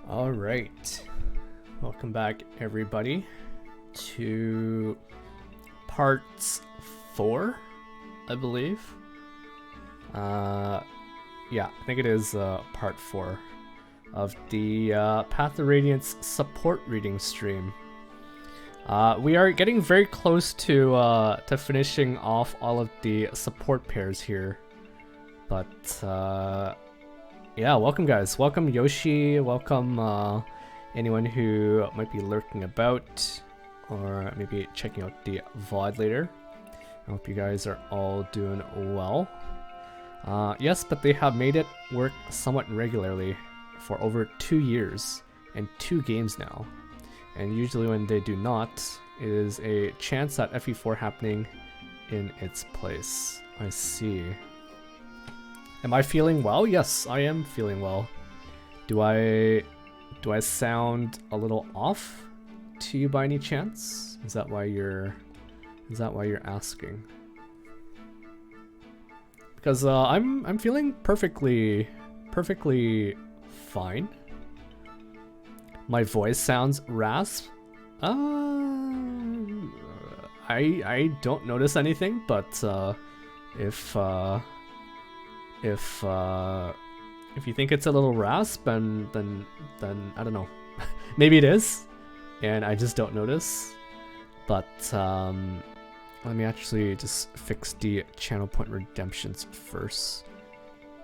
All right, welcome back everybody to parts 4, I believe. Yeah, I think it is part 4 of the Path of Radiance support reading stream. We are getting very close to finishing off all of the support pairs here, but yeah, welcome guys, welcome Yoshi, welcome anyone who might be lurking about or maybe checking out the VOD later. I hope you guys are all doing well. Yes, but they have made it work somewhat regularly for over 2 years and 2 games now. And usually when they do not, it is a chance at FE4 happening in its place. I see. Am I feeling well? Yes, I am feeling well. Do I sound a little off to you by any chance? Is that why you're asking? Because I'm feeling perfectly fine. My voice sounds rasp. I don't notice anything, but if you think it's a little rasp, then I don't know. Maybe it is, and I just don't notice. But let me actually just fix the channel point redemptions first,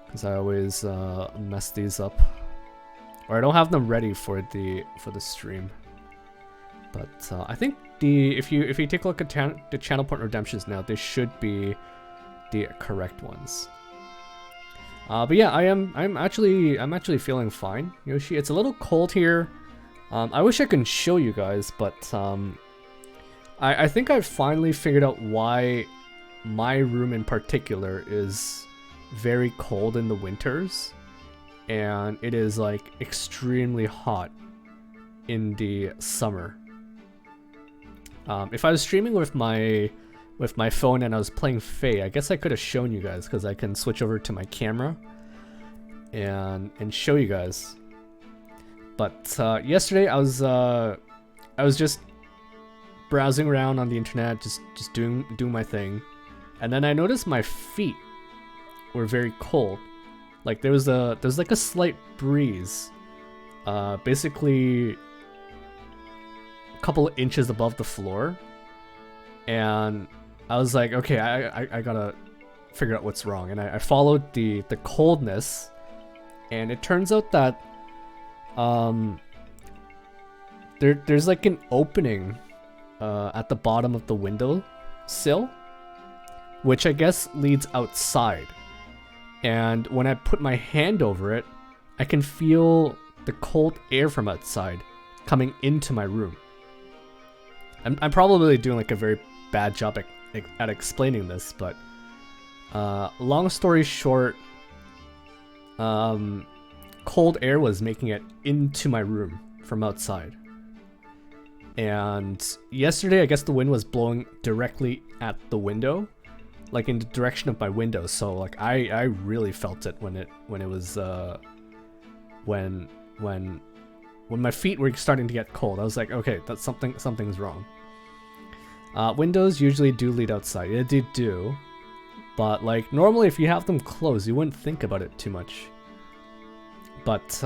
because I always mess these up, or I don't have them ready for the stream. But I think if you take a look at the channel point redemptions now, they should be the correct ones. But yeah, I'm actually feeling fine, Yoshi. It's a little cold here. I wish I could show you guys, but I think I've finally figured out why my room in particular is very cold in the winters, and it is like extremely hot in the summer. If I was streaming with my phone and I was playing Fae, I guess I could have shown you guys, because I can switch over to my camera and show you guys. But yesterday I was just browsing around on the internet, just doing my thing, and then I noticed my feet were very cold. Like there's like a slight breeze, basically a couple of inches above the floor, and I was like, okay, I gotta figure out what's wrong. And I followed the coldness, and it turns out that there's like an opening at the bottom of the window sill, which I guess leads outside. And when I put my hand over it, I can feel the cold air from outside coming into my room. I'm probably doing like a very bad job at explaining this, but long story short, cold air was making it into my room from outside. And yesterday, I guess the wind was blowing directly at the window, like in the direction of my window. So like I really felt it when it was when my feet were starting to get cold. I was like, okay, that's something's wrong. Windows usually do lead outside. Yeah, they do, but like normally if you have them closed, you wouldn't think about it too much. But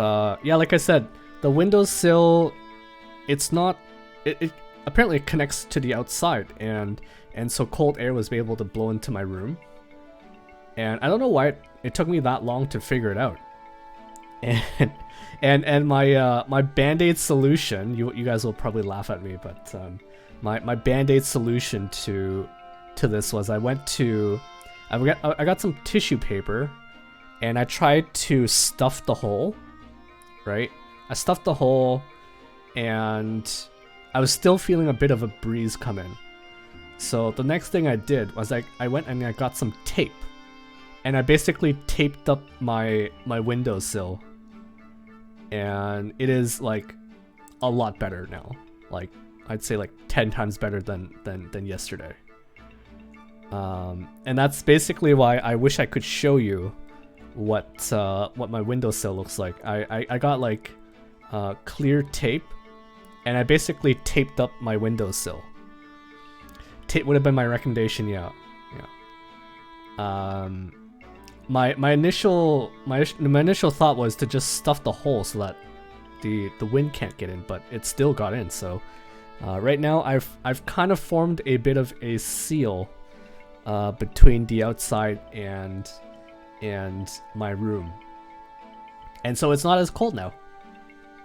yeah, like I said, the windowsill, it's not. It apparently connects to the outside, and so cold air was able to blow into my room. And I don't know why it took me that long to figure it out. And my band-aid solution, you guys will probably laugh at me, but my band-aid solution to this was I got some tissue paper, and I tried to stuff the hole, right? I stuffed the hole, and I was still feeling a bit of a breeze come in. So the next thing I did was I went and I got some tape, and I basically taped up my windowsill, and it is like a lot better now. Like I'd say like 10 times better than yesterday. And that's basically why I wish I could show you what my windowsill looks like. I got like clear tape, and I basically taped up my windowsill. Tape would have been my recommendation, yeah. My initial thought was to just stuff the hole so that the wind can't get in, but it still got in. So right now I've kind of formed a bit of a seal between the outside and my room, and so it's not as cold now.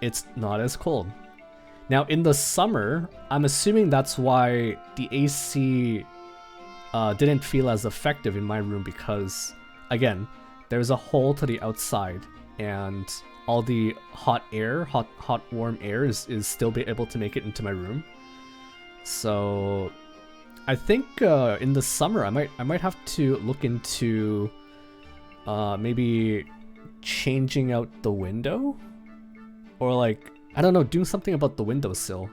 It's not as cold. Now in the summer, I'm assuming that's why the AC didn't feel as effective in my room, because again, there's a hole to the outside, and all the hot warm air is still be able to make it into my room. So I think in the summer I might have to look into maybe changing out the window, or like, I don't know, doing something about the windowsill.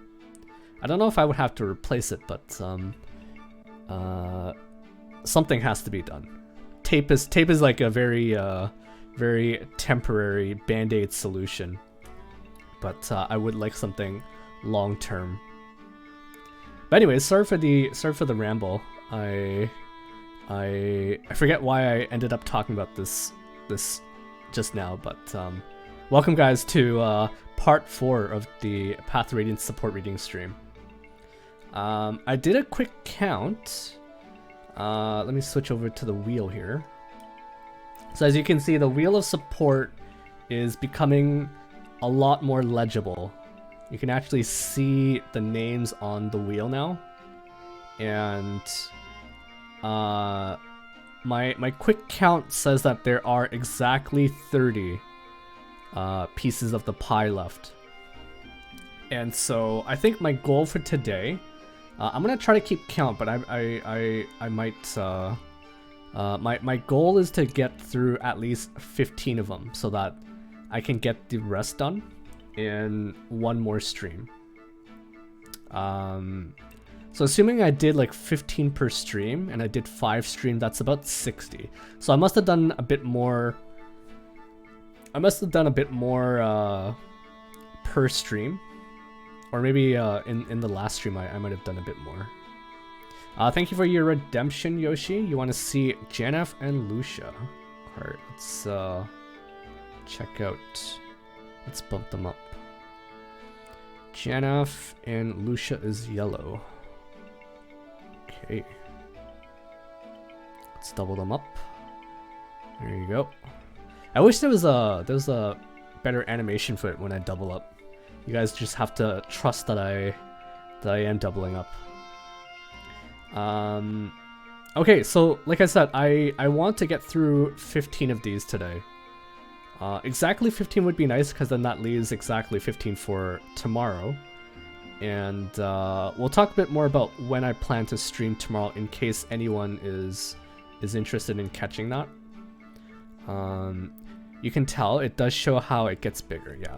I don't know if I would have to replace it, but something has to be done. Tape is like a very temporary band-aid solution, but I would like something long term. But anyways, sorry for the ramble. I forget why I ended up talking about this just now, but welcome guys to part 4 of the Path of Radiance support reading stream. I did a quick count. let me switch over to the wheel here. So as you can see, the wheel of support is becoming a lot more legible. You can actually see the names on the wheel now. And my quick count says that there are exactly 30 pieces of the pie left. And so I think my goal for today, I'm gonna try to keep count, but I might my goal is to get through at least 15 of them so that I can get the rest done in one more stream. So assuming I did like 15 per stream and I did 5 streams, that's about 60. So I must have done a bit more. I must have done a bit more per stream, or maybe in the last stream I might have done a bit more. Thank you for your redemption, Yoshi. You want to see Janaff and Lucia? Alright, let's check out. Let's bump them up. Janaff and Lucia is yellow. Okay. Let's double them up. There you go. I wish there was a better animation for it when I double up. You guys just have to trust that I am doubling up. Okay, so like I said, I want to get through 15 of these today. Exactly 15 would be nice, because then that leaves exactly 15 for tomorrow. And we'll talk a bit more about when I plan to stream tomorrow in case anyone is interested in catching that. You can tell it does show how it gets bigger, yeah.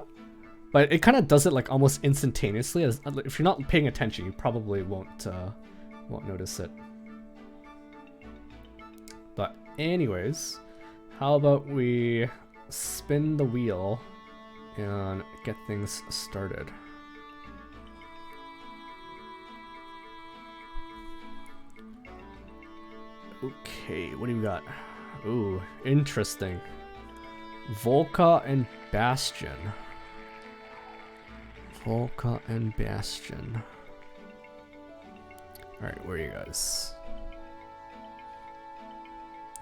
But it kind of does it like almost instantaneously. As if you're not paying attention, you probably won't notice it. But anyways, how about we spin the wheel and get things started. Okay, what do we got? Ooh, interesting. Volke and Bastian. Volke and Bastian. Alright, where are you guys?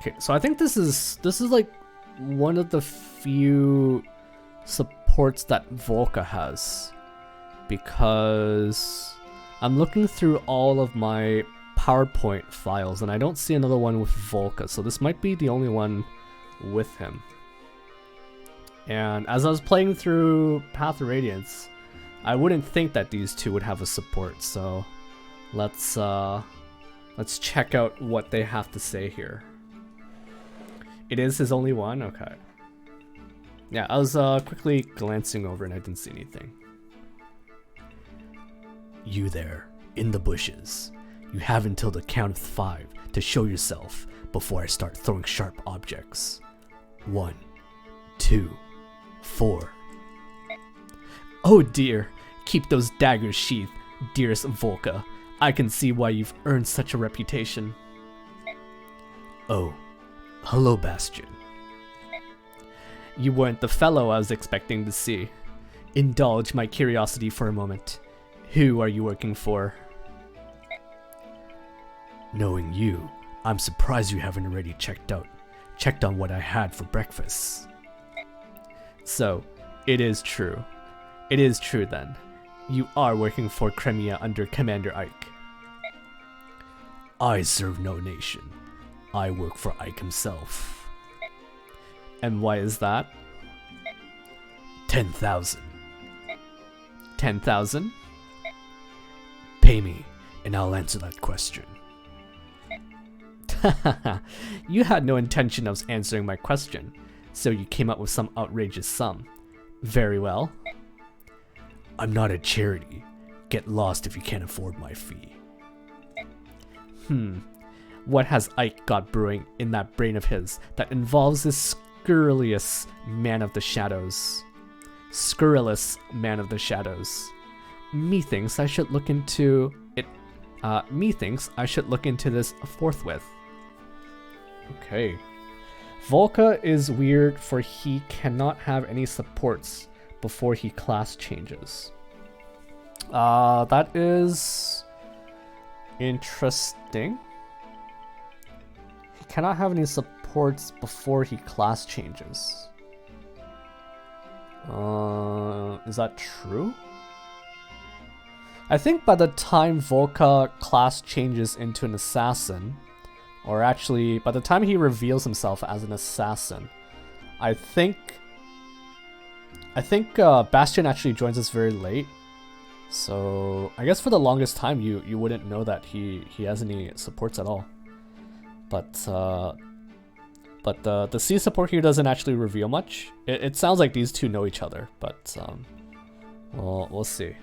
Okay, so I think this is like one of the few supports that Volke has, because I'm looking through all of my PowerPoint files and I don't see another one with Volke, so this might be the only one with him. And as I was playing through Path of Radiance, I wouldn't think that these two would have a support, so let's check out what they have to say here. It is his only one? Okay. Yeah, I was quickly glancing over and I didn't see anything. You there, in the bushes. You have until the count of 5 to show yourself before I start throwing sharp objects. 1, 2, 4. Oh dear, keep those daggers sheathed, dearest Volke. I can see why you've earned such a reputation. Oh, hello Bastian. You weren't the fellow I was expecting to see. Indulge my curiosity for a moment. Who are you working for? Knowing you, I'm surprised you haven't already checked on what I had for breakfast. So, it is true. It is true then. You are working for Crimea under Commander Ike. I serve no nation. I work for Ike himself. And why is that? 10,000. 10,000? Pay me, and I'll answer that question. You had no intention of answering my question, so you came up with some outrageous sum. Very well. I'm not a charity. Get lost if you can't afford my fee. What has Ike got brewing in that brain of his that involves this scurrilous man of the shadows? Scurrilous man of the shadows. Methinks I should look into it. Methinks I should look into this forthwith. Okay. Volke is weird, for he cannot have any supports before he class changes. That is interesting. cannot have any supports before he class changes. Is that true? I think by the time Volke class changes into an assassin, or actually by the time he reveals himself as an assassin, I think Bastian actually joins us very late. So I guess for the longest time you wouldn't know that he has any supports at all. But the C support here doesn't actually reveal much. It sounds like these two know each other, but we'll see.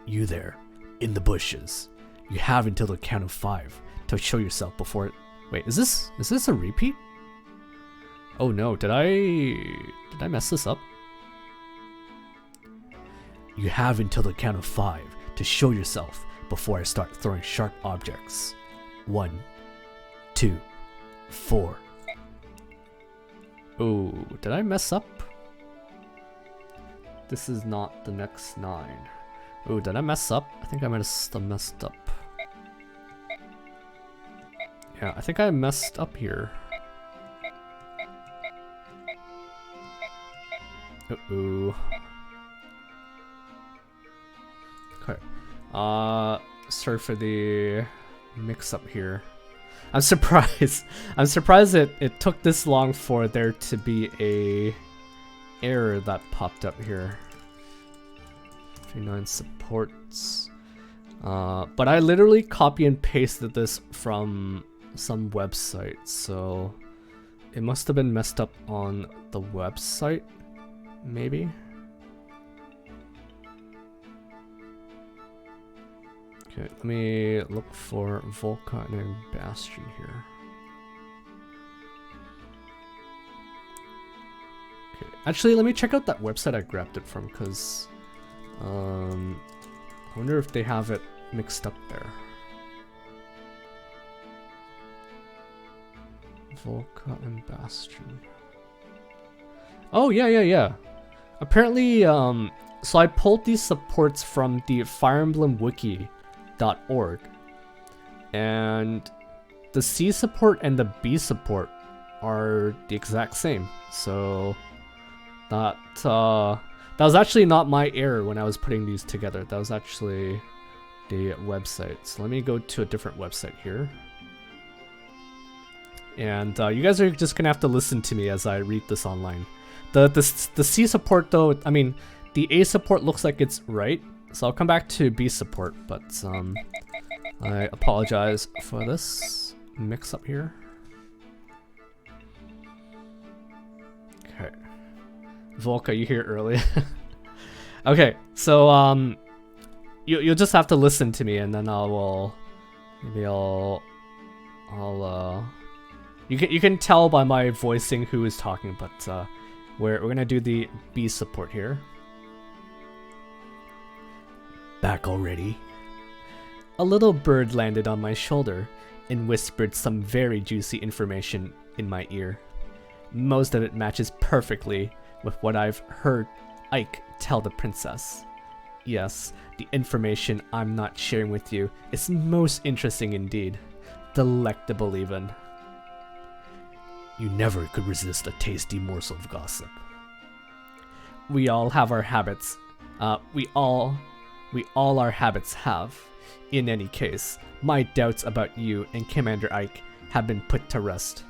You there, in the bushes. You have until the count of 5 to show yourself before it. Wait, is this a repeat? Oh no, did I mess this up? You have until the count of 5 to show yourself before I start throwing sharp objects. 1, 2, 4. Oh, did I mess up? This is not the next 9. Oh, did I mess up? I think I might have messed up. Yeah, I think I messed up here. Uh-oh. Okay. Sorry for the mix-up here. I'm surprised. I'm surprised it took this long for there to be a error that popped up here. 59 supports. But I literally copy and pasted this from some website, so it must have been messed up on the website, maybe. Okay, let me look for Volke and Bastian here. Okay, actually, let me check out that website I grabbed it from, because I wonder if they have it mixed up there. Volke and Bastian. Oh, yeah. Apparently, so I pulled these supports from the Fire Emblem Wiki.org, and the C support and the B support are the exact same. So that was actually not my error when I was putting these together. That was actually the website. So let me go to a different website here. And you guys are just gonna have to listen to me as I read this online. The C support though, I mean, the A support looks like it's right. So I'll come back to B support, but I apologize for this mix up here. Okay. Volke, you here early. Okay, so you'll just have to listen to me, and then you can tell by my voicing who is talking, but we're gonna do the B support here. Back already? A little bird landed on my shoulder and whispered some very juicy information in my ear. Most of it matches perfectly with what I've heard Ike tell the princess. Yes, the information I'm not sharing with you is most interesting indeed. Delectable even. You never could resist a tasty morsel of gossip. We all have our habits. We all our habits have. In any case, my doubts about you and Commander Ike have been put to rest.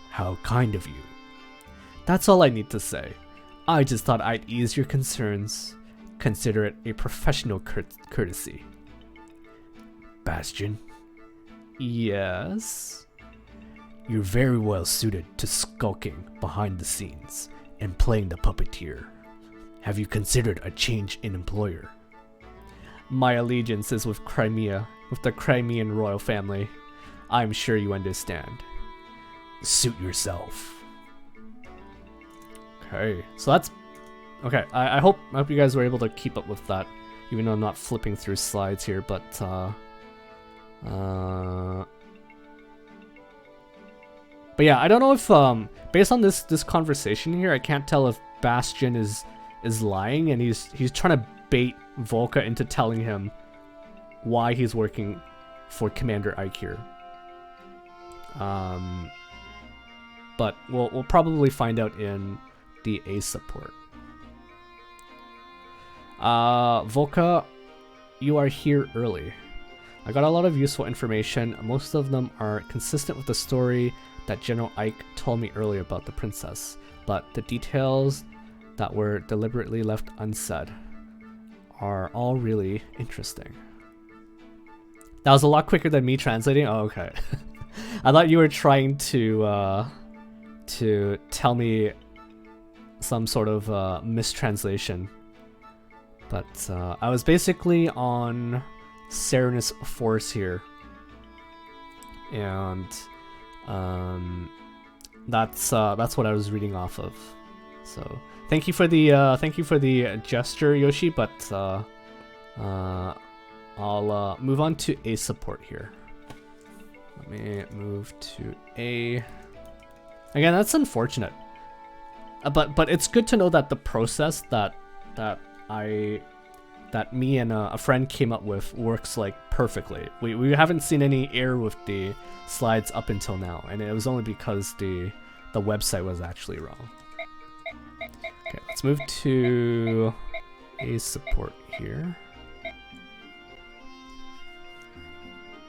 How kind of you. That's all I need to say. I just thought I'd ease your concerns. Consider it a professional courtesy. Bastian? Yes? You're very well suited to skulking behind the scenes and playing the puppeteer. Have you considered a change in employer? My allegiance is with Crimea, with the Crimean royal family. I'm sure you understand. Suit yourself. Okay, so that's... Okay, I hope you guys were able to keep up with that, even though I'm not flipping through slides here, but yeah, I don't know if, based on this conversation here, I can't tell if Bastian is lying and he's trying to bait Volke into telling him why he's working for Commander Ike here. But we'll probably find out in the A support. Volke, you are here early. I got a lot of useful information. Most of them are consistent with the story that General Ike told me earlier about the princess, but the details that were deliberately left unsaid are all really interesting. That was a lot quicker than me translating. Oh, okay. I thought you were trying to tell me some sort of mistranslation, but I was basically on Serenus Force here, and that's what I was reading off of. So thank you for the gesture, Yoshi. But I'll move on to A support here. Let me move to A. Again, that's unfortunate, but it's good to know that the process that me and a friend came up with works like perfectly. We haven't seen any error with the slides up until now, and it was only because the website was actually wrong. Okay, let's move to A support here.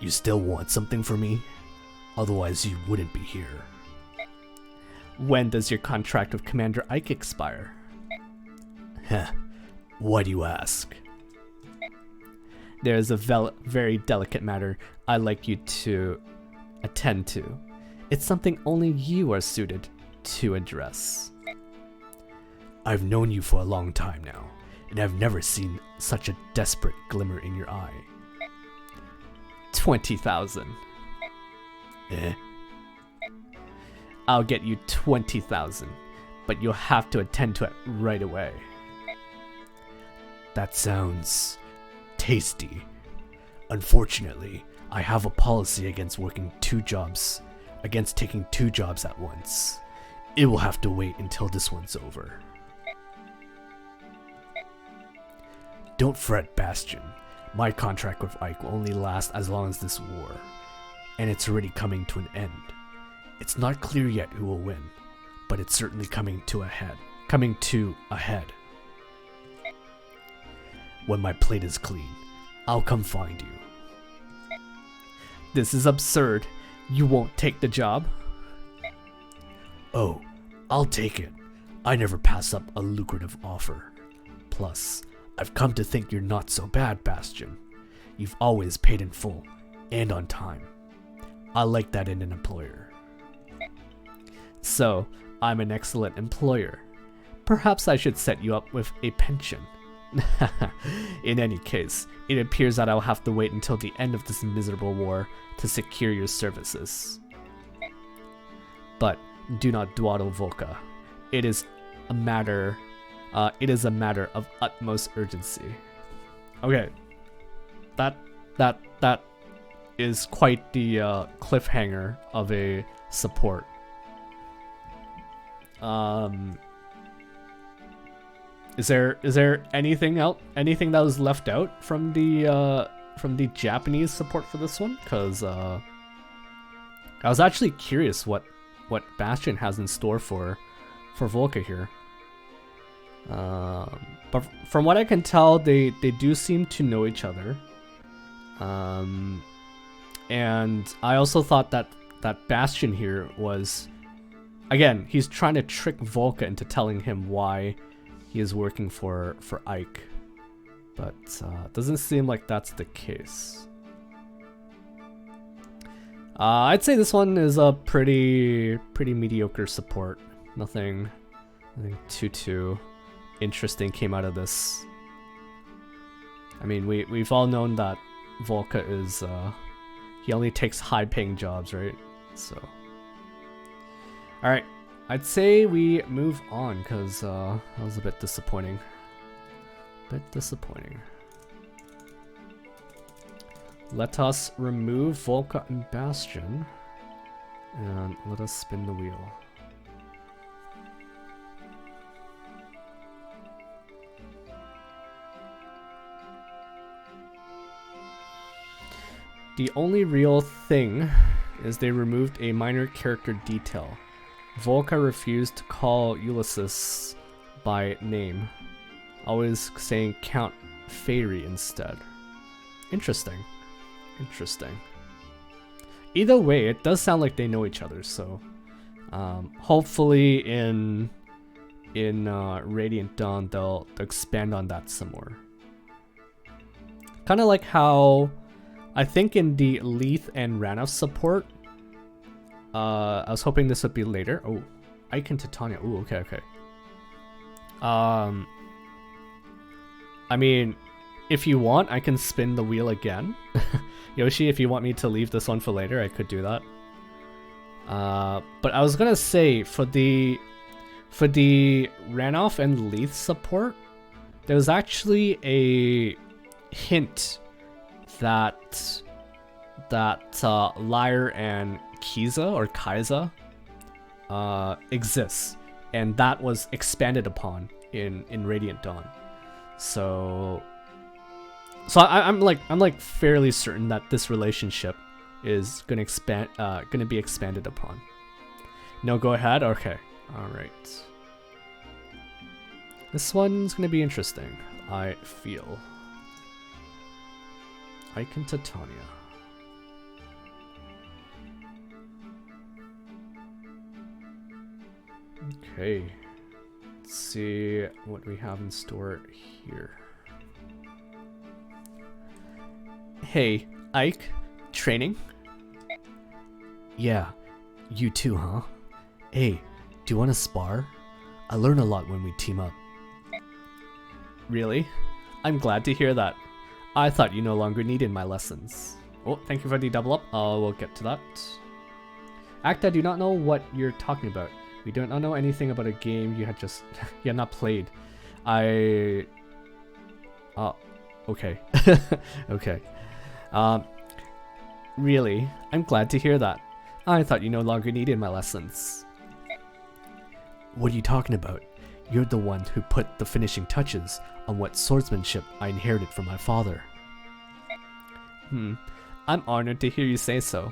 You still want something from me? Otherwise you wouldn't be here. When does your contract with Commander Ike expire? Heh, why do you ask? There's a very delicate matter I'd like you to attend to. It's something only you are suited to address. I've known you for a long time now, and I've never seen such a desperate glimmer in your eye. 20,000. I'll get you 20,000, but you'll have to attend to it right away. That sounds tasty. Unfortunately, I have a policy against taking two jobs at once. It will have to wait until this one's over. Don't fret, Bastian. My contract with Ike will only last as long as this war, and it's already coming to an end. It's not clear yet who will win, but it's certainly coming to a head. When my plate is clean, I'll come find you. This is absurd. You won't take the job? Oh, I'll take it. I never pass up a lucrative offer. Plus, I've come to think you're not so bad, Bastian. You've always paid in full, and on time. I like that in an employer. So, I'm an excellent employer. Perhaps I should set you up with a pension. In any case, it appears that I'll have to wait until the end of this miserable war to secure your services. But do not dawdle, Volke. It is a matter of utmost urgency. Okay, that is quite the cliffhanger of a support. Is there anything that was left out from the Japanese support for this one? Because I was actually curious what Bastian has in store for Volke here. But from what I can tell, they do seem to know each other. And I also thought that Bastian here was, again, he's trying to trick Volke into telling him why he is working for Ike, but it doesn't seem like that's the case. I'd say this one is a pretty mediocre support. Nothing too interesting came out of this. I mean, we've all known that Volke is he only takes high-paying jobs, right? So, all right. I'd say we move on, because that was a bit disappointing. Let us remove Volke and Bastian, and let us spin the wheel. The only real thing is they removed a minor character detail. Volke refused to call Ulysses by name, always saying Count Fairy instead. Interesting. Interesting. Either way, it does sound like they know each other, so hopefully in Radiant Dawn they'll expand on that some more. Kind of like how I think in the Leith and Janaff support, I was hoping this would be later. Oh, Ike and Titania. Oh, okay, okay. I mean, if you want, I can spin the wheel again. Yoshi, if you want me to leave this one for later, I could do that. But I was gonna say, for the Janaff and Leith support, there was actually a hint that Lyre and Kiza exists, and that was expanded upon in Radiant Dawn. So I'm like fairly certain that this relationship is gonna be expanded upon. No, go ahead. Okay, all right. This one's gonna be interesting, I feel. Ike and Titania. Okay, let's see what we have in store here. Hey, Ike, training? Yeah, you too, huh? Hey, do you want to spar? I learn a lot when we team up. Really? I'm glad to hear that. I thought you no longer needed my lessons. Oh, thank you for the double up. We'll get to that. Act, I do not know what you're talking about. We do not know anything about a game you had not played. Okay. Okay. Really? I'm glad to hear that. I thought you no longer needed my lessons. What are you talking about? You're the one who put the finishing touches on what swordsmanship I inherited from my father. I'm honored to hear you say so.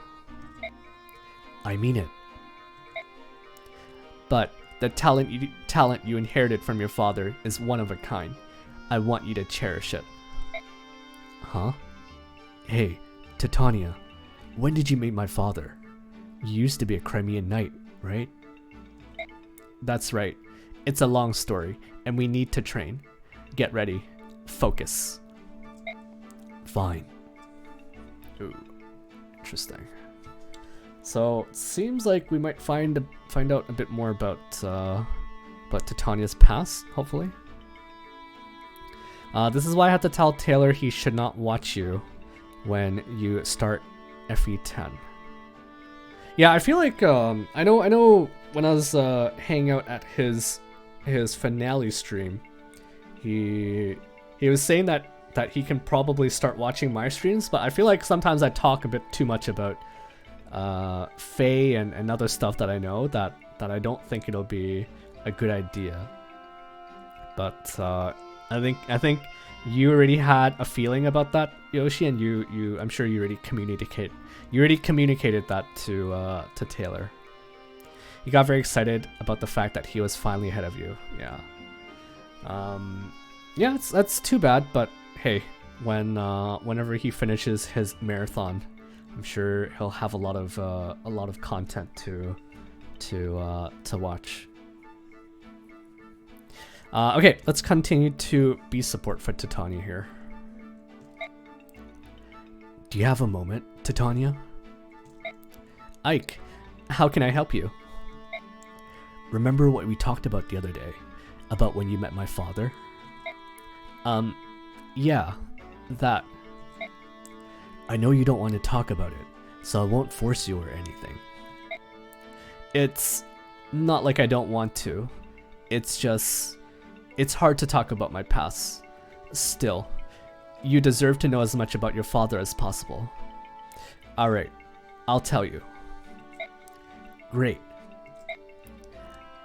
I mean it. But the talent you inherited from your father is one of a kind. I want you to cherish it. Huh? Hey, Titania, when did you meet my father? You used to be a Crimean knight, right? That's right. It's a long story, and we need to train. Get ready. Focus. Fine. Ooh, interesting. So it seems like we might find out a bit more about Titania's past, hopefully. This is why I had to tell Taylor he should not watch you when you start FE10. Yeah, I feel like I know when I was hanging out at his finale stream, he was saying that he can probably start watching my streams, but I feel like sometimes I talk a bit too much about Faye and other stuff that I know that I don't think it'll be a good idea. But I think you already had a feeling about that, Yoshi, and you I'm sure you already communicated that to Taylor. He got very excited about the fact that he was finally ahead of you. Yeah. Yeah, that's too bad, but hey, whenever he finishes his marathon, I'm sure he'll have a lot of content to watch. Okay, let's continue to be support for Titania here. Do you have a moment, Titania? Ike, how can I help you? Remember what we talked about the other day? About when you met my father? Yeah, that. I know you don't want to talk about it, so I won't force you or anything. It's not like I don't want to. It's just, it's hard to talk about my past. Still, you deserve to know as much about your father as possible. Alright, I'll tell you. Great.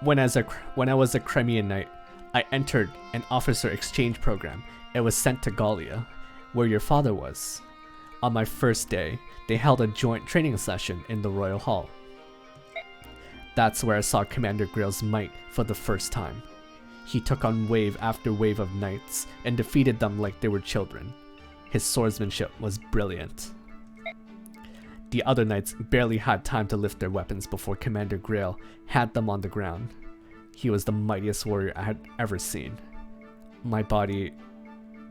When I was a Crimean knight, I entered an officer exchange program and was sent to Gallia, where your father was. On my first day, they held a joint training session in the Royal Hall. That's where I saw Commander Grill's might for the first time. He took on wave after wave of knights and defeated them like they were children. His swordsmanship was brilliant. The other knights barely had time to lift their weapons before Commander Grill had them on the ground. He was the mightiest warrior I had ever seen. My body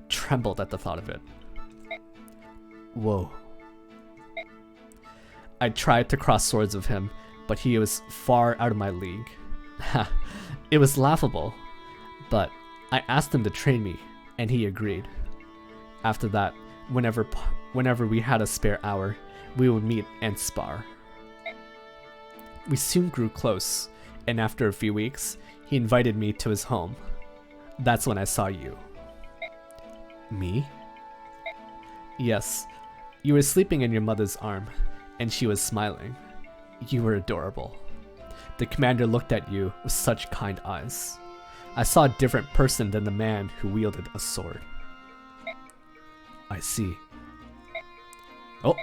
trembled at the thought of it. Whoa. I tried to cross swords with him, but he was far out of my league. It was laughable, but I asked him to train me, and he agreed. After that, whenever we had a spare hour, we would meet and spar. We soon grew close, and after a few weeks, he invited me to his home. That's when I saw you. Me? Yes, you were sleeping in your mother's arm, and she was smiling. You were adorable. The commander looked at you with such kind eyes. I saw a different person than the man who wielded a sword. I see. Oh,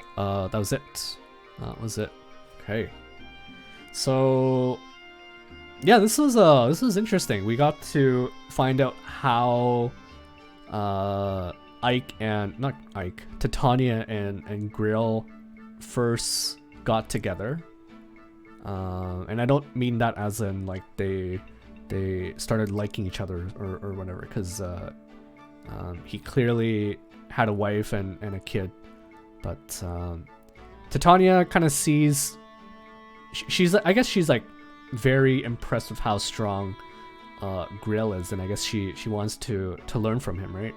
that was it. That was it. Okay. So, yeah, this was interesting. We got to find out how Titania and Grill first got together. And I don't mean that as in like they started liking each other or whatever, because he clearly had a wife and a kid. But Titania kind of sees, I guess she's like very impressed with how strong Grill is, and I guess she wants to learn from him, right?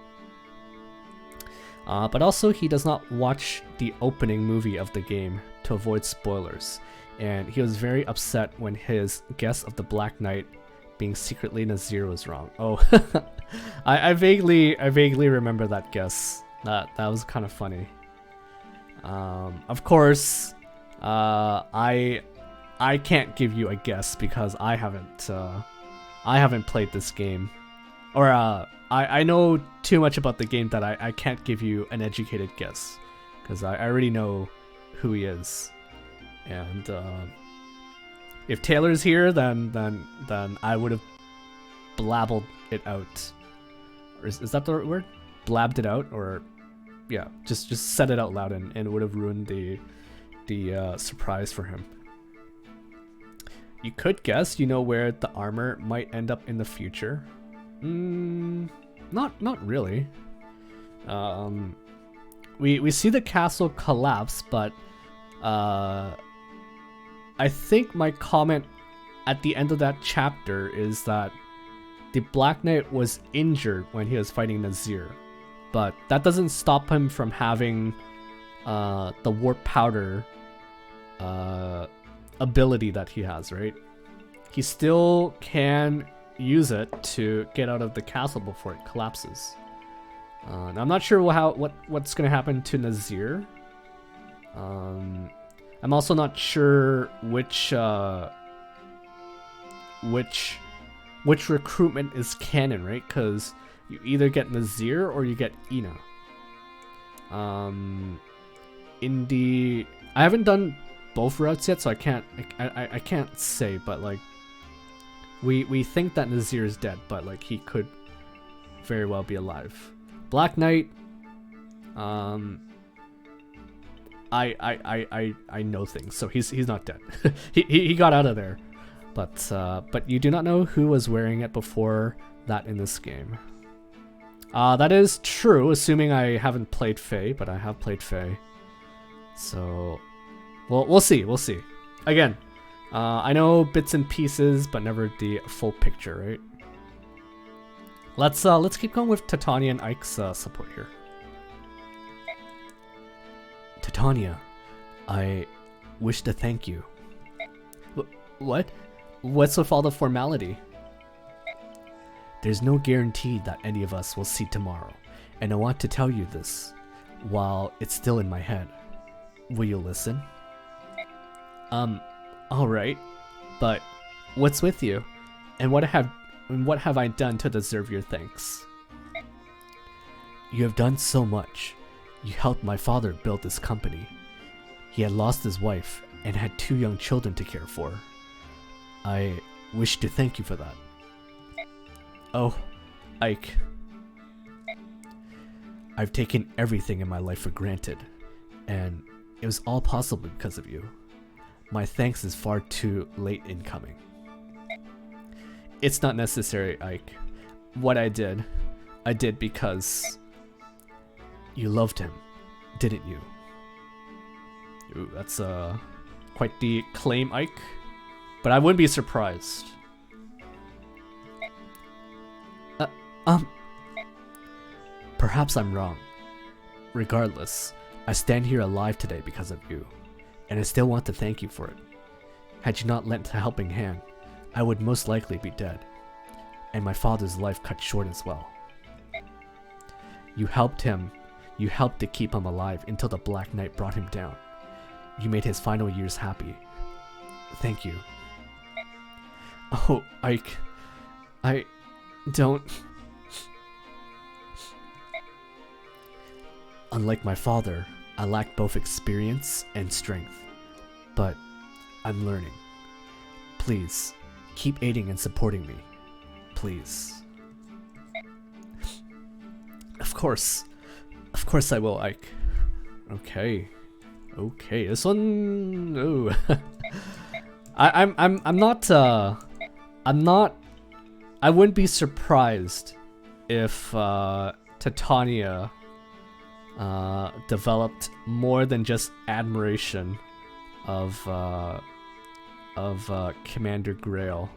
But also he does not watch the opening movie of the game to avoid spoilers, and he was very upset when his guess of the Black Knight being secretly Nazir was wrong. Oh, I vaguely remember that guess. That was kind of funny. Of course, I can't give you a guess because I haven't played this game, or I know too much about the game that I can't give you an educated guess, because I already know who he is, and if Taylor's here, then I would have blabbled it out. Or is that the word? Blabbed it out, or yeah, just said it out loud, and it would have ruined the surprise for him. You could guess, where the armor might end up in the future. Not really. We see the castle collapse, but I think my comment at the end of that chapter is that the Black Knight was injured when he was fighting Nazir, but that doesn't stop him from having the warp powder ability that he has, right? He still can use it to get out of the castle before it collapses. Now I'm not sure what's gonna happen to Nazir. I'm also not sure which recruitment is canon, right? Because you either get Nazir or you get Ina. I haven't done both routes yet, so I can't say, but like we think that Nazir is dead, but like he could very well be alive. Black Knight, I know things, so he's not dead. he got out of there, but you do not know who was wearing it before that in this game. That is true, assuming I haven't played Fae, but I have played Fae. So, well, we'll see. Again, I know bits and pieces, but never the full picture, right? Let's keep going with Titania and Ike's support here. Titania, I wish to thank you. What? What's with all the formality? There's no guarantee that any of us will see tomorrow, and I want to tell you this while it's still in my head. Will you listen? Alright, but what's with you? And what have I done to deserve your thanks? You have done so much. You helped my father build this company. He had lost his wife and had 2 young children to care for. I wish to thank you for that. Oh, Ike. I've taken everything in my life for granted, and it was all possible because of you. My thanks is far too late in coming. It's not necessary, Ike. What I did because you loved him, didn't you? Ooh, that's quite the claim, Ike. But I wouldn't be surprised. Perhaps I'm wrong. Regardless, I stand here alive today because of you, and I still want to thank you for it. Had you not lent a helping hand, I would most likely be dead, and my father's life cut short as well. You helped him. You helped to keep him alive until the Black Knight brought him down. You made his final years happy. Thank you. Oh, Ike. I don't... Unlike my father, I lack both experience and strength. But I'm learning. Please, keep aiding and supporting me. Please. Of course I will, Ike. Okay, this one, ooh. I wouldn't be surprised if Titania developed more than just admiration of Commander Grail.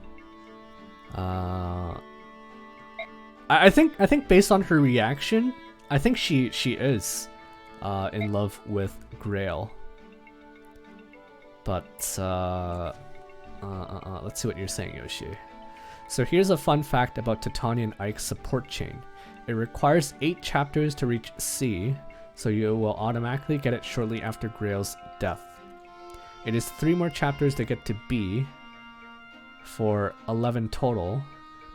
I think based on her reaction, I think she is in love with Grail. But let's see what you're saying, Yoshi. So here's a fun fact about Titania and Ike's support chain. It requires 8 chapters to reach C, so you will automatically get it shortly after Grail's death. It is 3 more chapters to get to B for 11 total.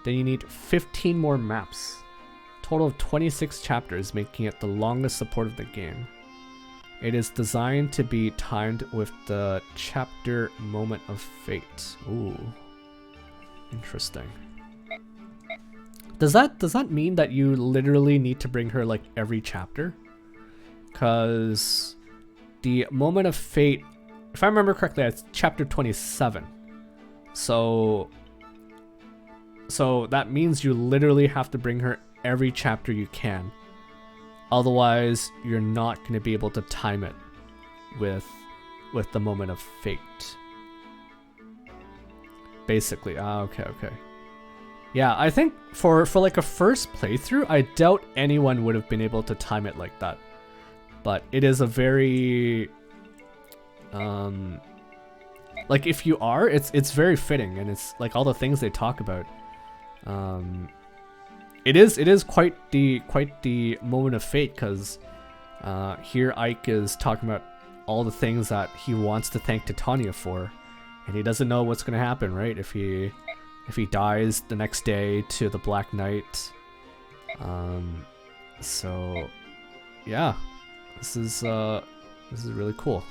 Then you need 15 more maps. Total of 26 chapters, making it the longest support of the game. It is designed to be timed with the chapter moment of fate. Ooh. Interesting. Does that mean that you literally need to bring her like every chapter? Cause the moment of fate, if I remember correctly, it's chapter 27. So that means you literally have to bring her every chapter you can. Otherwise, you're not going to be able to time it with the moment of fate. Basically, okay. Yeah, I think for like a first playthrough, I doubt anyone would have been able to time it like that. But it is a very like if you are, it's very fitting, and it's like all the things they talk about. It is quite the moment of fate, because here Ike is talking about all the things that he wants to thank Titania for, and he doesn't know what's gonna happen, right? If he dies the next day to the Black Knight. So yeah, this is really cool.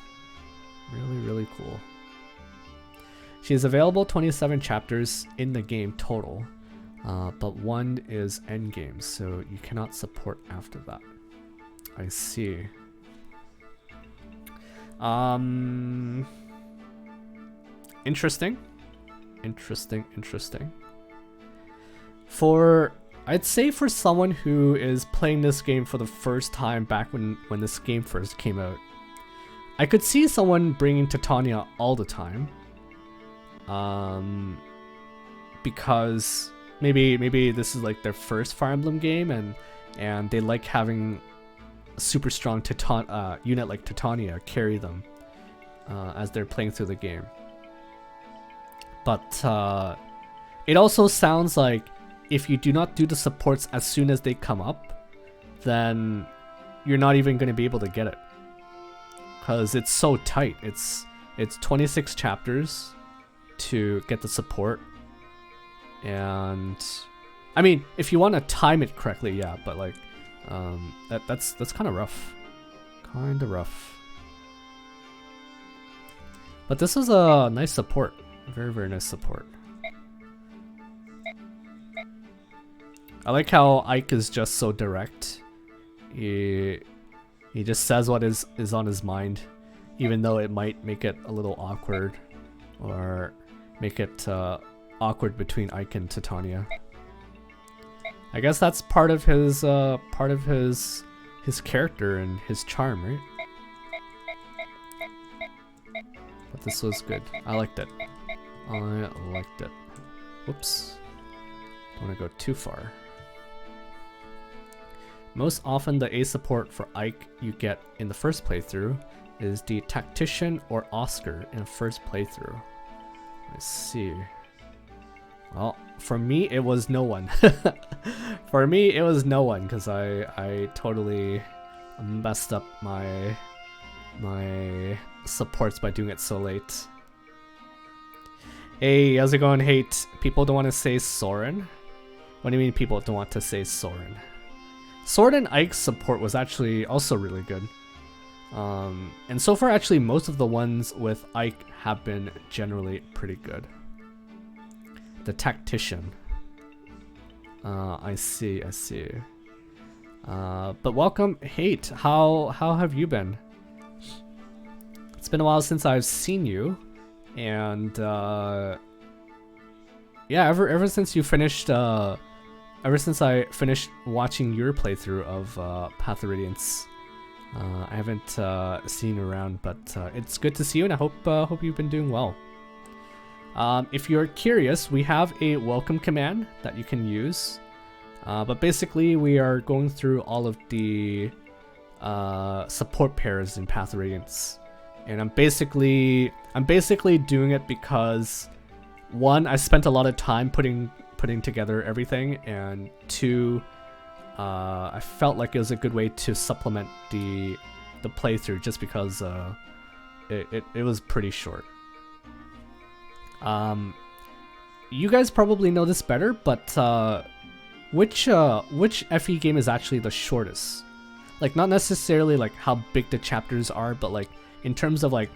Really cool. She is available 27 chapters in the game total. But 1 is endgame, so you cannot support after that. I see. Interesting. I'd say for someone who is playing this game for the first time back when this game first came out, I could see someone bringing Titania all the time. Because maybe this is like their first Fire Emblem game, and they like having a super strong unit like Titania carry them as they're playing through the game. But it also sounds like if you do not do the supports as soon as they come up, then you're not even going to be able to get it, because it's so tight. It's 26 chapters to get the support. And I mean, if you want to time it correctly, yeah, but like that's kind of rough. Kinda rough. But this was a nice support. Very, very nice support. I like how Ike is just so direct. He just says what is on his mind, even though it might make it a little awkward, or make it awkward between Ike and Titania. I guess that's part of his character and his charm, right? But this was good. I liked it. I liked it. Whoops. Don't want to go too far. Most often the A support for Ike you get in the first playthrough is the Tactician or Oscar in the first playthrough. Let's see. Well, for me it was no one. For me it was no one, because I totally messed up my supports by doing it so late. Hey, how's it going, Hate? People don't want to say Soren? What do you mean people don't want to say Soren? Sword and Ike's support was actually also really good. And so far actually most of the ones with Ike have been generally pretty good. The Tactician. I see. But welcome, Hate. How have you been? It's been a while since I've seen you, and yeah, ever since you finished, ever since I finished watching your playthrough of Path of Radiance, I haven't seen you around, but it's good to see you, and I hope you've been doing well. If you're curious, we have a welcome command that you can use, but basically we are going through all of the support pairs in Path of Radiance. And I'm basically doing it because, one, I spent a lot of time putting together everything, and two, I felt like it was a good way to supplement the playthrough, just because it was pretty short. You guys probably know this better, but which FE game is actually the shortest? Like, not necessarily like how big the chapters are, but like in terms of like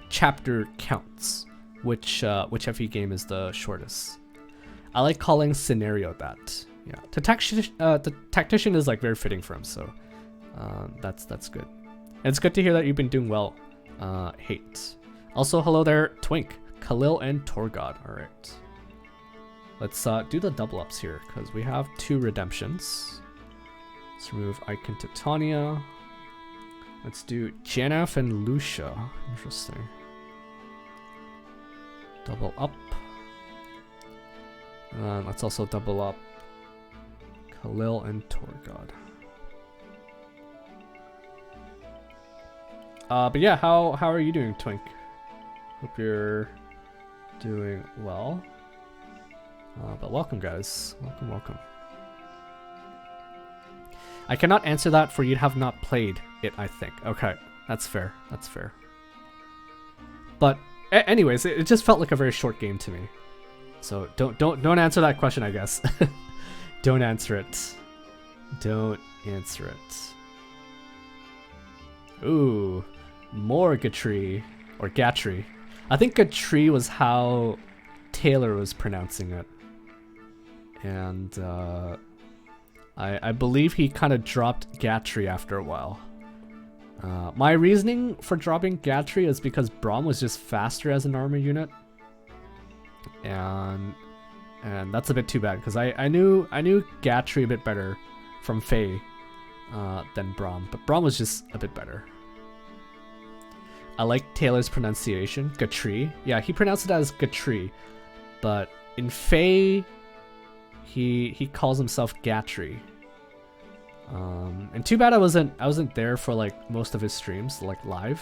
chapter counts, which FE game is the shortest? I like calling Scenario that. Yeah, the Tactician is like very fitting for him, so that's good. And it's good to hear that you've been doing well, Hate. Also, hello there, Twink, Calill, and Torgod. All right, let's do the double ups here, because we have 2 redemptions. Let's remove Ike and Titania. Let's do Janaff and Lucia. Interesting. Double up. And let's also double up Calill and Torgod. But yeah, how are you doing, Twink? Hope you're doing well. But welcome, guys. Welcome. I cannot answer that, for you have not played it, I think. Okay, that's fair. But anyways, it just felt like a very short game to me. So don't answer that question, I guess. Don't answer it. Ooh, more Gatrie, or Gatrie. I think Gatrie was how Taylor was pronouncing it. And I believe he kind of dropped Gatrie after a while. My reasoning for dropping Gatrie is because Braum was just faster as an armor unit. And that's a bit too bad, because I knew Gatrie a bit better from Faye than Braum, but Braum was just a bit better. I like Taylor's pronunciation, Gatrie. Yeah, he pronounced it as Gatrie, but in Faye, he calls himself Gatrie. And too bad I wasn't there for like most of his streams, like live.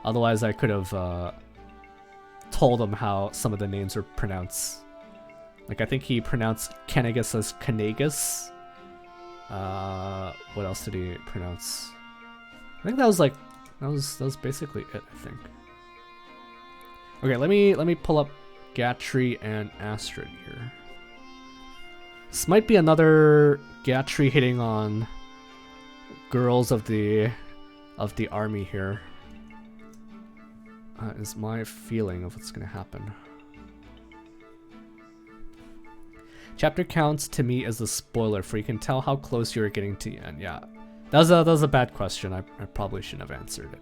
Otherwise, I could have told him how some of the names are pronounced. Like, I think he pronounced Kenegus as Kenegus. What else did he pronounce? I think that was basically it, I think. Okay, let me pull up Gatrie and Astrid here. This might be another Gatrie hitting on girls of the of the army here. Is my feeling of what's gonna happen. Chapter counts to me as a spoiler, for you can tell how close you're getting to the end. Yeah, that was a bad question. I probably shouldn't have answered it.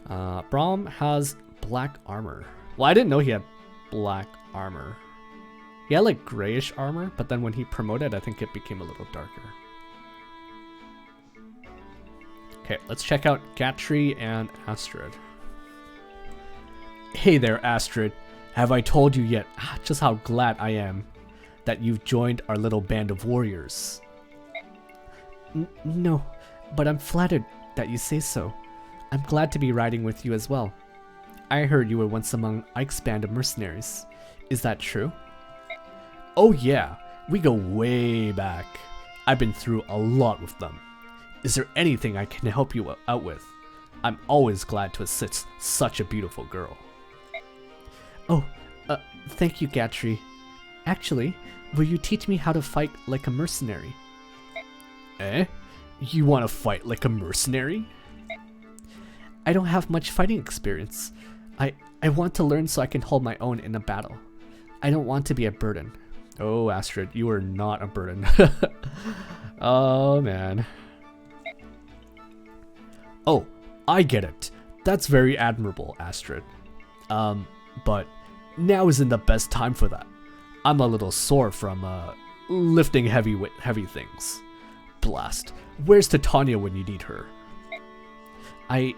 Braum has black armor. Well, I didn't know he had black armor. He had like grayish armor, but then when he promoted, I think it became a little darker. Okay, let's check out Gatrie and Astrid. Hey there, Astrid. Have I told you yet just how glad I am that you've joined our little band of warriors? No, but I'm flattered that you say so. I'm glad to be riding with you as well. I heard you were once among Ike's band of mercenaries. Is that true? Oh yeah, we go way back. I've been through a lot with them. Is there anything I can help you out with? I'm always glad to assist such a beautiful girl. Oh, thank you, Gatrie. Actually, will you teach me how to fight like a mercenary? Eh? You want to fight like a mercenary? I don't have much fighting experience. I want to learn so I can hold my own in a battle. I don't want to be a burden. Oh, Astrid, you are not a burden. Oh, man. Oh, I get it. That's very admirable, Astrid. But now isn't the best time for that. I'm a little sore from, lifting heavy things. Blast. Where's Titania when you need her? I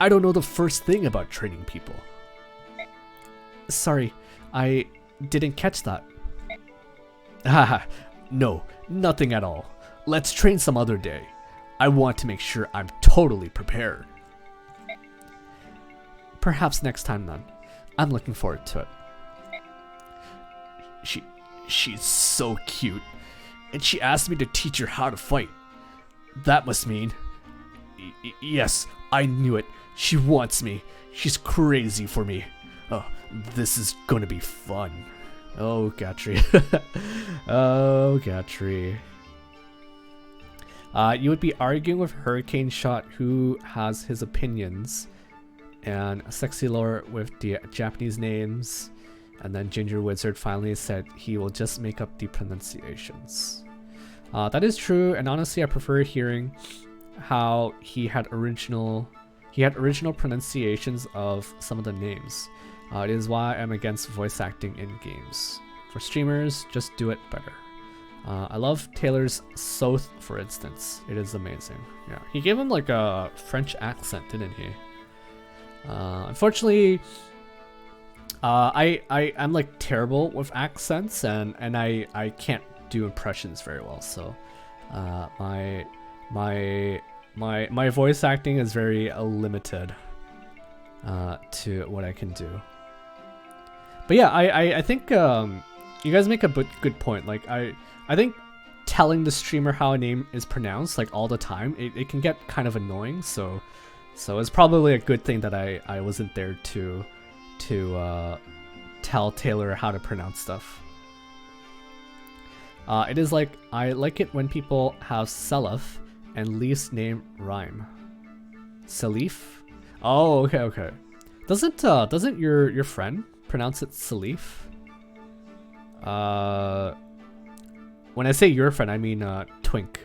don't know the first thing about training people. Sorry, I didn't catch that. Haha, no, nothing at all. Let's train some other day. I want to make sure I'm totally prepared. Perhaps next time then. I'm looking forward to it. She's so cute. And she asked me to teach her how to fight. That must mean... Yes, I knew it. She wants me. She's crazy for me. Oh, this is gonna be fun. Oh, Gatrie. Oh, Gatrie. You would be arguing with Hurricane Shot, who has his opinions, and Sexy Lore with the Japanese names, and then Ginger Wizard finally said he will just make up the pronunciations. That is true, and honestly, I prefer hearing how he had original pronunciations of some of the names. It is why I'm against voice acting in games. For streamers, just do it better. I love Taylor's Sothe, for instance. It is amazing. Yeah, he gave him like a French accent, didn't he? Unfortunately, I'm like terrible with accents, and I can't do impressions very well. So, my voice acting is very limited to what I can do. But yeah, I think you guys make a good point. Like I think telling the streamer how a name is pronounced like all the time, it can get kind of annoying. So it's probably a good thing that I wasn't there to tell Taylor how to pronounce stuff. It is like, I like it when people have Selef and Leaf's name rhyme. Salif? Oh, okay. Doesn't your friend pronounce it Salif? When I say your friend, I mean Twink.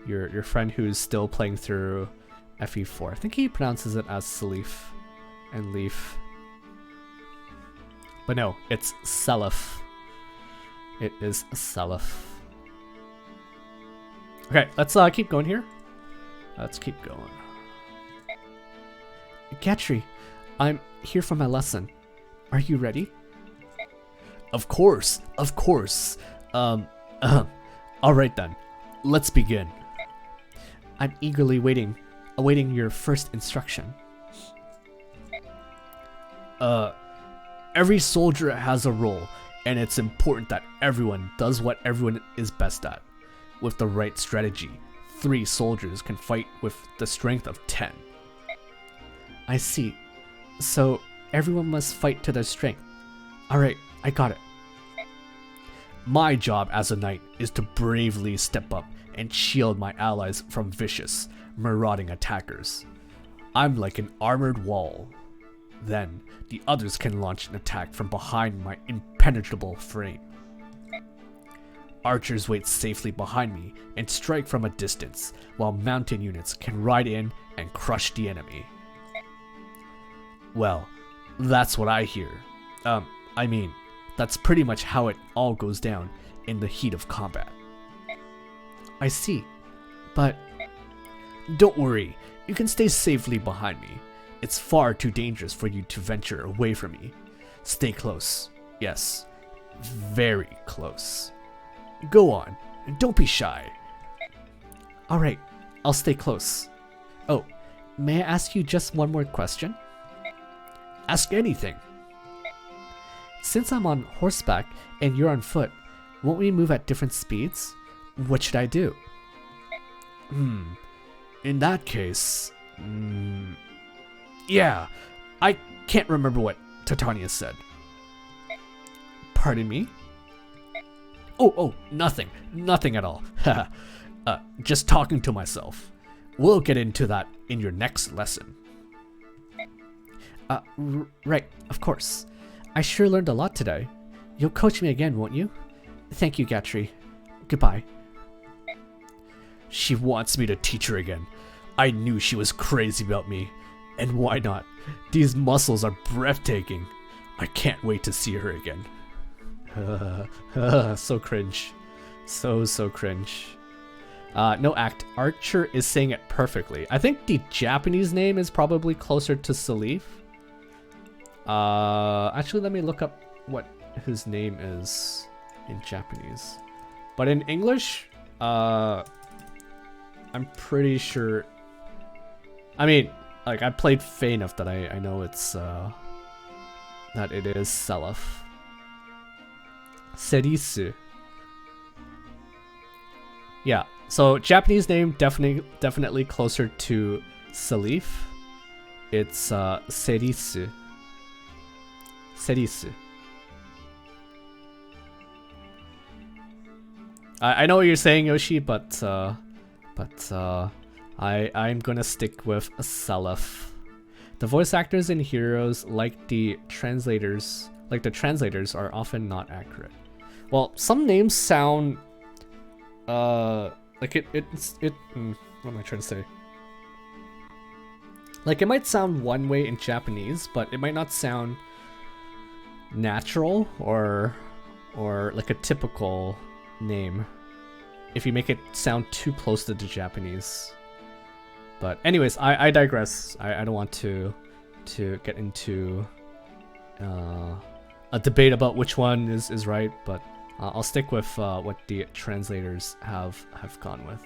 Your friend who's still playing through FE4. I think he pronounces it as Salif and Leaf. But no, it's Selef. It is Selef. Okay, let's keep going here. Let's keep going. Gatrie, I'm here for my lesson. Are you ready? Of course. Alright then, let's begin. I'm eagerly awaiting your first instruction. Every soldier has a role, and it's important that everyone does what everyone is best at. With the right strategy, 3 soldiers can fight with the strength of 10. I see. So, everyone must fight to their strength. Alright, I got it. My job as a knight is to bravely step up and shield my allies from vicious, marauding attackers. I'm like an armored wall. Then, the others can launch an attack from behind my impenetrable frame. Archers wait safely behind me and strike from a distance, while mountain units can ride in and crush the enemy. Well, that's what I hear. I mean, that's pretty much how it all goes down in the heat of combat. I see, but don't worry, you can stay safely behind me. It's far too dangerous for you to venture away from me. Stay close. Yes, very close. Go on, don't be shy. Alright, I'll stay close. Oh, may I ask you just one more question? Ask anything. Since I'm on horseback and you're on foot, won't we move at different speeds? What should I do? In that case... yeah, I can't remember what Titania said. Pardon me? Oh, nothing. Nothing at all. Just talking to myself. We'll get into that in your next lesson. Right, of course. I sure learned a lot today. You'll coach me again, won't you? Thank you, Gatrie. Goodbye. She wants me to teach her again. I knew she was crazy about me. And why not? These muscles are breathtaking. I can't wait to see her again. So cringe. So cringe. No act. Archer is saying it perfectly. I think the Japanese name is probably closer to Salif. Actually, let me look up what his name is in Japanese. But in English, I'm pretty sure... I mean, like, I played Fae enough that I know it's, that it is Salaf. Serisu. Yeah, so Japanese name definitely closer to Salif. It's, Serisu. Serisu. I know what you're saying, Yoshi, but I'm gonna stick with a Salaf. The voice actors and heroes, like the translators, are often not accurate. Well, some names sound, like what am I trying to say? Like, it might sound one way in Japanese, but it might not sound natural or like a typical name if you make it sound too close to the Japanese. But anyways, I digress. I don't want to get into a debate about which one is right, but I'll stick with what the translators have gone with.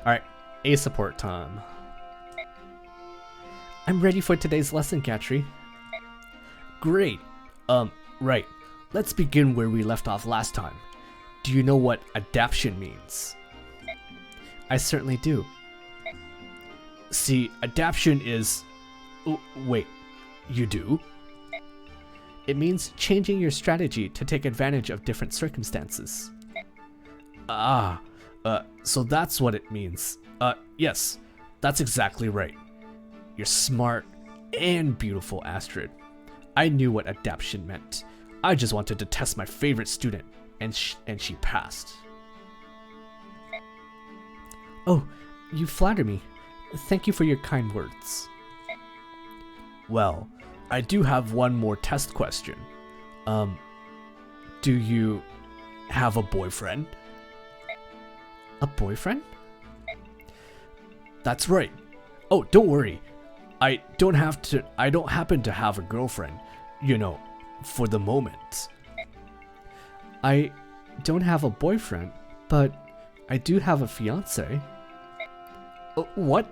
Alright, A support time. I'm ready for today's lesson, Gatrie. Great. Right. Let's begin where we left off last time. Do you know what adaptation means? I certainly do. See, adaptation is... Oh, wait, you do? It means changing your strategy to take advantage of different circumstances. So that's what it means. Yes, that's exactly right. You're smart and beautiful, Astrid. I knew what adaptation meant. I just wanted to test my favorite student, and she passed. Oh, you flatter me. Thank you for your kind words. Well, I do have one more test question. Do you have a boyfriend? A boyfriend? That's right. Oh, don't worry. I don't happen to have a girlfriend, you know, for the moment. I don't have a boyfriend, but I do have a fiance. What?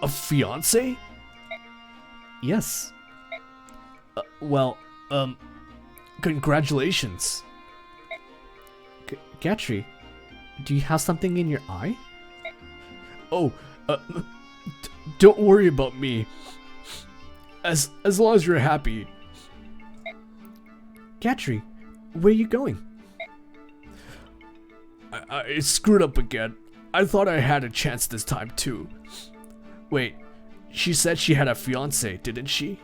A fiance? Yes. Well, congratulations. Gatrie, do you have something in your eye? Oh, don't worry about me. As long as you're happy. Gatrie, where are you going? I screwed up again. I thought I had a chance this time too. Wait, she said she had a fiance, didn't she?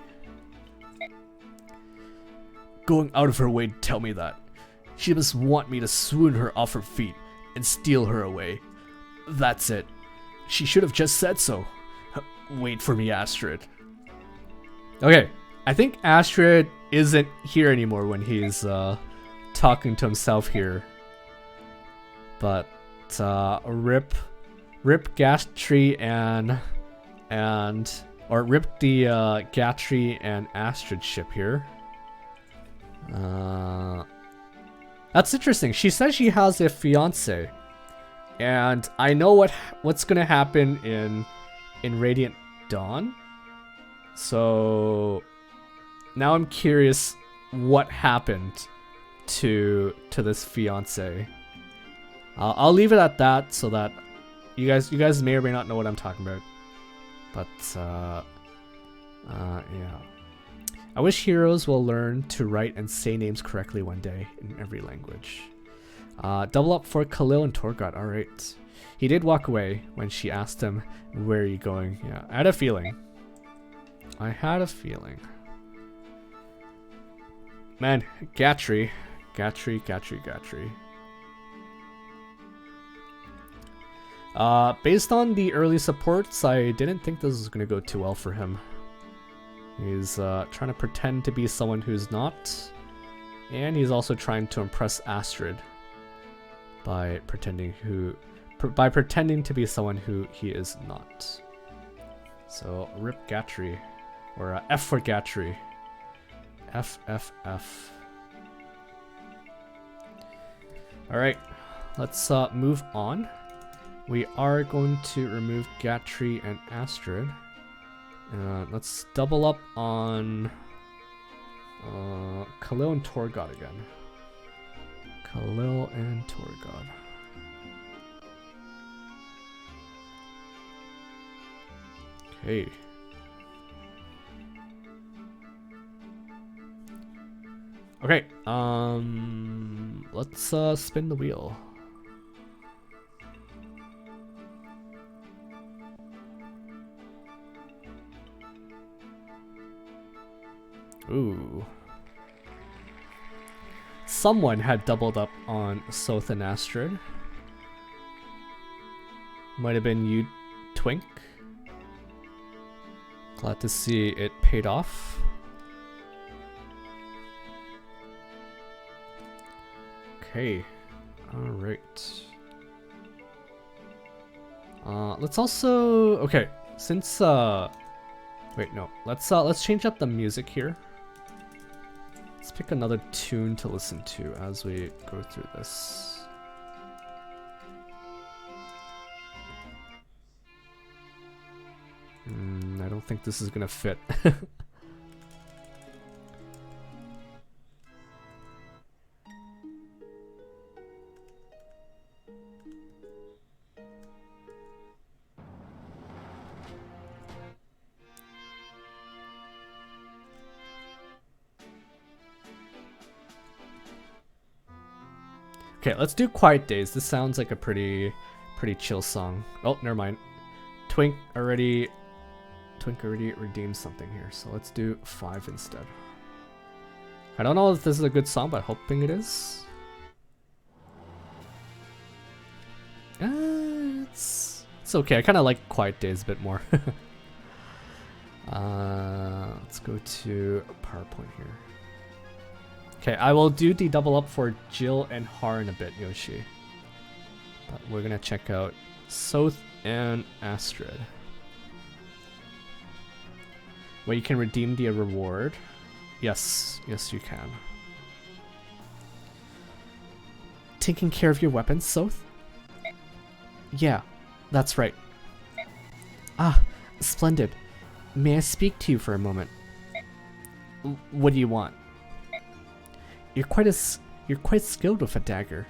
Going out of her way to tell me that. She must want me to swoon her off her feet and steal her away. That's it. She should have just said so. Wait for me, Astrid. Okay, I think Astrid isn't here anymore when he's talking to himself here. But rip Gatrie or rip the Gatrie and Astrid ship here. That's interesting. She says she has a fiance, and I know what's gonna happen in Radiant Dawn. So now I'm curious what happened to this fiance. I'll leave it at that so that you guys may or may not know what I'm talking about. But yeah. I wish heroes will learn to write and say names correctly one day in every language. Double up for Calill and Tormod. Alright. He did walk away when she asked him, where are you going? Yeah, I had a feeling. Man, Gatrie. Based on the early supports, I didn't think this was going to go too well for him. He's trying to pretend to be someone who's not, and he's also trying to impress Astrid by pretending to be someone who he is not. So rip Gatrie, or F for Gatrie. F. All right, let's move on. We are going to remove Gatrie and Astrid. Let's double up on Calill and Tormod again. Calill and Tormod. Okay. Okay. Let's spin the wheel. Ooh. Someone had doubled up on Sothe and Astrid. Might have been you, Twink. Glad to see it paid off. Okay. Alright. Let's also... Okay, since... Wait, no. Let's change up the music here. Let's pick another tune to listen to as we go through this. I don't think this is gonna fit. Okay, let's do Quiet Days. This sounds like a pretty chill song. Oh, never mind. Twink already redeemed something here, so let's do 5 instead. I don't know if this is a good song, but hoping it is. It's okay. I kind of like Quiet Days a bit more. Let's go to PowerPoint here. Okay, I will do the double up for Jill and Haar in a bit, Yoshi. But we're gonna check out Sothe and Astrid. Where you can redeem the reward. Yes, you can. Taking care of your weapons, Sothe? Yeah, that's right. Ah, splendid. May I speak to you for a moment? What do you want? You're quite skilled with a dagger.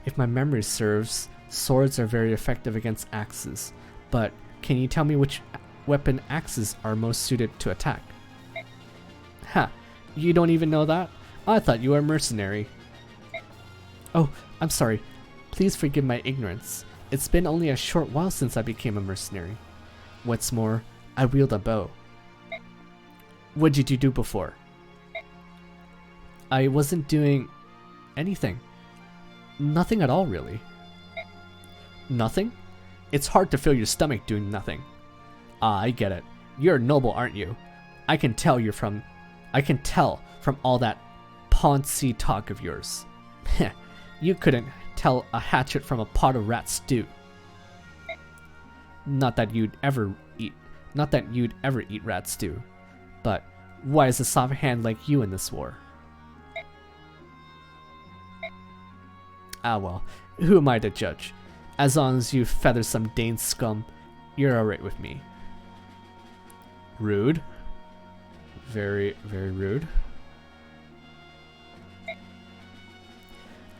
If my memory serves, swords are very effective against axes. But can you tell me which weapon axes are most suited to attack? Ha! You don't even know that? I thought you were a mercenary. Oh, I'm sorry. Please forgive my ignorance. It's been only a short while since I became a mercenary. What's more, I wield a bow. What did you do before? I wasn't doing anything. Nothing at all, really. Nothing? It's hard to fill your stomach doing nothing. Ah, I get it. You're noble, aren't you? I can tell from all that poncy talk of yours. You couldn't tell a hatchet from a pot of rat stew. Not that you'd ever eat rat stew. But why is a soft hand like you in this war? Ah well, who am I to judge? As long as you feather some Dane scum, you're alright with me. Rude. Very, very rude.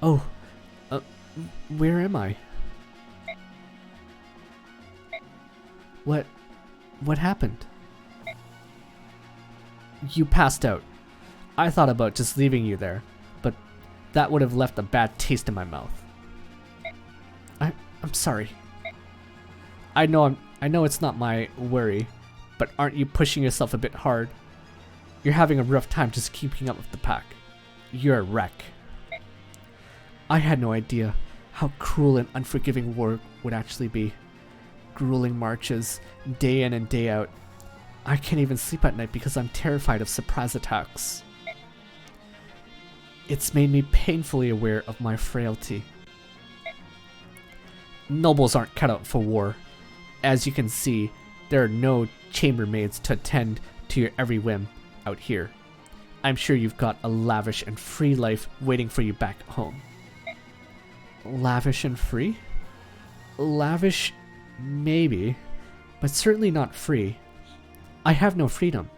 Oh, where am I? What happened? You passed out. I thought about just leaving you there, but that would have left a bad taste in my mouth. I'm sorry. I know it's not my worry, but aren't you pushing yourself a bit hard? You're having a rough time just keeping up with the pack. You're a wreck. I had no idea how cruel and unforgiving war would actually be. Grueling marches, day in and day out. I can't even sleep at night because I'm terrified of surprise attacks. It's made me painfully aware of my frailty. Nobles aren't cut out for war. As you can see, there are no chambermaids to attend to your every whim out here. I'm sure you've got a lavish and free life waiting for you back home. Lavish and free? Lavish, maybe, but certainly not free. I have no freedom.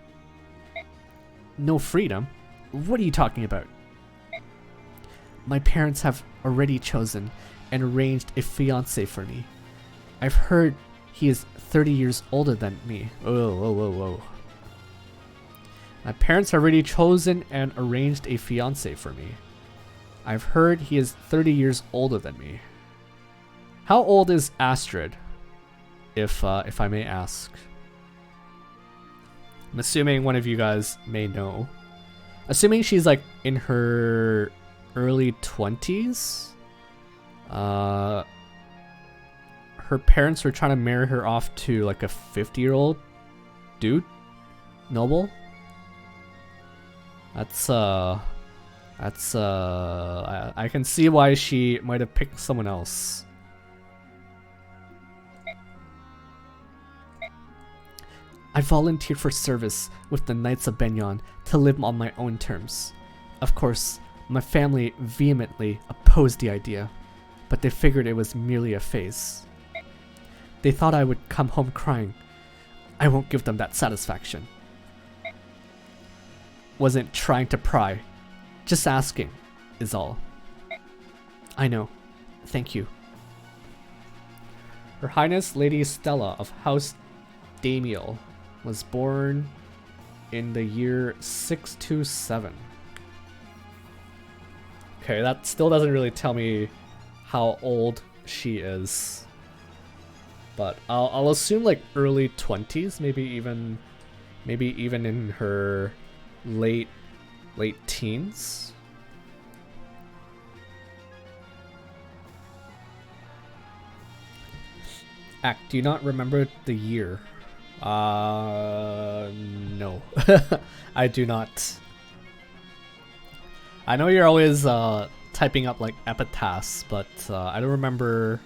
No freedom? What are you talking about? My parents have already chosen and arranged a fiancé for me. I've heard he is 30 years older than me. Whoa. My parents have already chosen and arranged a fiancé for me. I've heard he is 30 years older than me. How old is Astrid, if I may ask? I'm assuming one of you guys may know. Assuming she's like in her early 20s. Her parents were trying to marry her off to like a 50-year-old dude, noble. I can see why she might have picked someone else. I volunteered for service with the Knights of Benyon to live on my own terms. Of course, my family vehemently opposed the idea, but they figured it was merely a phase. They thought I would come home crying. I won't give them that satisfaction. Wasn't trying to pry, just asking, is all. I know. Thank you. Her Highness Lady Stella of House Damiel was born in the year 627. Okay, that still doesn't really tell me how old she is. But I'll assume like early 20s, maybe even in her late teens. Act, do you not remember the year? No. I do not. I know you're always typing up like epitaphs, but I don't remember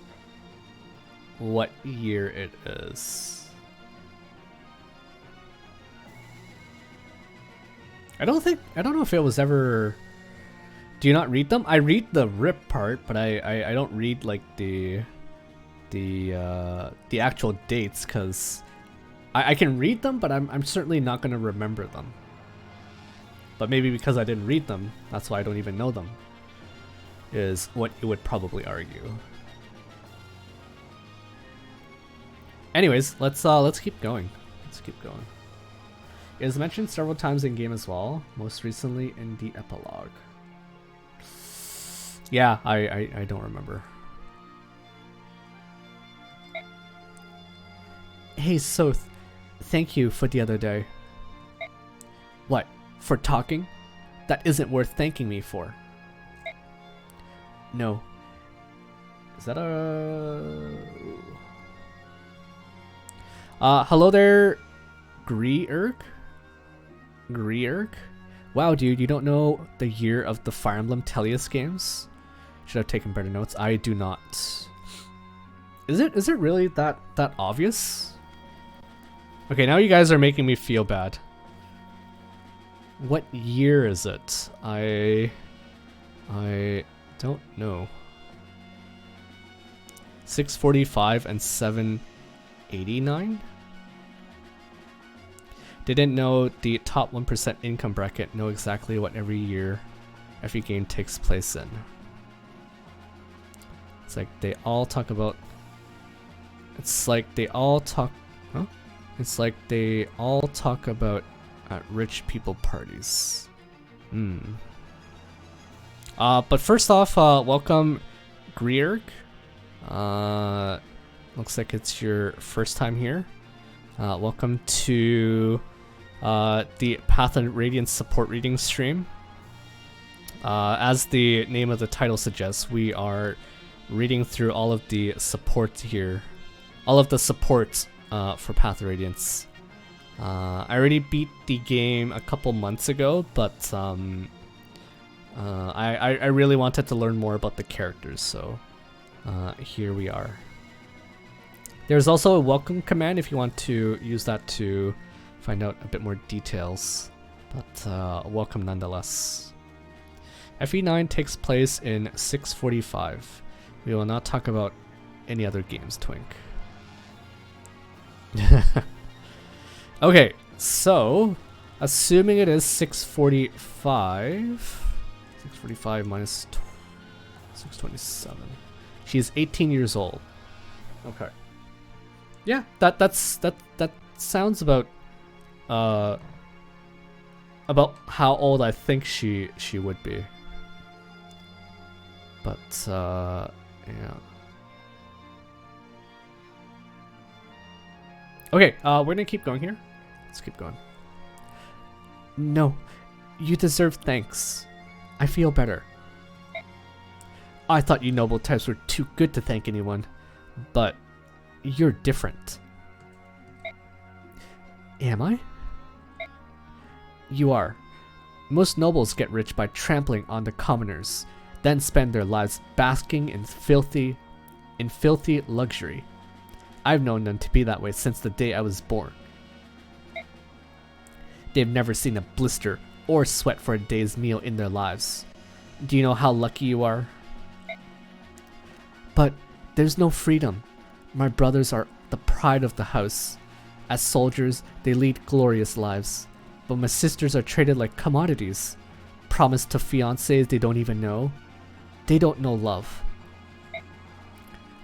what year it is. I don't know if it was ever. Do you not read them? I read the rip part, but I don't read like the actual dates, because I can read them, but I'm certainly not gonna remember them. But maybe because I didn't read them, that's why I don't even know them, is what you would probably argue. Anyways, let's keep going. It is mentioned several times in game as well, most recently in the epilogue. Yeah, I don't remember. Hey, Sothe. Thank you for the other day. What? For talking? That isn't worth thanking me for. No. Is that a... hello there, Grierg? Grierg? Wow, dude, you don't know the year of the Fire Emblem Telius games? Should have taken better notes. I do not. Is it really that obvious? Okay, now you guys are making me feel bad. What year is it? I don't know. 645 and 789? Didn't know the top 1% income bracket know exactly what every year every game takes place in. It's like they all talk about... It's like they all talk... Huh? It's like they all talk about rich people parties. But first off, welcome Grierg. Looks like it's your first time here. Welcome to the Path of Radiance support reading stream. As the name of the title suggests, we are reading through all of the support here. All of the support for Path of Radiance. I already beat the game a couple months ago, but I really wanted to learn more about the characters, so here we are. There's also a welcome command if you want to use that to find out a bit more details, but welcome nonetheless. FE9 takes place in 645. We will not talk about any other games, Twink. Okay, so assuming it is 645 minus 627. She's 18 years old. Okay. Yeah, that sounds about how old I think she would be. But yeah. Okay, we're gonna keep going here. Let's keep going. No, you deserve thanks. I feel better. I thought you noble types were too good to thank anyone, but you're different. Am I? You are. Most nobles get rich by trampling on the commoners, then spend their lives basking in filthy luxury. I've known them to be that way since the day I was born. They've never seen a blister or sweat for a day's meal in their lives. Do you know how lucky you are? But there's no freedom. My brothers are the pride of the house. As soldiers, they lead glorious lives. But my sisters are treated like commodities. Promised to fiancés they don't even know. They don't know love.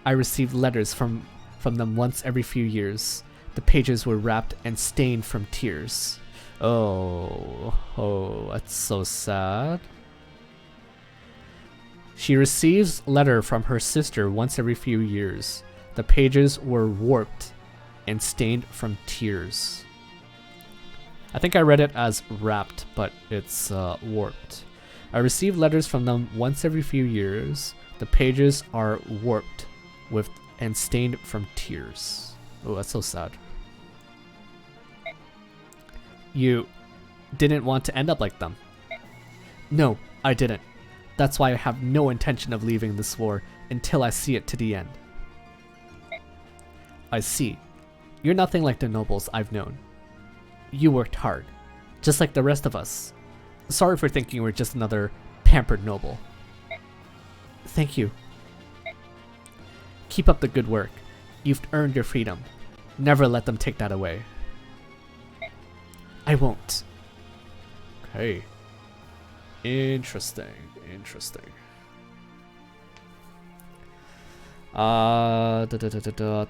I received letters from them once every few years. The pages were wrapped and stained from tears. Oh, that's so sad. She receives letter from her sister once every few years. The pages were warped and stained from tears. I think I read it as wrapped, but it's warped. I receive letters from them once every few years. The pages are warped and stained from tears. Oh, that's so sad. You didn't want to end up like them. No, I didn't. That's why I have no intention of leaving this war until I see it to the end. I see. You're nothing like the nobles I've known. You worked hard, just like the rest of us. Sorry for thinking we're just another pampered noble. Thank you. Keep up the good work. You've earned your freedom. Never let them take that away. I won't. Okay. Interesting.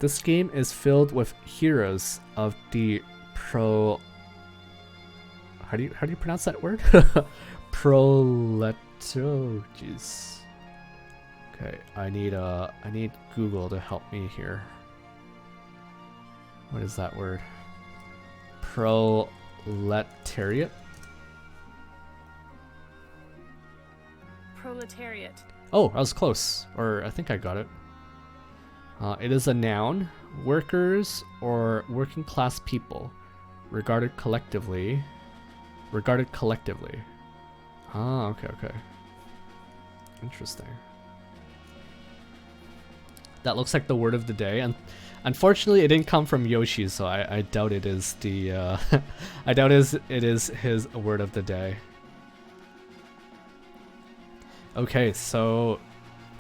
This game is filled with heroes of the how do you pronounce that word? Proletologies. Okay, I need Google to help me here. What is that word? Proletariat? Proletariat. Oh, I was close. Or I think I got it. It is a noun. Workers or working class people. Regarded collectively. Regarded collectively. Ah, okay, okay. Interesting. That looks like the word of the day, and unfortunately it didn't come from Yoshi, so I doubt it is the I doubt it is his word of the day. Okay, so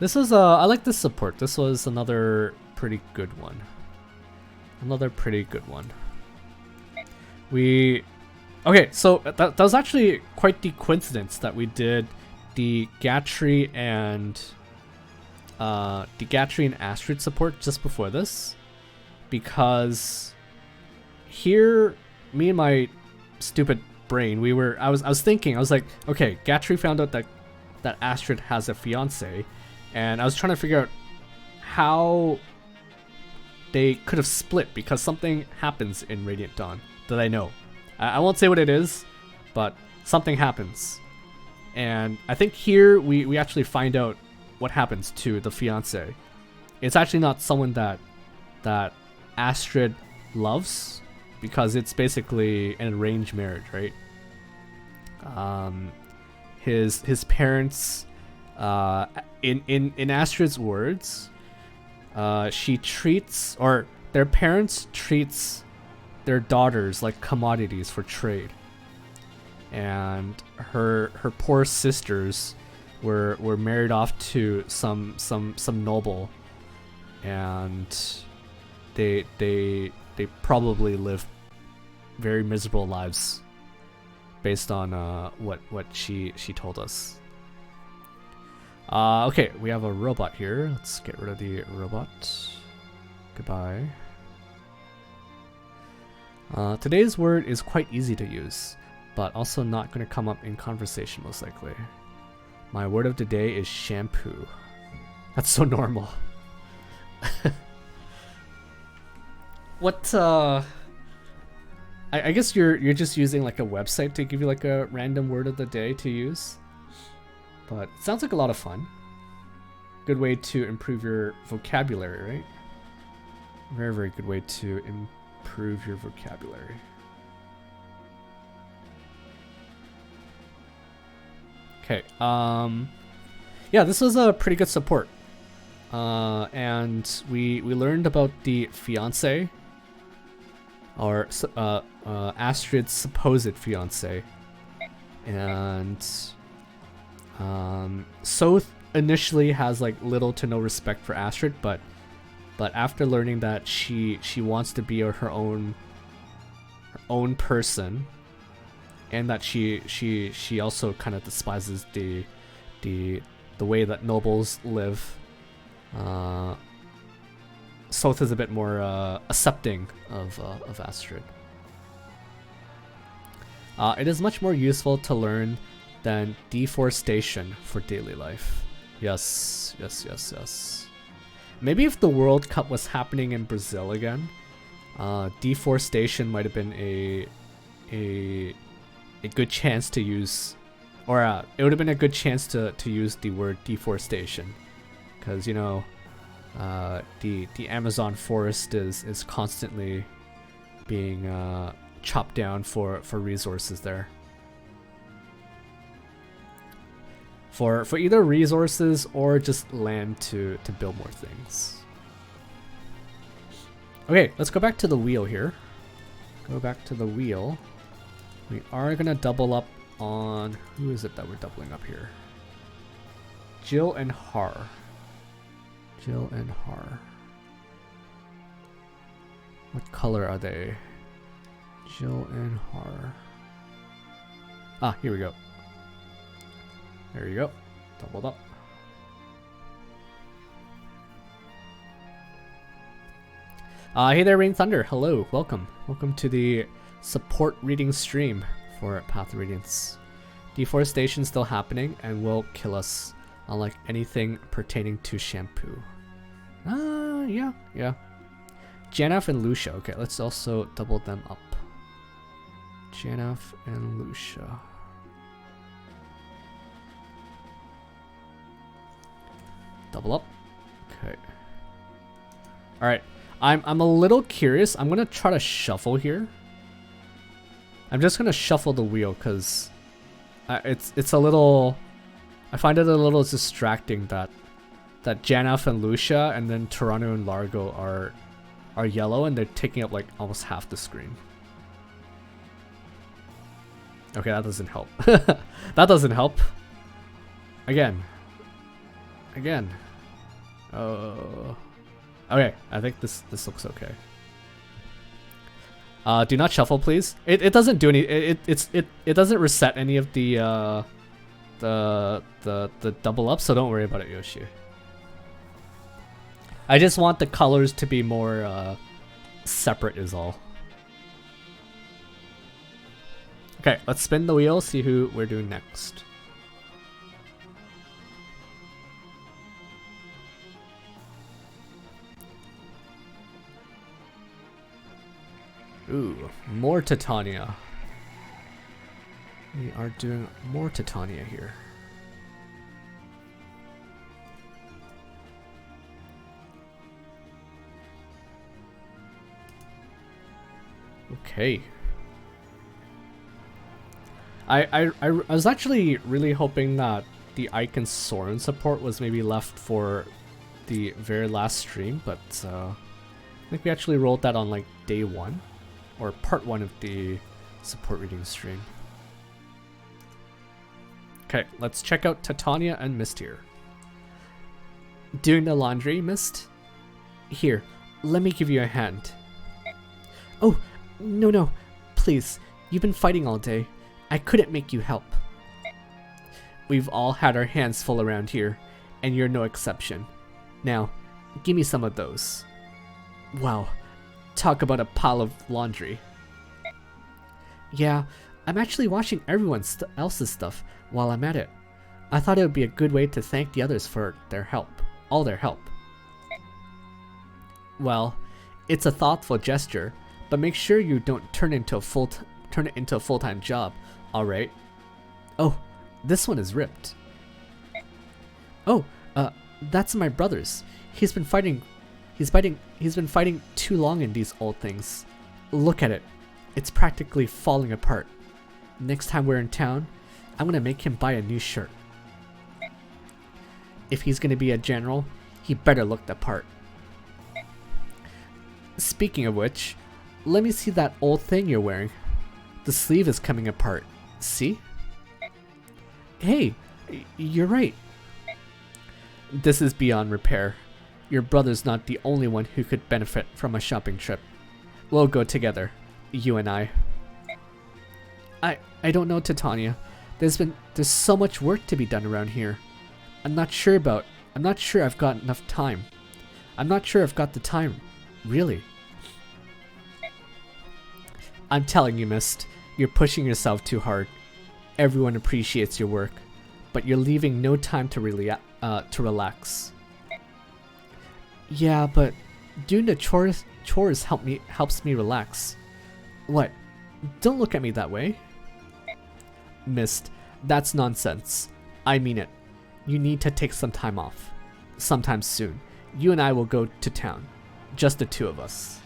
this is I like this support. This was another pretty good one. Another pretty good one. Okay, so that was actually quite the coincidence that we did the Gatrie and Astrid support just before this, because here, me and my stupid brain, I was thinking, I was like, okay, Gatrie found out that Astrid has a fiance, and I was trying to figure out how they could have split, because something happens in Radiant Dawn that I know. I won't say what it is, but something happens. And I think here we actually find out what happens to the fiance. It's actually not someone that Astrid loves, because it's basically an arranged marriage, right? His parents, in Astrid's words, their parents treats their daughters like commodities for trade, and her poor sisters were married off to some noble, and they probably live very miserable lives based on what she told us. Okay, we have a robot here. Let's get rid of the robot. Goodbye. Today's word is quite easy to use, but also not going to come up in conversation most likely. My word of the day is shampoo. That's so normal. What, I guess you're just using like a website to give you like a random word of the day to use. But it sounds like a lot of fun. Good way to improve your vocabulary, right? Very, very good way to improve your vocabulary. Okay, yeah, this was a pretty good support. And we learned about the fiance, or Astrid's supposed fiance, and Sothe initially has like little to no respect for Astrid, but after learning that she wants to be her own person, and that she also kind of despises the way that nobles live, Sothe is a bit more accepting of Astrid. It is much more useful to learn than deforestation for daily life. Yes, yes, yes, yes. Maybe if the World Cup was happening in Brazil again, deforestation might have been a good chance to use, or it would have been a good chance to use the word deforestation, because you know, the Amazon forest is constantly being chopped down for resources there. For either resources or just land to build more things. Okay, let's go back to the wheel here. Go back to the wheel. We are gonna double up on, who is it that we're doubling up here? Jill and Haar. Jill and Haar. What color are they? Jill and Haar. Ah, here we go. There you go. Doubled up. Hey there, Rain Thunder. Hello. Welcome. Welcome to the support reading stream for Path of Radiance. Deforestation still happening and will kill us, unlike anything pertaining to shampoo. Yeah. Janaff and Lucia. Okay, let's also double them up. Janaff and Lucia. Double up. Okay. Alright. I'm a little curious. I'm gonna try to shuffle here. I'm just gonna shuffle the wheel because it's a little. I find it a little distracting that Janaff and Lucia and then Tauroneo and Largo are yellow and they're taking up like almost half the screen. Okay, that doesn't help. That doesn't help. Again. Okay, I think this looks okay. Do not shuffle, please. It doesn't do any. It doesn't reset any of the double up, so don't worry about it, Yoshi. I just want the colors to be more separate, is all. Okay, let's spin the wheel. See who we're doing next. Ooh, more Titania. We are doing more Titania here. Okay. I was actually really hoping that the Ike and Soren support was maybe left for the very last stream, but I think we actually rolled that on like day 1. Or part 1 of the support reading stream. Okay, let's check out Titania and Mist here. Doing the laundry, Mist? Here, let me give you a hand. Oh, no, please. You've been fighting all day. I couldn't make you help. We've all had our hands full around here, and you're no exception. Now, give me some of those. Wow. Talk about a pile of laundry. Yeah, I'm actually washing everyone else's stuff while I'm at it. I thought it would be a good way to thank the others for their help. All their help. Well, it's a thoughtful gesture, but make sure you don't turn it into a full-time job, alright? Oh, this one is ripped. Oh, that's my brother's. He's been fighting too long in these old things. Look at it. It's practically falling apart. Next time we're in town, I'm gonna make him buy a new shirt. If he's gonna be a general, he better look the part. Speaking of which, let me see that old thing you're wearing. The sleeve is coming apart. See? Hey, you're right. This is beyond repair. Your brother's not the only one who could benefit from a shopping trip. We'll go together, you and I. I don't know, Titania. There's so much work to be done around here. I'm not sure I've got enough time. I'm not sure I've got the time, really. I'm telling you, Mist, you're pushing yourself too hard. Everyone appreciates your work, but you're leaving no time to relax. Yeah, but doing the chores helps me relax. What? Don't look at me that way. Mist, that's nonsense. I mean it. You need to take some time off. Sometime soon. You and I will go to town. Just the two of us.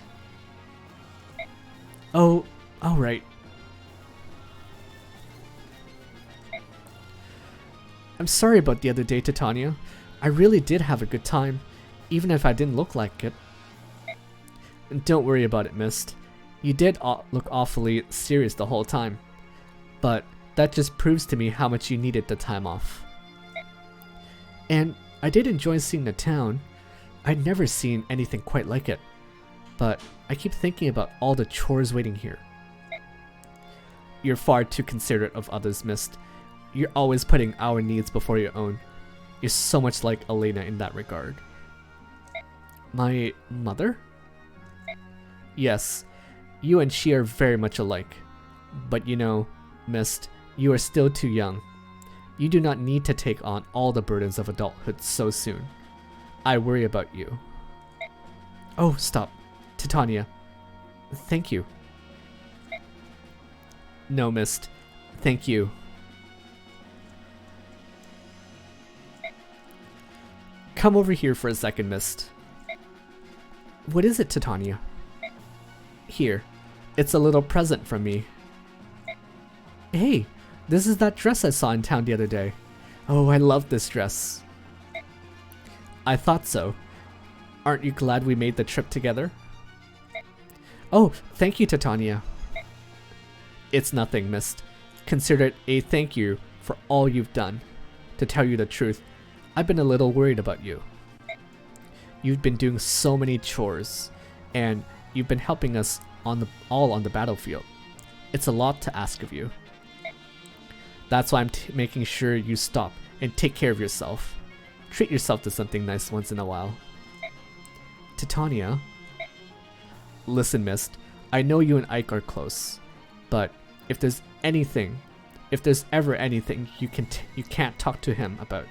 Oh, alright. I'm sorry about the other day, Titania. I really did have a good time, even if I didn't look like it. Don't worry about it, Mist. You did look awfully serious the whole time. But that just proves to me how much you needed the time off. And I did enjoy seeing the town. I'd never seen anything quite like it. But I keep thinking about all the chores waiting here. You're far too considerate of others, Mist. You're always putting our needs before your own. You're so much like Elena in that regard. My mother? Yes, you and she are very much alike. But you know, Mist, you are still too young. You do not need to take on all the burdens of adulthood so soon. I worry about you. Oh, stop. Titania, thank you. No, Mist. Thank you. Come over here for a second, Mist. What is it, Titania? Here. It's a little present from me. Hey, this is that dress I saw in town the other day. Oh, I love this dress. I thought so. Aren't you glad we made the trip together? Oh, thank you, Titania. It's nothing, Mist. Consider it a thank you for all you've done. To tell you the truth, I've been a little worried about you. You've been doing so many chores, and you've been helping us all on the battlefield. It's a lot to ask of you. That's why I'm making sure you stop and take care of yourself. Treat yourself to something nice once in a while. Titania. Listen, Mist, I know you and Ike are close, but if there's ever anything you can't talk to him about,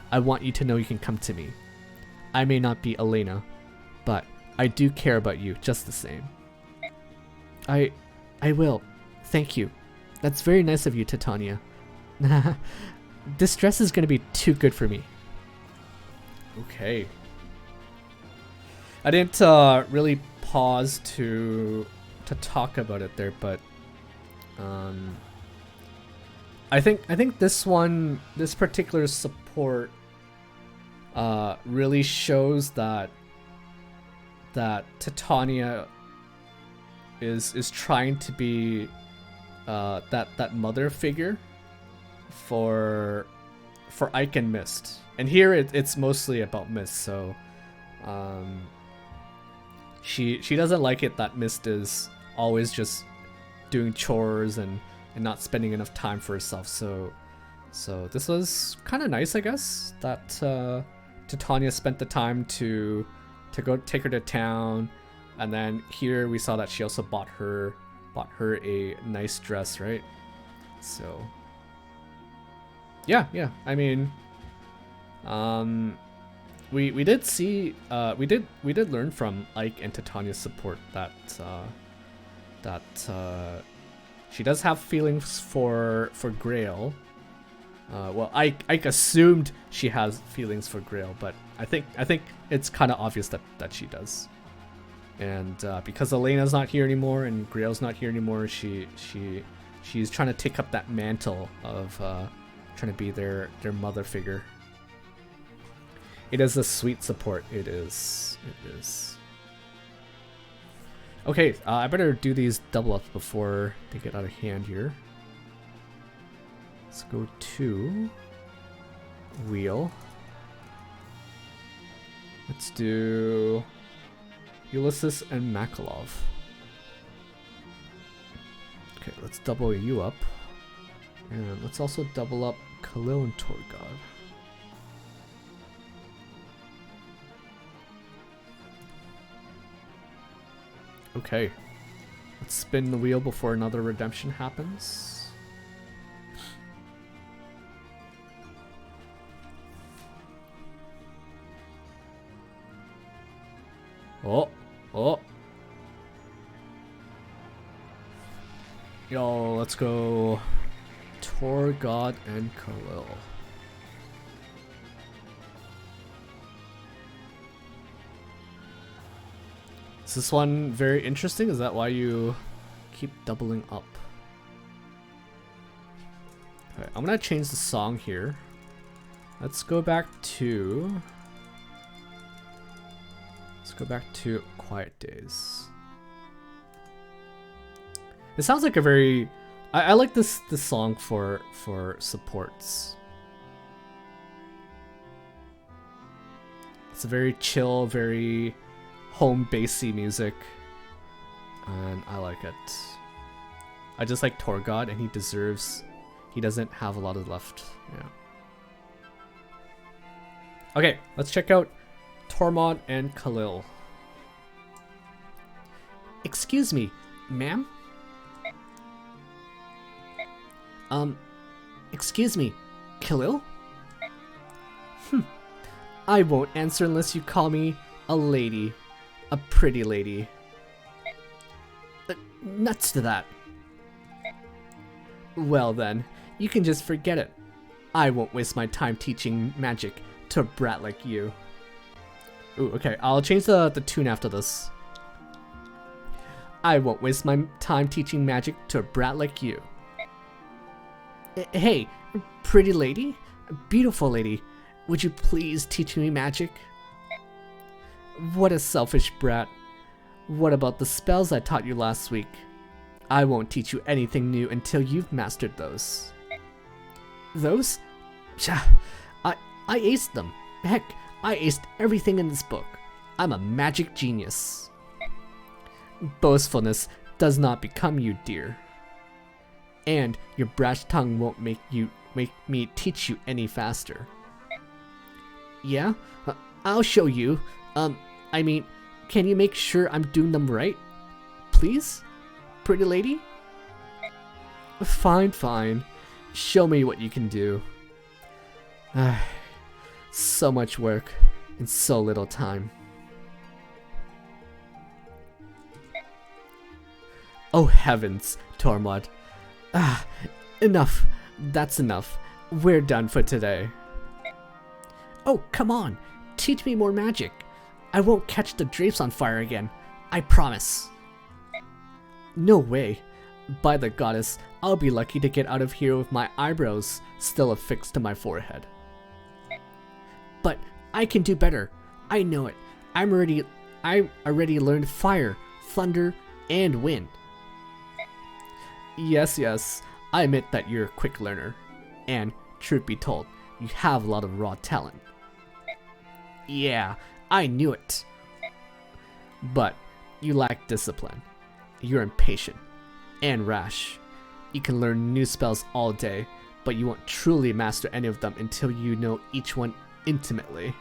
I want you to know you can come to me. I may not be Elena, but I do care about you just the same. I will. Thank you. That's very nice of you, Titania. This dress is gonna be too good for me. Okay. I didn't really pause to talk about it there, but I think this particular support really shows that Titania is trying to be that mother figure for Ike and Mist, and here it's mostly about Mist. So she doesn't like it that Mist is always just doing chores and not spending enough time for herself. So this was kind of nice, I guess, that Titania spent the time to go take her to town, and then here we saw that she also bought her a nice dress, right? So yeah, I mean, we did see we did learn from Ike and Titania's support that she does have feelings for Grail. Well, Ike assumed she has feelings for Grail, but I think it's kind of obvious that she does. And because Elena's not here anymore and Grail's not here anymore, she's trying to take up that mantle of trying to be their mother figure. It is a sweet support. It is. Okay, I better do these double ups before they get out of hand here. Let's go to wheel. Let's do Ulysses and Makalov. Okay, let's double you up. And let's also double up Calill and Tormod. Okay, let's spin the wheel before another redemption happens. Oh. Yo, let's go Tormod and Calill. Is this one very interesting? Is that why you keep doubling up? Okay, I'm gonna change the song here. Let's go back to Quiet Days. It sounds like a very I like this song for supports. It's a very chill, very home bassy music, and I like it. I just like Tormod, and he doesn't have a lot of left. Yeah. Okay, let's check out Tormod and Calill. Excuse me, ma'am? Excuse me, Calill? I won't answer unless you call me a lady. A pretty lady. Nuts to that. Well then, you can just forget it. I won't waste my time teaching magic to a brat like you. Ooh, okay, I'll change the tune after this. I won't waste my time teaching magic to a brat like you. Hey, pretty lady, beautiful lady, would you please teach me magic? What a selfish brat. What about the spells I taught you last week? I won't teach you anything new until you've mastered those. Those? Tja, I aced them. Heck, I aced everything in this book. I'm a magic genius. Boastfulness does not become you, dear. And your brash tongue won't make me teach you any faster. Yeah? I'll show you. I mean, can you make sure I'm doing them right? Please? Pretty lady? Fine, fine. Show me what you can do. So much work in so little time. Oh heavens, Tormod. Enough. That's enough. We're done for today. Oh, come on. Teach me more magic. I won't catch the drapes on fire again. I promise. No way. By the goddess, I'll be lucky to get out of here with my eyebrows still affixed to my forehead. But I can do better. I know it. I already learned fire, thunder, and wind. Yes, I admit that you're a quick learner. And, truth be told, you have a lot of raw talent. Yeah, I knew it. But you lack discipline. You're impatient and rash. You can learn new spells all day, but you won't truly master any of them until you know each one intimately.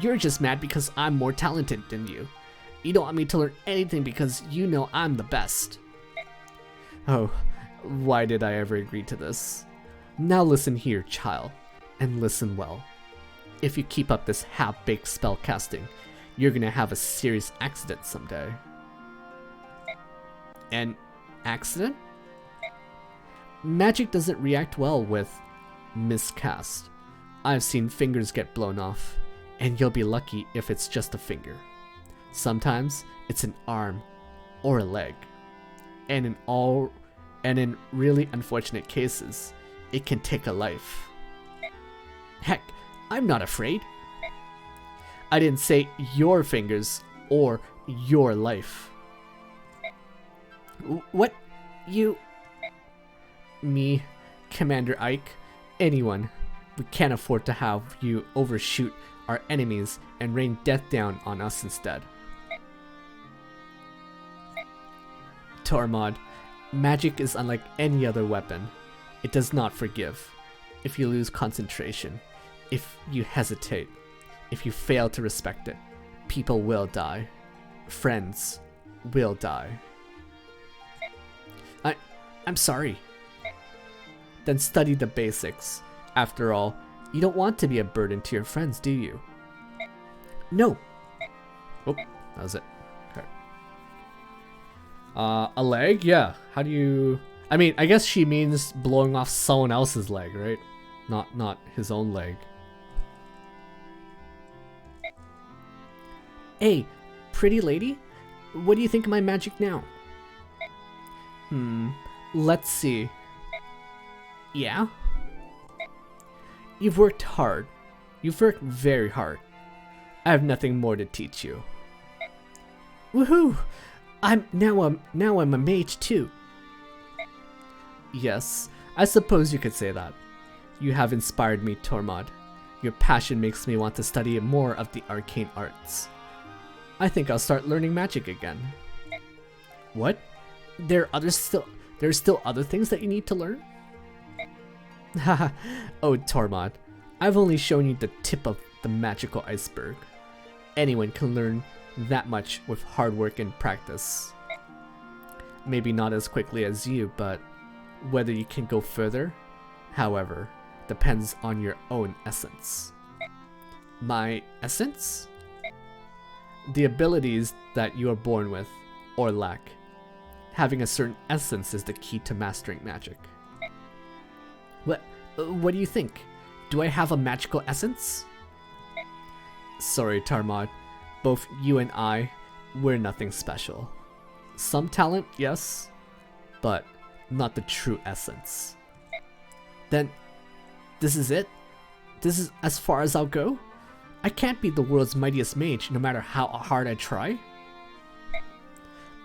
You're just mad because I'm more talented than you. You don't want me to learn anything because you know I'm the best. Oh, why did I ever agree to this? Now listen here, child, and listen well. If you keep up this half-baked spell casting, you're gonna have a serious accident someday. An accident? Magic doesn't react well with miscast. I've seen fingers get blown off, and you'll be lucky if it's just a finger. Sometimes it's an arm or a leg, and in really unfortunate cases, it can take a life. Heck, I'm not afraid. I didn't say your fingers or your life. What? You? Me, Commander Ike, anyone. We can't afford to have you overshoot our enemies and rain death down on us instead. Tormod, magic is unlike any other weapon. It does not forgive. If you lose concentration, if you hesitate, if you fail to respect it, people will die. Friends will die. I'm sorry. Then study the basics. After all, you don't want to be a burden to your friends, do you? No. Oh, that was it. Okay. A leg? Yeah. How do you... I mean, I guess she means blowing off someone else's leg, right? Not his own leg. Hey, pretty lady? What do you think of my magic now? Let's see. Yeah? You've worked hard. You've worked very hard. I have nothing more to teach you. Woohoo! Now I'm a mage too. Yes, I suppose you could say that. You have inspired me, Tormod. Your passion makes me want to study more of the arcane arts. I think I'll start learning magic again. What? There's still other things that you need to learn? Haha, oh Tormod, I've only shown you the tip of the magical iceberg. Anyone can learn that much with hard work and practice. Maybe not as quickly as you, but whether you can go further, however, depends on your own essence. My essence? The abilities that you are born with, or lack. Having a certain essence is the key to mastering magic. What do you think? Do I have a magical essence? Sorry, Tormod. Both you and I, we're nothing special. Some talent, yes, but not the true essence. Then, this is it? This is as far as I'll go? I can't be the world's mightiest mage no matter how hard I try.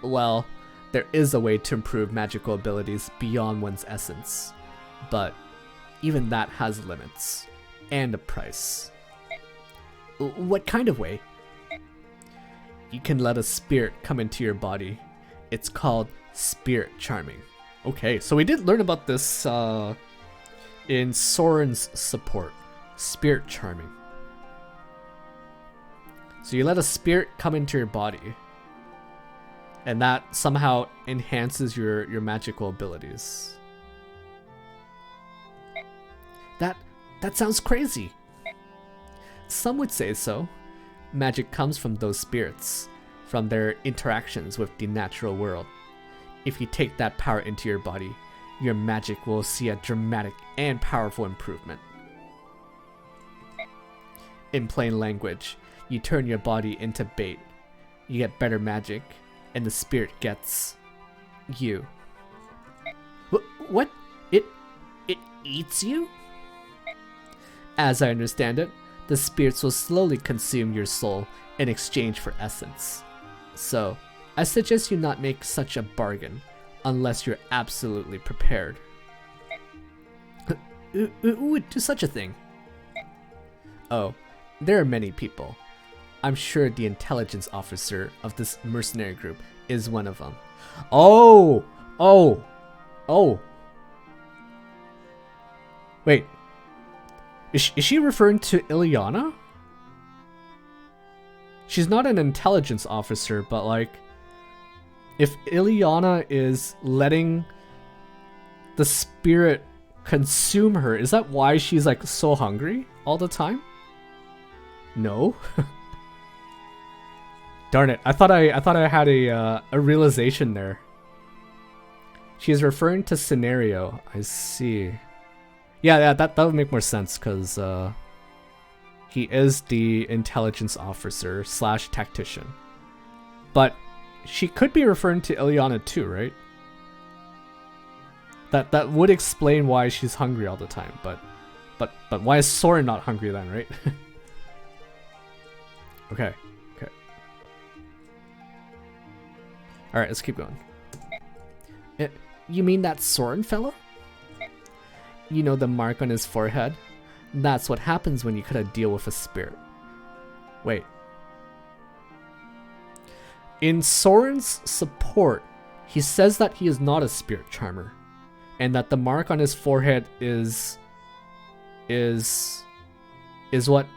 Well, there is a way to improve magical abilities beyond one's essence, but even that has limits, and a price. What kind of way? You can let a spirit come into your body. It's called spirit charming. Okay, so we did learn about this in Soren's support. Spirit charming. So you let a spirit come into your body, and that somehow enhances your magical abilities. That sounds crazy. Some would say so. Magic comes from those spirits, from their interactions with the natural world. If you take that power into your body, your magic will see a dramatic and powerful improvement. In plain language, you turn your body into bait. You get better magic, and the spirit gets you. What? It eats you? As I understand it, the spirits will slowly consume your soul in exchange for essence. So, I suggest you not make such a bargain, unless you're absolutely prepared. Who would do such a thing? Oh, there are many people. I'm sure the intelligence officer of this mercenary group is one of them. Oh! Wait. Is she referring to Ileana? She's not an intelligence officer, but like, if Ileana is letting the spirit consume her, is that why she's like so hungry all the time? No. Darn it! I thought I had a realization there. She's referring to scenario. I see. Yeah, that would make more sense because he is the intelligence officer / tactician. But she could be referring to Ileana too, right? That would explain why she's hungry all the time. But why is Soren not hungry then, right? Okay. All right, let's keep going. You mean that Soren fellow? You know the mark on his forehead? That's what happens when you cut a deal with a spirit. Wait. In Soren's support, he says that he is not a spirit charmer, and that the mark on his forehead is what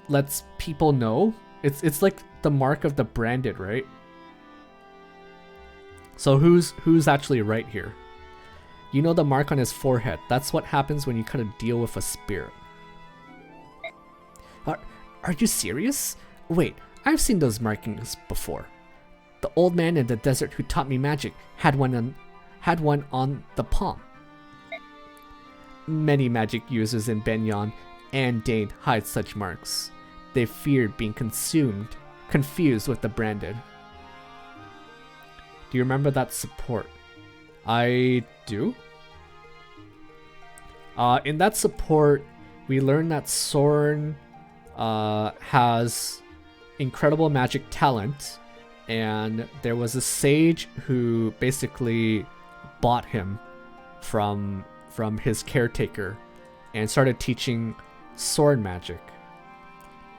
lets people know. It's like the mark of the branded, right? So who's actually right here? You know the mark on his forehead. That's what happens when you cut a deal with a spirit. Are you serious? Wait, I've seen those markings before. The old man in the desert who taught me magic had one on the palm. Many magic users in Benyon and Dane hide such marks. They feared being confused with the branded. Do you remember that support? I do. In that support, we learned that Soren has incredible magic talent, and there was a sage who basically bought him from his caretaker and started teaching Soren magic.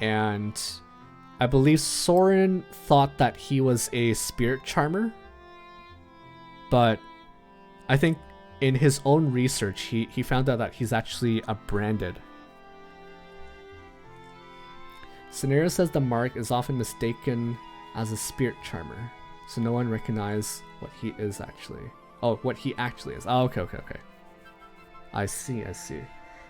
And I believe Soren thought that he was a spirit charmer, but I think in his own research, he found out that he's actually a branded. Scenario says the mark is often mistaken as a spirit charmer, so no one recognizes what he is actually. Oh, what he actually is. Oh, okay. I see.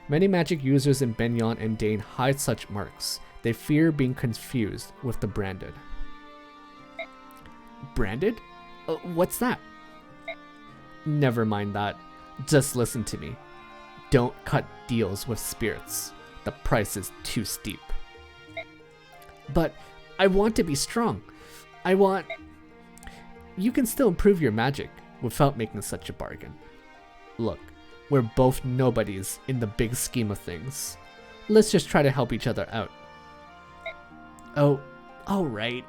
Many magic users in Benyon and Dane hide such marks. They fear being confused with the branded. Branded? What's that? Never mind that. Just listen to me. Don't cut deals with spirits. The price is too steep. But I want to be strong. You can still improve your magic without making such a bargain. Look, we're both nobodies in the big scheme of things. Let's just try to help each other out. Oh, alright.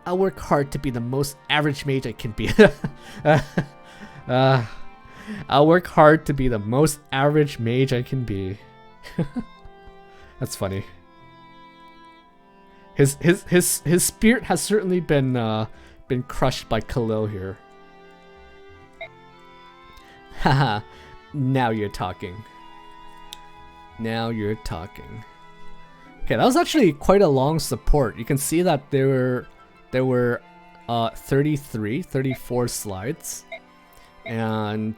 I'll work hard to be the most average mage I can be. I'll work hard to be the most average mage I can be. That's funny. His spirit has certainly been crushed by Calill here. Haha, now you're talking. Now you're talking. Okay, that was actually quite a long support. You can see that there were 34 slides. And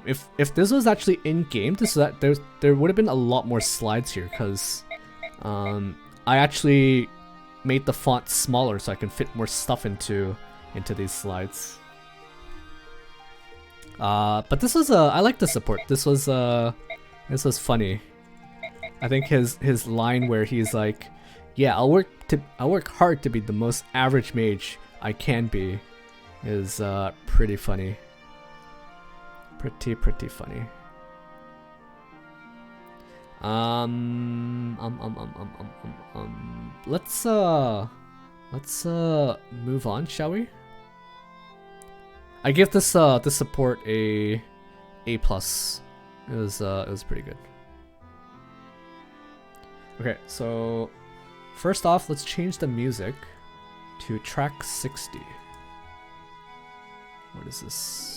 if this was actually in game, there would have been a lot more slides here, because I actually made the font smaller so I can fit more stuff into these slides. But this was I like the support. This was funny. I think his line where he's like, "Yeah, I'll work hard to be the most average mage I can be," is pretty funny. Pretty funny. Let's move on, shall we? I give this support a A+. It was pretty good. Okay, so first off, let's change the music to track 60. What is this?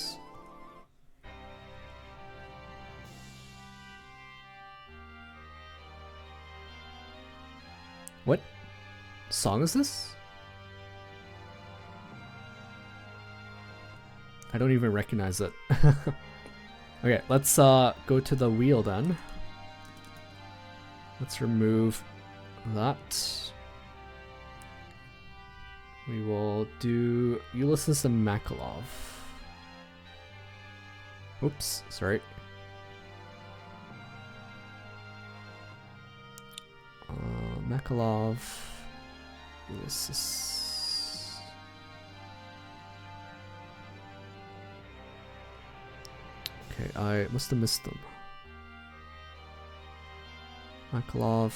What song is this? I don't even recognize it. Okay, let's go to the wheel then. Let's remove that. We will do Ulysses and Makalov. Oops, sorry. Makalov, Ulysses. Okay, I must have missed them. Makalov,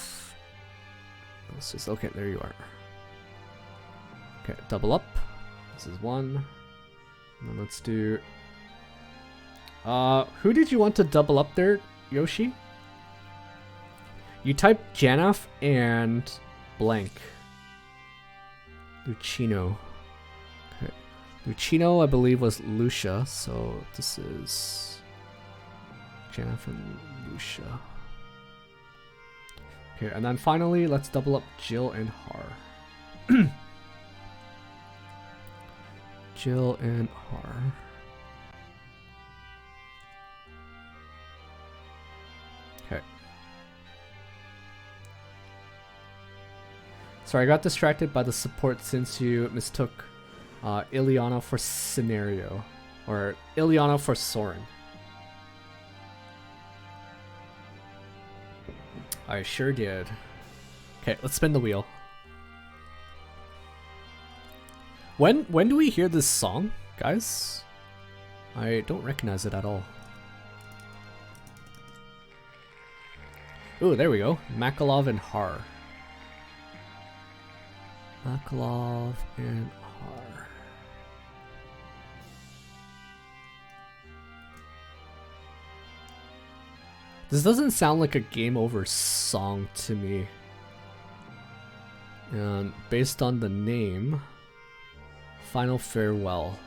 Ulysses. Okay, there you are. Okay, double up. This is one. And then let's do. Who did you want to double up there, Yoshi? You type Janaff and blank. Lucino. Okay. Lucino, I believe, was Lucia, so this is Janaff and Lucia. Okay, and then finally, let's double up Jill and Haar. Jill and Haar. Okay. Sorry, I got distracted by the support since you mistook Ileana for Scenario. Or Ileana for Soren. I sure did. Okay, let's spin the wheel. When do we hear this song, guys? I don't recognize it at all. Ooh, there we go. Makalov and Haar. Makalov and Haar. This doesn't sound like a game over song to me. And based on the name, Final Farewell.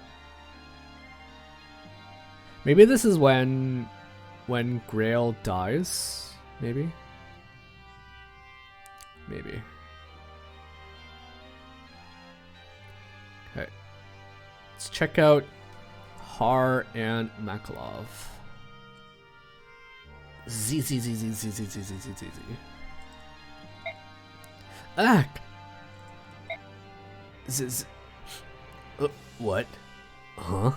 Maybe this is when Grail dies, maybe? Maybe. Okay. Let's check out Haar and Makalov. Z. Ah! What? Huh?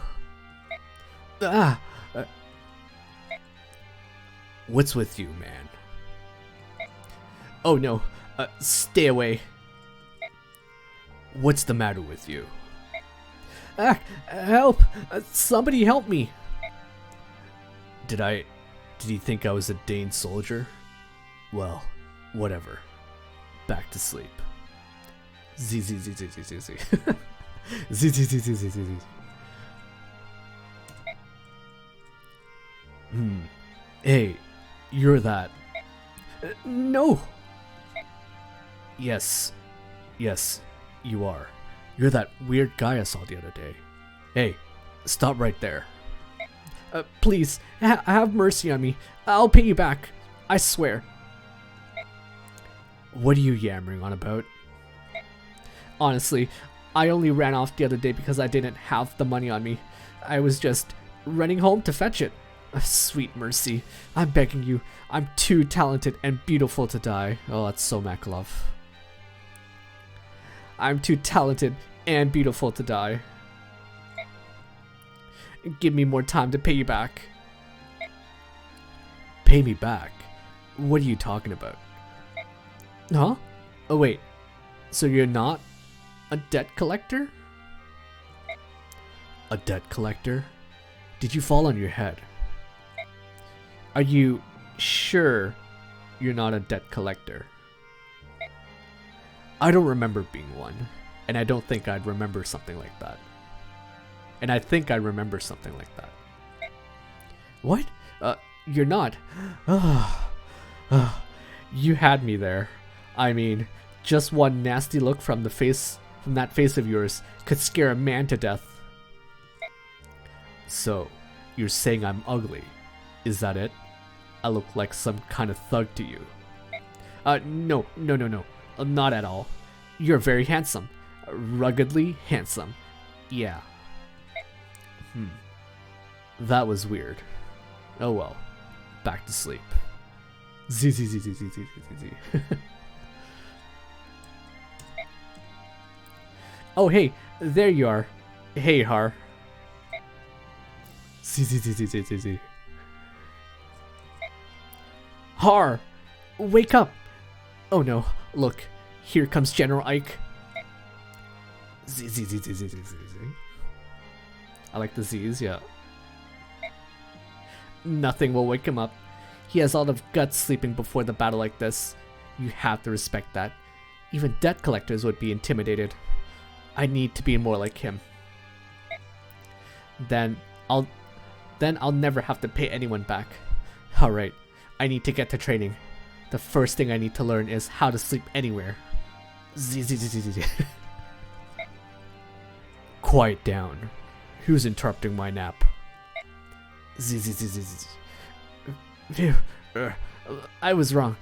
Ah! What's with you, man? Oh no, stay away. What's the matter with you? Ah, help! Somebody help me! Did he think I was a Dane soldier? Well, whatever. Back to sleep. Z. Z. Hey, you're that. No! Yes, you are. You're that weird guy I saw the other day. Hey, stop right there. Please, have mercy on me. I'll pay you back. I swear. What are you yammering on about? Honestly, I only ran off the other day because I didn't have the money on me. I was just running home to fetch it. Sweet mercy. I'm begging you. I'm too talented and beautiful to die. Oh, that's so Makalov. I'm too talented and beautiful to die. Give me more time to pay you back. Pay me back? What are you talking about? Huh? Oh wait, so you're not a debt collector? A debt collector? Did you fall on your head? Are you sure you're not a debt collector? I don't remember being one, and I don't think I'd remember something like that. And I think I remember something like that. What? You're not? You had me there. I mean, just one nasty look from that face of yours could scare a man to death. So, you're saying I'm ugly? Is that it? I look like some kind of thug to you? No, not at all. You're very handsome. Ruggedly handsome. Yeah. That was weird. Oh well. Back to sleep. Z. Oh hey, there you are. Hey Haar. Z. Haar! Wake up! Oh no, look. Here comes General Ike. Z. I like the Z's, yeah. Nothing will wake him up. He has all the guts sleeping before the battle like this. You have to respect that. Even debt collectors would be intimidated. I need to be more like him. Then I'll never have to pay anyone back. Alright, I need to get to training. The first thing I need to learn is how to sleep anywhere. Z. Quiet down. Who's interrupting my nap? Z. I was wrong.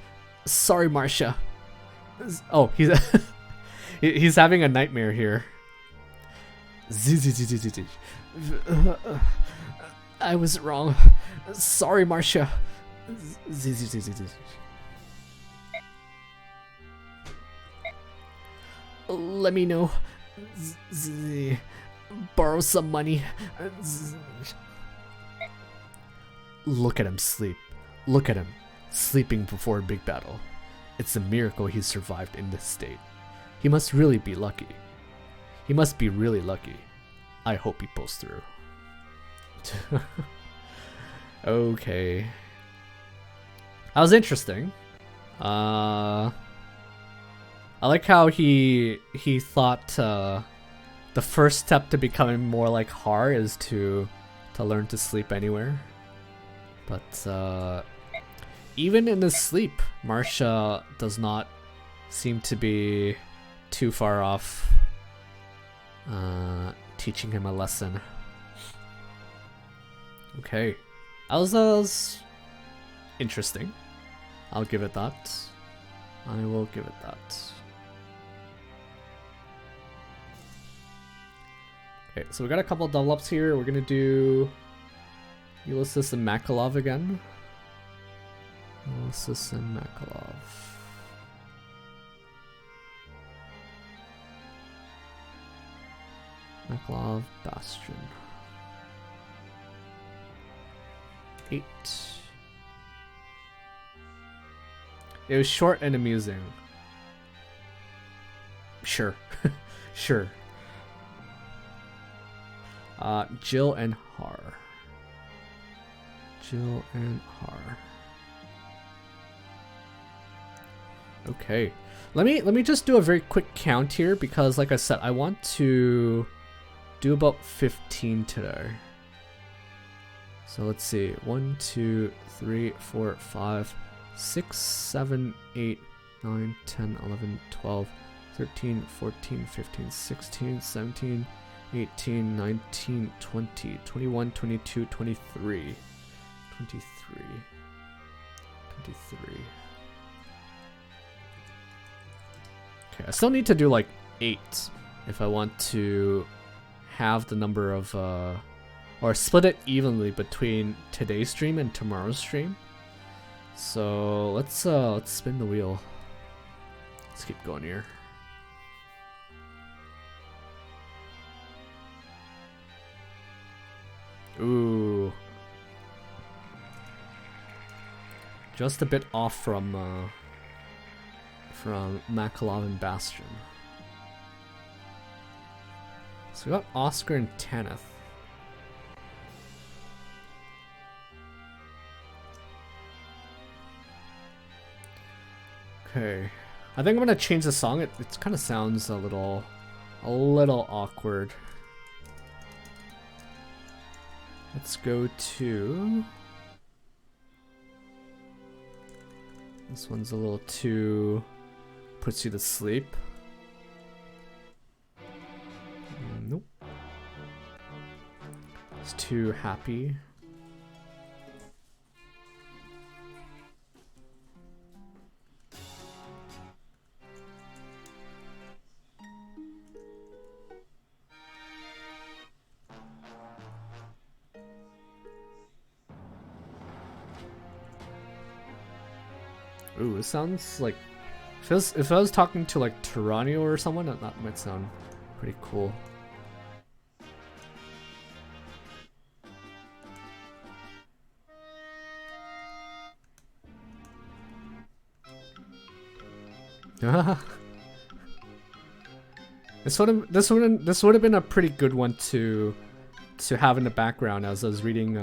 Sorry, Marcia. Oh, he's having a nightmare here. Z. I was wrong. Sorry, Marcia. Z. Let me know. Borrow some money. Look at him sleep. Look at him, sleeping before a big battle. It's a miracle he survived in this state. He must really be lucky. He must be really lucky. I hope he pulls through. Okay. That was interesting. I like how he thought the first step to becoming more like Haar is to learn to sleep anywhere. But even in his sleep, Marcia does not seem to be too far off teaching him a lesson. Okay, that was interesting. I'll give it that. I will give it that. Okay, so we got a couple of double ups here. We're gonna do Ulysses and Makalov again. Ulysses and Makalov. Makalov, Bastian. 8. It was short and amusing. Sure. Sure. Jill and Haar. Jill and Haar. Okay. Let me just do a very quick count here because like I said, I want to do about 15 today. So let's see. 1, 2, 3, 4, 5, 6, 7, 8, 9, 10, 11, 12, 13, 14, 15, 16, 17, 18, 19, 20, 21, 22, 23. 23. 23. Okay, I still need to do like 8 if I want to have the number of or split it evenly between today's stream and tomorrow's stream. So let's spin the wheel. Let's keep going here. Ooh. Just a bit off from Makalov and Bastian. So we got Oscar and Tanith. Okay. I think I'm gonna change the song. It kind of sounds a little awkward. Let's go to... This one's a little too... puts you to sleep. Nope. It's too happy. Ooh, it sounds like... If I was talking to like Tauroneo or someone, that might sound pretty cool. This would have been a pretty good one to have in the background as I was reading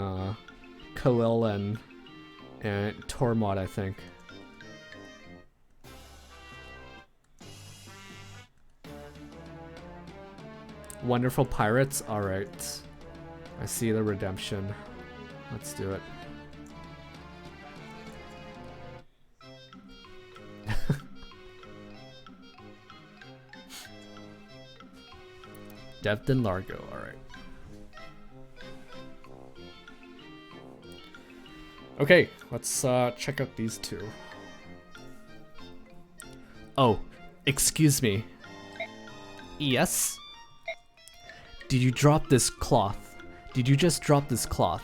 Calill and Tormod, I think. Wonderful pirates? Alright. I see the redemption. Let's do it. Devdan, Largo, alright. Okay, let's check out these two. Oh, excuse me. Yes? Did you drop this cloth? Did you just drop this cloth?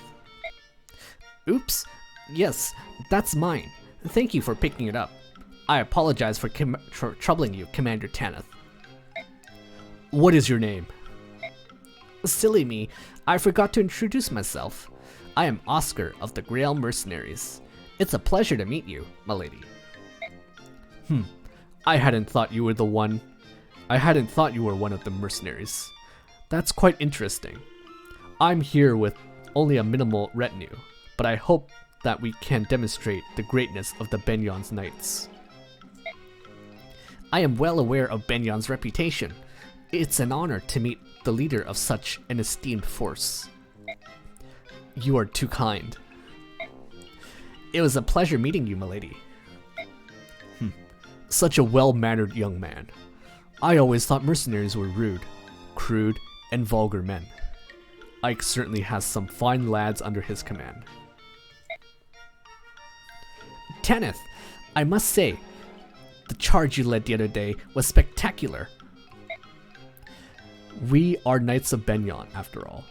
Oops. Yes, that's mine. Thank you for picking it up. I apologize for troubling you, Commander Tanith. What is your name? Silly me. I forgot to introduce myself. I am Oscar of the Grail Mercenaries. It's a pleasure to meet you, my lady. I hadn't thought you were one of the mercenaries. That's quite interesting. I'm here with only a minimal retinue, but I hope that we can demonstrate the greatness of the Benyon's Knights. I am well aware of Benyon's reputation. It's an honor to meet the leader of such an esteemed force. You are too kind. It was a pleasure meeting you, milady. Such a well-mannered young man. I always thought mercenaries were rude, crude, and vulgar men. Ike certainly has some fine lads under his command. Tanith, I must say, the charge you led the other day was spectacular. We are Knights of Benyon, after all.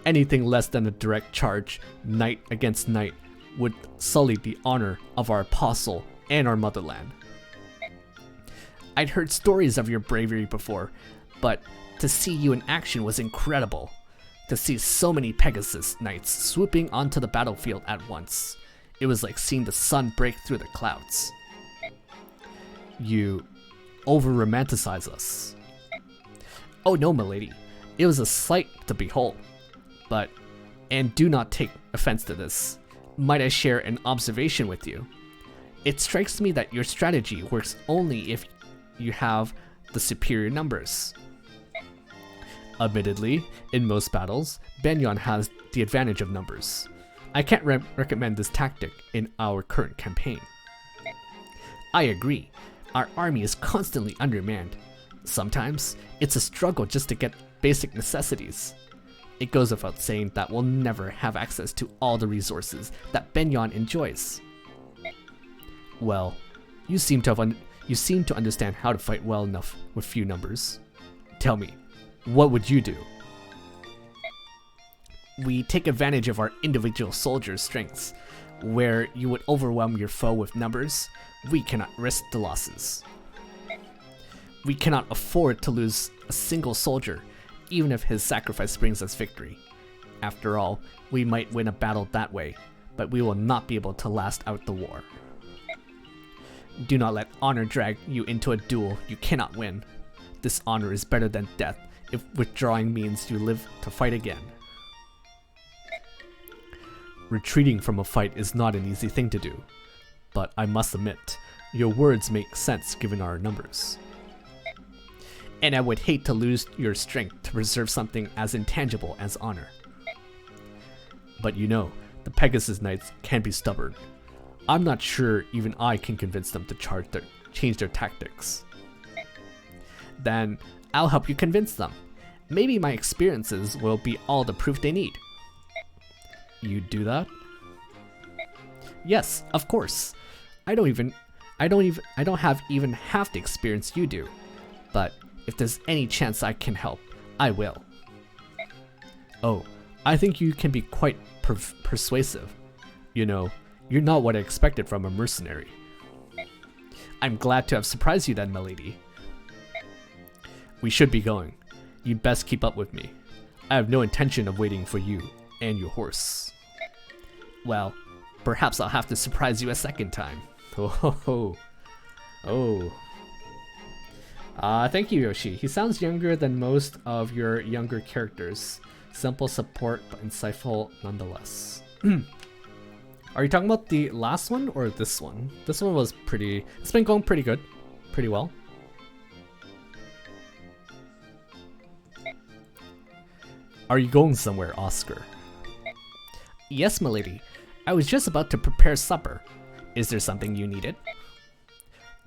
Anything less than a direct charge, knight against knight, would sully the honor of our apostle and our motherland. I'd heard stories of your bravery before, but to see you in action was incredible. To see so many Pegasus Knights swooping onto the battlefield at once. It was like seeing the sun break through the clouds. You over-romanticize us. Oh no, milady. It was a sight to behold. But, and do not take offense to this, might I share an observation with you? It strikes me that your strategy works only if you have the superior numbers. Admittedly, in most battles, Benyon has the advantage of numbers. I can't recommend this tactic in our current campaign. I agree. Our army is constantly undermanned. Sometimes, it's a struggle just to get basic necessities. It goes without saying that we'll never have access to all the resources that Benyon enjoys. Well, you seem to understand how to fight well enough with few numbers. Tell me, what would you do? We take advantage of our individual soldiers' strengths. Where you would overwhelm your foe with numbers, we cannot risk the losses. We cannot afford to lose a single soldier, even if his sacrifice brings us victory. After all, we might win a battle that way, but we will not be able to last out the war. Do not let honor drag you into a duel you cannot win. This honor is better than death if withdrawing means you live to fight again. Retreating from a fight is not an easy thing to do, but I must admit, your words make sense given our numbers. And I would hate to lose your strength to preserve something as intangible as honor. But you know, the Pegasus Knights can be stubborn. I'm not sure even I can convince them to change their tactics. Then I'll help you convince them. Maybe my experiences will be all the proof they need. You do that? Yes, of course. I don't have even half the experience you do. But if there's any chance I can help, I will. Oh, I think you can be quite persuasive. You know, you're not what I expected from a mercenary. I'm glad to have surprised you then, milady. We should be going. You'd best keep up with me. I have no intention of waiting for you and your horse. Well, perhaps I'll have to surprise you a second time. Oh. Thank you, Yoshi. He sounds younger than most of your younger characters. Simple support, but insightful nonetheless. Are you talking about the last one or this one? This one was it's been going pretty good. Pretty well. Are you going somewhere, Oscar? Yes, milady. I was just about to prepare supper. Is there something you needed?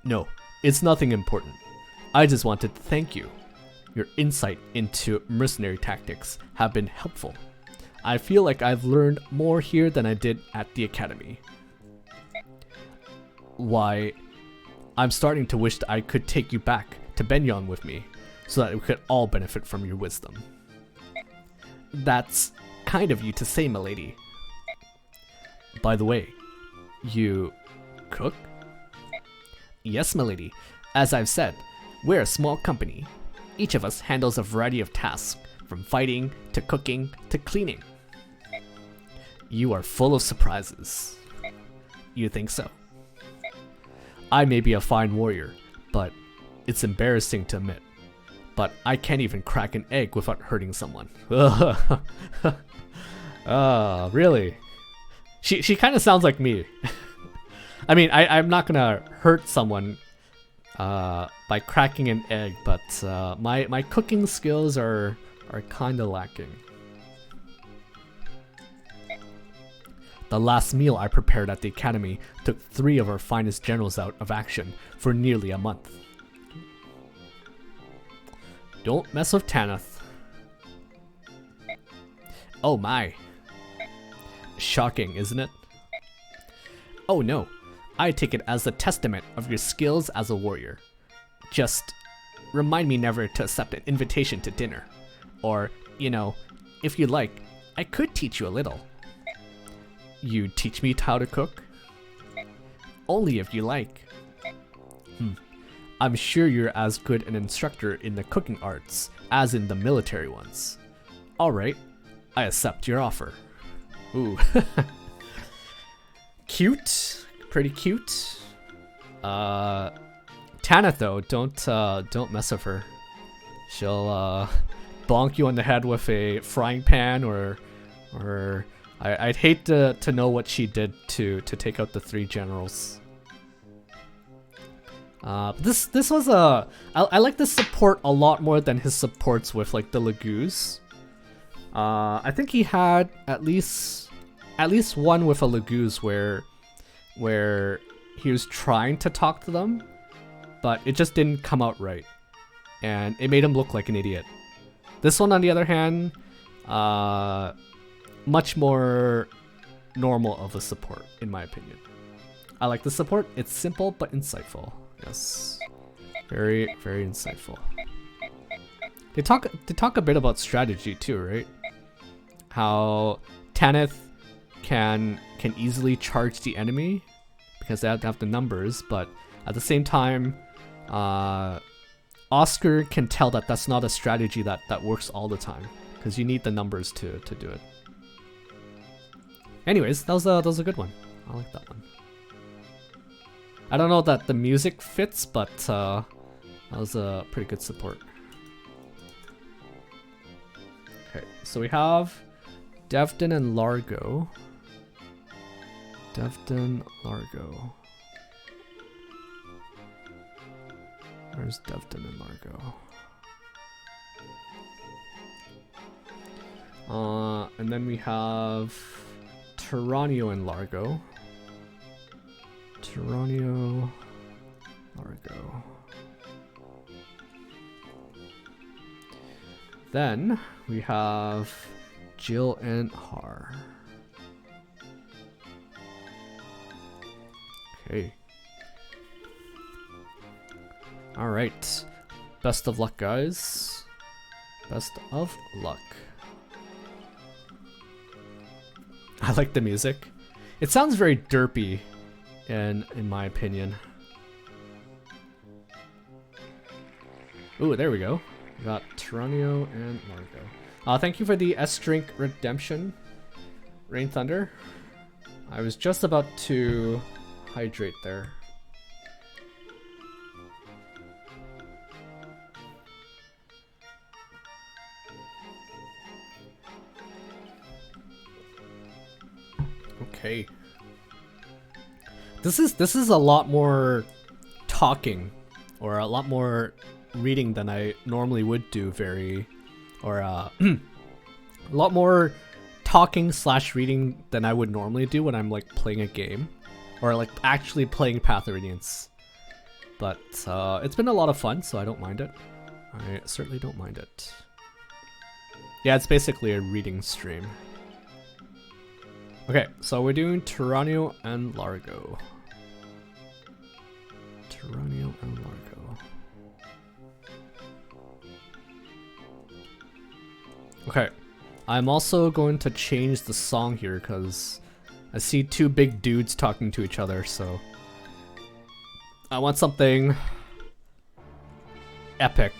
No, it's nothing important. I just wanted to thank you. Your insight into mercenary tactics have been helpful. I feel like I've learned more here than I did at the academy. Why, I'm starting to wish that I could take you back to Benyon with me, so that we could all benefit from your wisdom. That's kind of you to say, milady. By the way, you cook? Yes, milady. As I've said, we're a small company. Each of us handles a variety of tasks, from fighting to cooking to cleaning. You are full of surprises. You think so? I may be a fine warrior, but it's embarrassing to admit. But I can't even crack an egg without hurting someone. Really? She kind of sounds like me. I mean, I'm not gonna hurt someone by cracking an egg, but my cooking skills are kind of lacking. The last meal I prepared at the academy took 3 of our finest generals out of action for nearly a month. Don't mess with Tanith. Oh my. Shocking, isn't it? Oh no. I take it as a testament of your skills as a warrior. Just remind me never to accept an invitation to dinner. Or, you know, if you'd like, I could teach you a little. You teach me how to cook? Only if you like. I'm sure you're as good an instructor in the cooking arts as in the military ones. Alright, I accept your offer. Ooh. Cute. Pretty cute. Tanith though, don't mess with her. She'll bonk you on the head with a frying pan, or I'd hate to know what she did to take out the 3 generals. This was I like this support a lot more than his supports with like the Lagoos. I think he had at least one with a Lagoos where he was trying to talk to them, but it just didn't come out right, and it made him look like an idiot. This one, on the other hand, much more normal of a support, in my opinion. I like the support. It's simple but insightful. Yes, very, very insightful. They talk a bit about strategy too, right? How Tanith can easily charge the enemy because they have to have the numbers, but at the same time, Oscar can tell that that's not a strategy that works all the time, because you need the numbers to do it. Anyways, that was a good one. I like that one. I don't know that the music fits, but that was a pretty good support. Okay, so we have Devdan and Largo. Devdan, Largo. Where's Devdan and Largo? And then we have Tauroneo and Largo. Tauroneo, Largo. Then we have Jill and Haar. Okay. Alright. Best of luck, guys. Best of luck. I like the music. It sounds very derpy, in my opinion. Ooh, there we go. We got Tauroneo and Largo. Thank you for the S-Drink redemption, Rain Thunder. I was just about to hydrate there. Okay. This is a lot more talking, or a lot more reading than I normally would do. A lot more talking / reading than I would normally do when I'm like playing a game, or like actually playing Path of Radiance. But it's been a lot of fun, so I don't mind it. I certainly don't mind it. Yeah, it's basically a reading stream. Okay, so we're doing Tauroneo and Largo. Tauroneo and Largo. Okay, I'm also going to change the song here because I see 2 big dudes talking to each other, so I want something epic.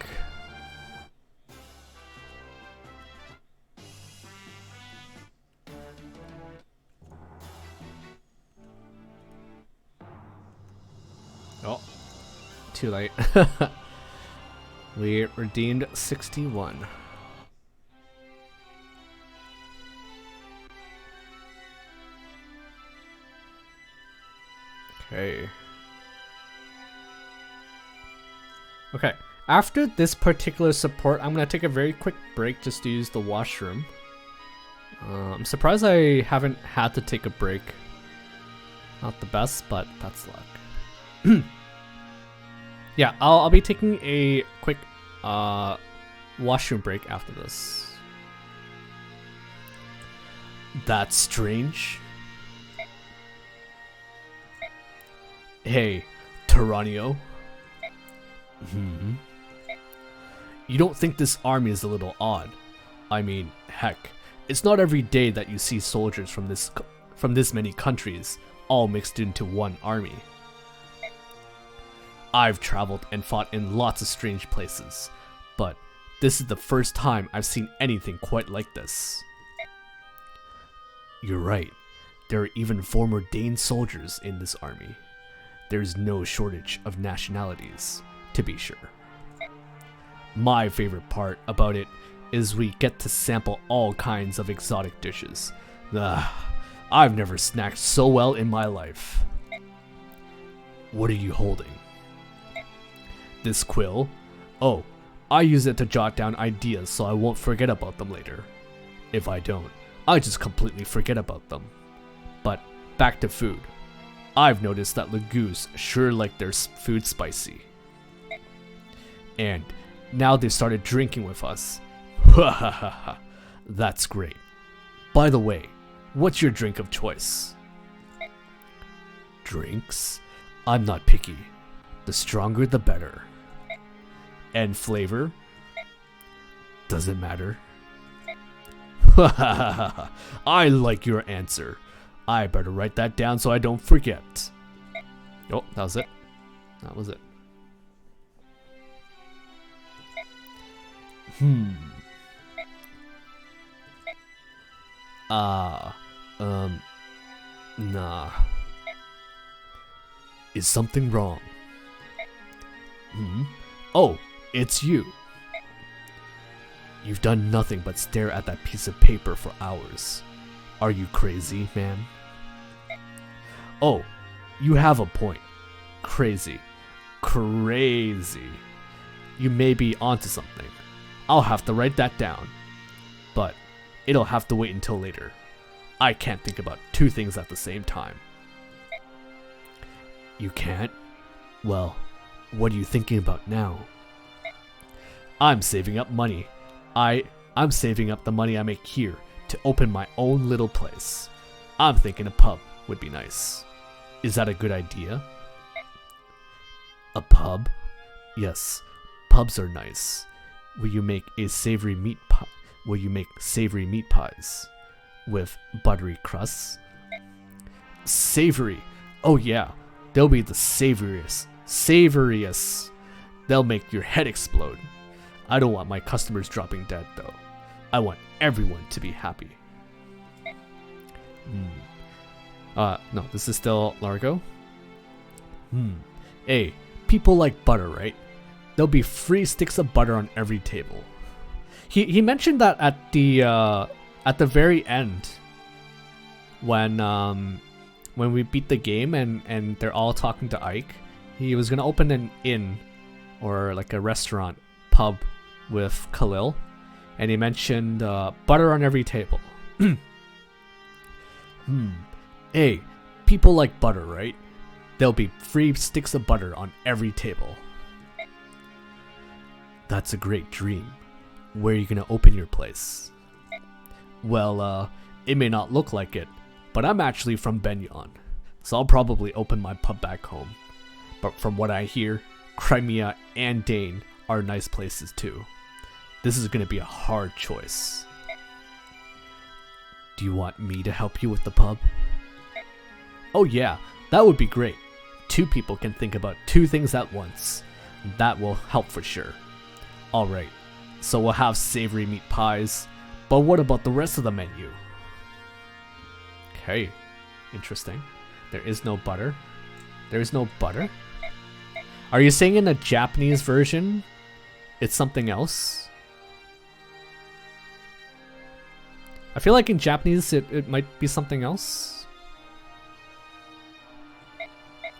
Oh, too late. We redeemed 61. Okay. Okay, after this particular support, I'm gonna take a very quick break just to use the washroom. I'm surprised I haven't had to take a break. Not the best, but that's luck. Yeah, I'll be taking a quick washroom break after this. That's strange. Hey, Tauroneo. You don't think this army is a little odd? I mean, heck, it's not every day that you see soldiers from this many countries all mixed into one army. I've traveled and fought in lots of strange places, but this is the first time I've seen anything quite like this. You're right. There are even former Dane soldiers in this army. There's no shortage of nationalities, to be sure. My favorite part about it is we get to sample all kinds of exotic dishes. I've never snacked so well in my life. What are you holding? This quill? Oh, I use it to jot down ideas so I won't forget about them later. If I don't, I just completely forget about them. But back to food. I've noticed that Lagoos sure like their food spicy. And now they've started drinking with us. Ha ha ha ha. That's great. By the way, what's your drink of choice? Drinks? I'm not picky. The stronger the better. And flavor? Doesn't matter. Ha ha ha ha. I like your answer. I better write that down so I don't forget. Oh, that was it. That was it. Nah. Is something wrong? Oh, it's you. You've done nothing but stare at that piece of paper for hours. Are you crazy, man? Oh, you have a point. Crazy. Crazy. You may be onto something. I'll have to write that down. But it'll have to wait until later. I can't think about two things at the same time. You can't? Well, what are you thinking about now? I'm saving up money. I'm saving up the money I make here to open my own little place. I'm thinking a pub would be nice. Is that a good idea? A pub? Yes, pubs are nice. Will you make a savory meat pie? Will you make savory meat pies with buttery crusts? Savory. Oh yeah, they'll be the savoriest. Savoriest. They'll make your head explode. I don't want my customers dropping dead though. I want everyone to be happy. No, this is still Largo. Hey, people like butter, right? There'll be free sticks of butter on every table. He mentioned that at the very end when we beat the game and they're all talking to Ike. He was gonna open an inn or like a restaurant pub with Calill, and he mentioned butter on every table. Hey, people like butter, right? There'll be free sticks of butter on every table. That's a great dream. Where are you gonna open your place? Well, it may not look like it, but I'm actually from Benyon, so I'll probably open my pub back home. But from what I hear, Crimea and Dane are nice places too. This is gonna be a hard choice. Do you want me to help you with the pub? Oh yeah, that would be great. Two people can think about two things at once. That will help for sure. Alright, so we'll have savory meat pies, but what about the rest of the menu? Okay, interesting. There is no butter. There is no butter? Are you saying in the Japanese version it's something else? I feel like in Japanese it might be something else.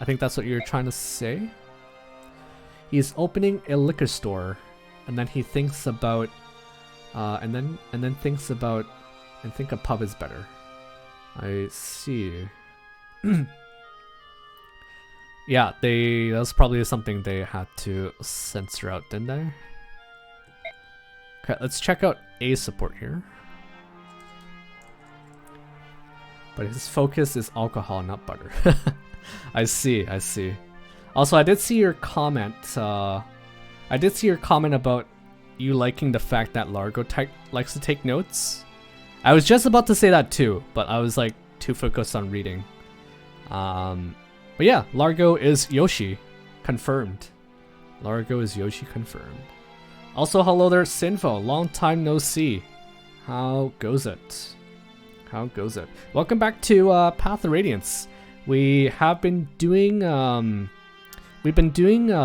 I think that's what you're trying to say. He's opening a liquor store, and then he thinks about, and then thinks about, and think a pub is better. I see. Yeah, that was probably something they had to censor out, didn't they? Okay, let's check out A support here. But his focus is alcohol, not butter. I see, I see. Also, I did see your comment. I did see your comment about you liking the fact that Largo likes to take notes. I was just about to say that too, but I was like too focused on reading. But yeah, Largo is Yoshi Confirmed. Largo is Yoshi confirmed. Also, hello there, Sinfo. Long time no see. How goes it? How goes it? Welcome back to Path of Radiance. We have been doing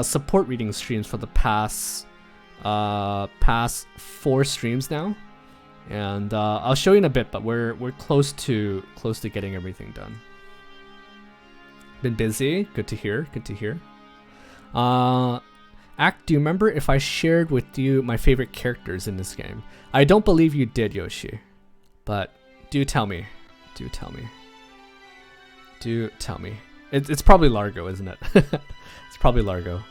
support reading streams for the past 4 streams now, and I'll show you in a bit. But we're close to getting everything done. Been busy. Good to hear. Good to hear. Act, do you remember if I shared with you my favorite characters in this game? I don't believe you did, Yoshi. But do tell me. Do tell me. Do tell me. It's probably Largo, isn't it? It's probably Largo.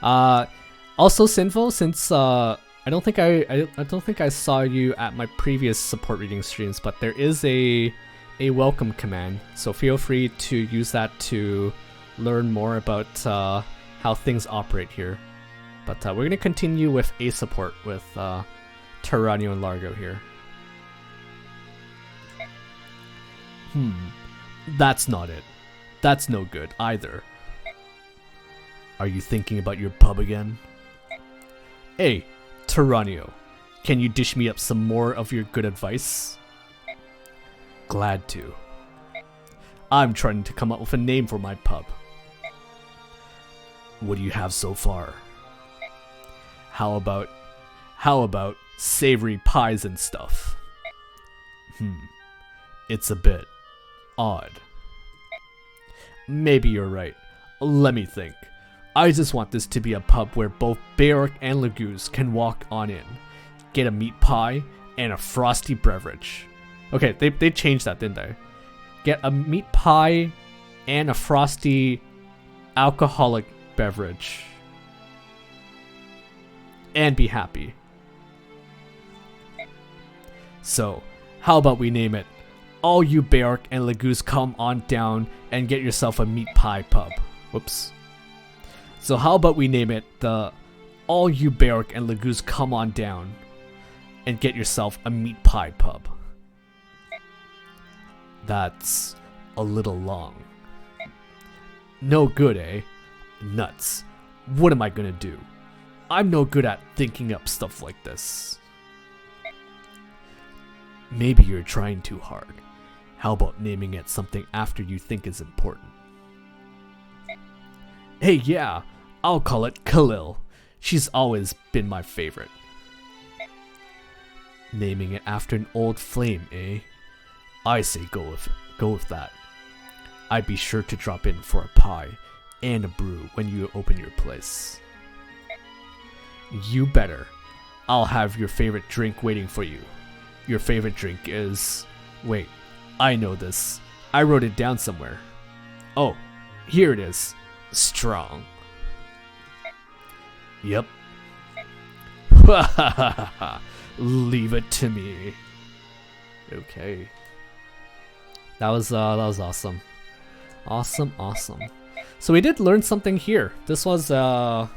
Also, Sinful, since I don't think I saw you at my previous support reading streams, but there is a welcome command, so feel free to use that to learn more about how things operate here. But we're going to continue with a support with Tauroneo and Largo here. That's not it. That's no good either. Are you thinking about your pub again? Hey, Tauroneo, can you dish me up some more of your good advice? Glad to. I'm trying to come up with a name for my pub. What do you have so far? How about savory pies and stuff? It's a bit odd. Maybe you're right. Let me think. I just want this to be a pub where both Bayark and Lagoose can walk on in, get a meat pie, and a frosty beverage. Okay, they changed that, didn't they? Get a meat pie and a frosty alcoholic beverage. And be happy. So, how about we name it All You Bayark and Lagoose Come On Down and Get Yourself a Meat Pie Pub. Whoops. So how about we name it the All You Bayark and Lagoose Come On Down and Get Yourself a Meat Pie Pub. That's a little long. No good, eh? Nuts. What am I gonna do? I'm no good at thinking up stuff like this. Maybe you're trying too hard. How about naming it something after you think is important? Hey, yeah, I'll call it Calill. She's always been my favorite. Naming it after an old flame, eh? I say go with that. I'd be sure to drop in for a pie and a brew when you open your place. You better. I'll have your favorite drink waiting for you. Your favorite drink is... Wait, I know this. I wrote it down somewhere. Oh, here it is. Strong. Yep. Leave it to me. Okay. That was awesome. Awesome. So we did learn something here. This was I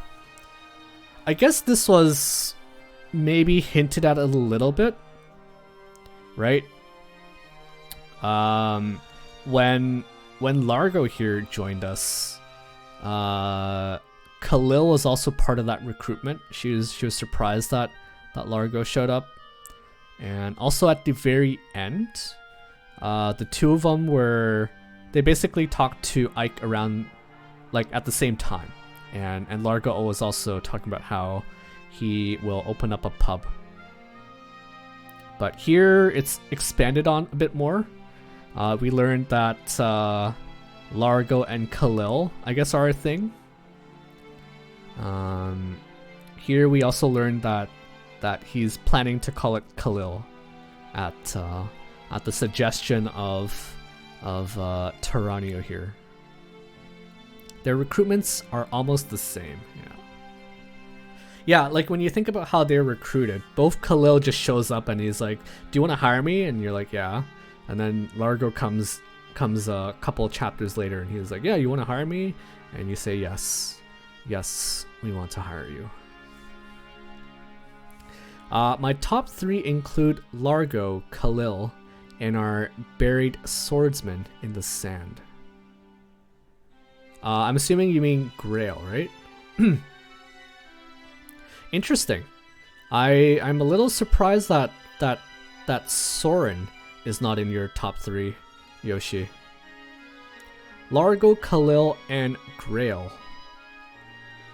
guess this was maybe hinted at a little bit, right? When Largo here joined us, Calill was also part of that recruitment. She was surprised that Largo showed up, and also at the very end, the two of them they basically talked to Ike around like at the same time, and Largo was also talking about how he will open up a pub. But here it's expanded on a bit more. We learned that Largo and Calill, I guess, are a thing. Here we also learned that he's planning to call it Calill at the suggestion of Tauroneo here. Their recruitments are almost the same. Yeah, like when you think about how they're recruited, both Calill just shows up and he's like, "Do you want to hire me?" And you're like, "Yeah." And then Largo comes a couple of chapters later and he's like, "Yeah, you want to hire me?" And you say, "Yes, we want to hire you." My top 3 include Largo, Calill, and our buried swordsman in the sand. I'm assuming you mean Grail, right? Interesting. I'm a little surprised that Soren is not in your top 3, Yoshi. Largo, Calill, and Grail.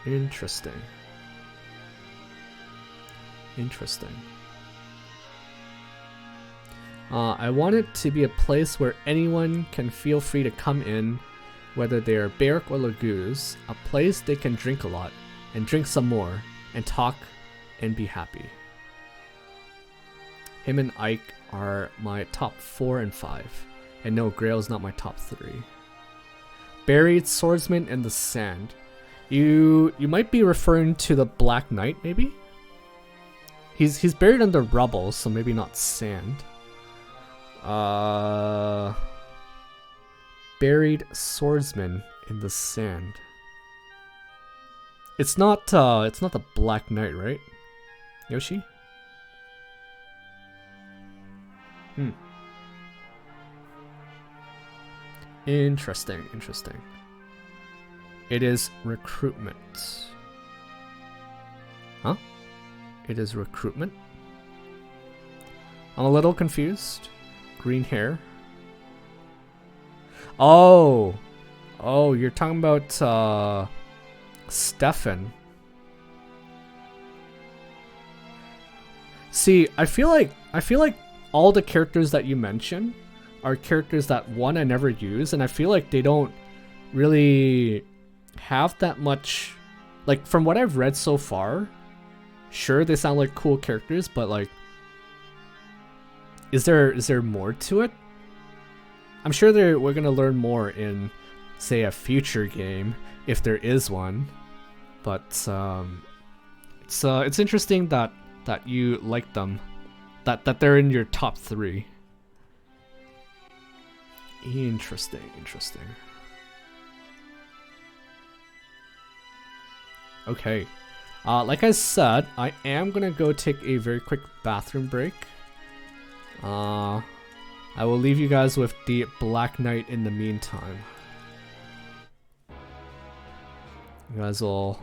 Interesting. Interesting. I want it to be a place where anyone can feel free to come in, whether they are Barrack or Lagoose, a place they can drink a lot, and drink some more, and talk, and be happy. Him and Ike are my top 4 and 5, and no, Grail's not my top 3. Buried Swordsman in the Sand. You might be referring to the Black Knight, maybe? He's buried under rubble, so maybe not sand. Buried Swordsman in the Sand. It's not the Black Knight, right? Yoshi? Interesting, interesting. It is recruitment. Huh? It is recruitment? I'm a little confused. Green hair. Oh! Oh, you're talking about, Stefan. See, I feel like all the characters that you mention are characters that, one, I never use, and I feel like they don't really have that much, like, from what I've read so far, sure, they sound like cool characters, but, like, is there more to it? I'm sure we're gonna learn more in, say, a future game, if there is one, but, it's interesting that you like them, that they're in your top 3. Interesting, interesting. Okay. Like I said, I am gonna go take a very quick bathroom break. I will leave you guys with the Black Knight in the meantime. You guys will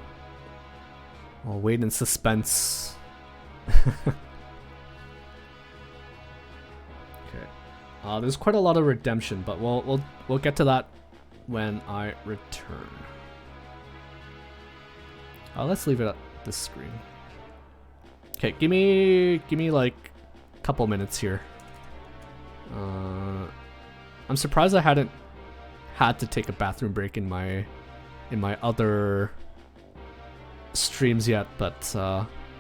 wait in suspense. Okay. There's quite a lot of redemption, but we'll get to that when I return. Let's leave it at this screen. Okay, give me like a couple minutes here. I'm surprised I hadn't had to take a bathroom break in my other streams yet, but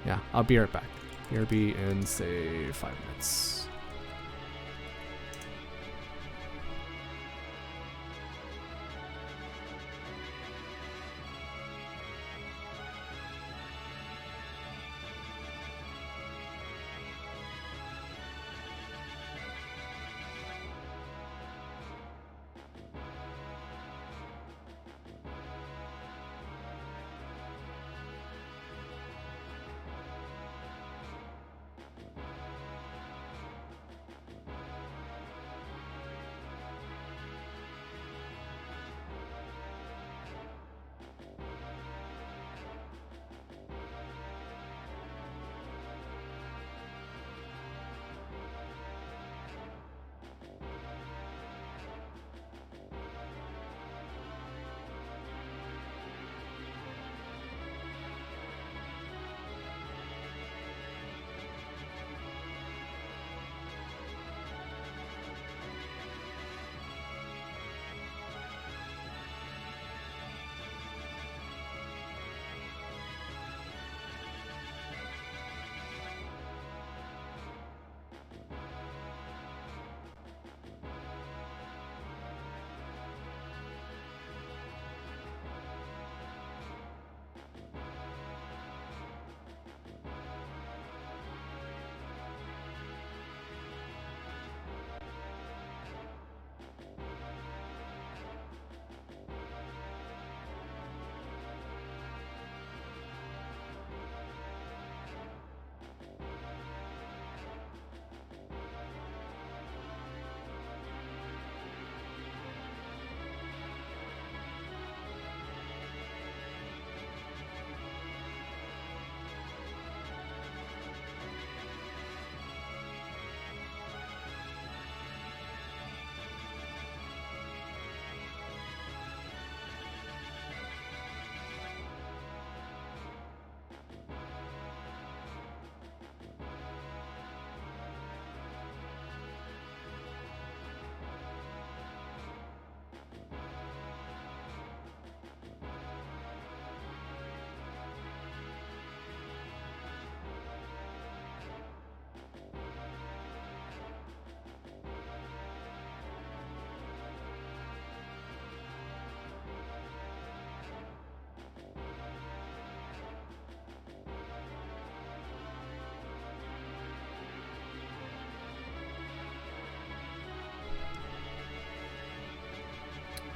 yeah, I'll be right back. BRB in, say, 5 minutes.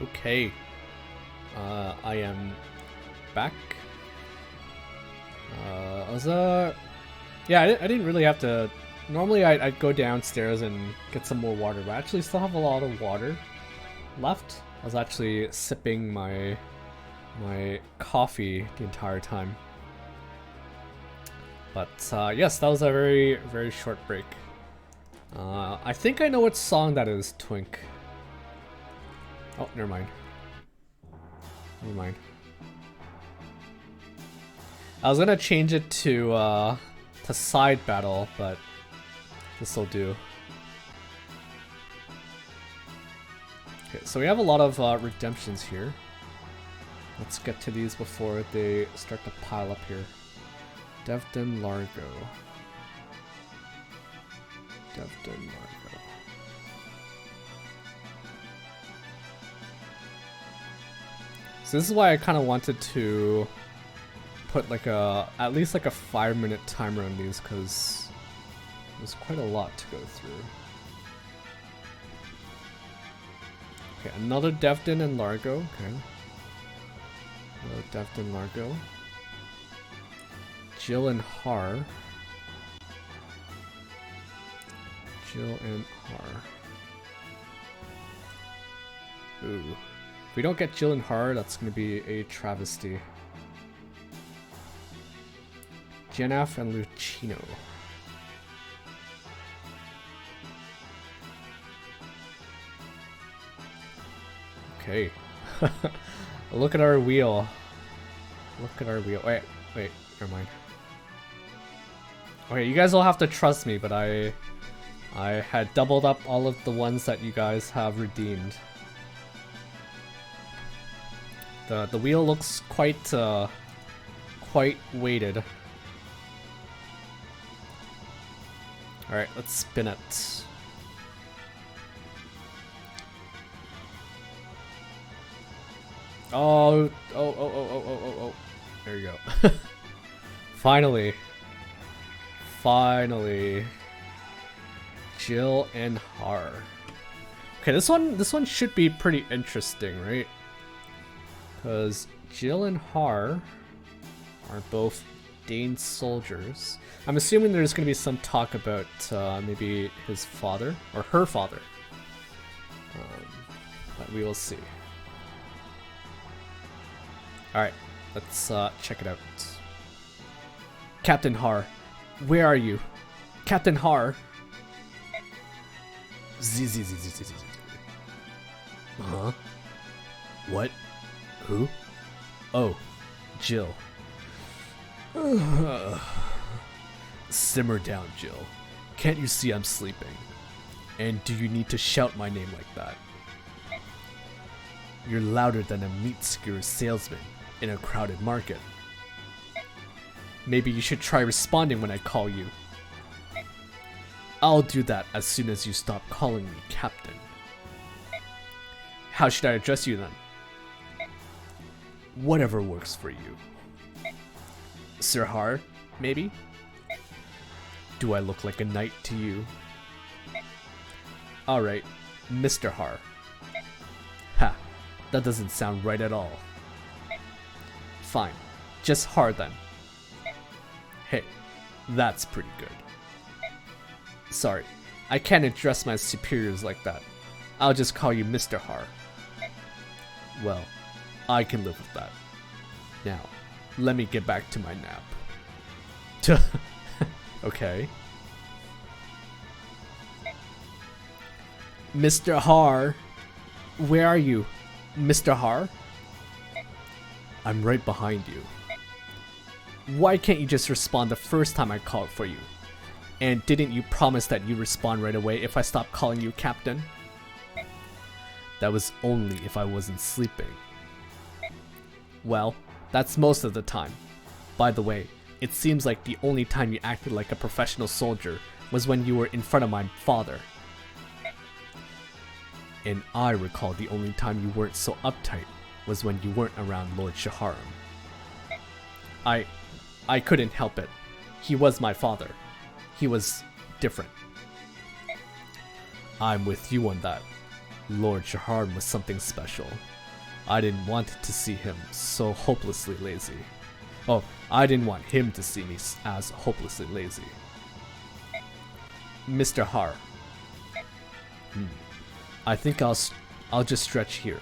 Okay. I am back. Yeah, I didn't really have to. Normally I'd go downstairs and get some more water, but I actually still have a lot of water left. I was actually sipping my coffee the entire time. But yes, that was a very, very short break. I think I know what song that is, Twink. Oh, never mind. Never mind. I was gonna change it to side battle, but this'll do. Okay, so we have a lot of redemptions here. Let's get to these before they start to pile up here. Devdan, Largo. Devdan, Largo. So this is why I kind of wanted to put like at least like a 5-minute timer on these, because there's quite a lot to go through. Okay, another Devdan and Largo. Okay. Another Devdan, Largo. Jill and Haar. Jill and Haar. Ooh. If we don't get Jill and Haar, that's gonna be a travesty. Janaff and Lucia. Okay. Look at our wheel. Look at our wheel. Wait, never mind. Okay, you guys will have to trust me, but I had doubled up all of the ones that you guys have redeemed. The wheel looks quite weighted. All right, let's spin it. Oh. There you go. Finally. Jill and Haar. Okay, this one should be pretty interesting, right? Because Jill and Haar are both Dane soldiers. I'm assuming there's going to be some talk about maybe his father or her father. But we will see. Alright, let's check it out. Captain Haar, where are you? Captain Haar. Huh? What? Who? Oh, Jill. Simmer down, Jill. Can't you see I'm sleeping? And do you need to shout my name like that? You're louder than a meat skewer salesman in a crowded market. Maybe you should try responding when I call you. I'll do that as soon as you stop calling me Captain. How should I address you then? Whatever works for you. Sir Haar, maybe? Do I look like a knight to you? Alright, Mr. Haar. Ha, that doesn't sound right at all. Fine, just Haar then. Hey, that's pretty good. Sorry, I can't address my superiors like that. I'll just call you Mr. Haar. Well, I can live with that. Now, let me get back to my nap. Okay. Mr. Haar, where are you? Mr. Haar? I'm right behind you. Why can't you just respond the first time I called for you? And didn't you promise that you'd respond right away if I stopped calling you Captain? That was only if I wasn't sleeping. Well, that's most of the time. By the way, it seems like the only time you acted like a professional soldier was when you were in front of my father. And I recall the only time you weren't so uptight was when you weren't around Lord Shaharam. I couldn't help it. He was my father. He was different. I'm with you on that. Lord Shahar was something special. I didn't want to see him so hopelessly lazy. Oh, I didn't want him to see me as hopelessly lazy. Mr. Haar. I think I'll just stretch here.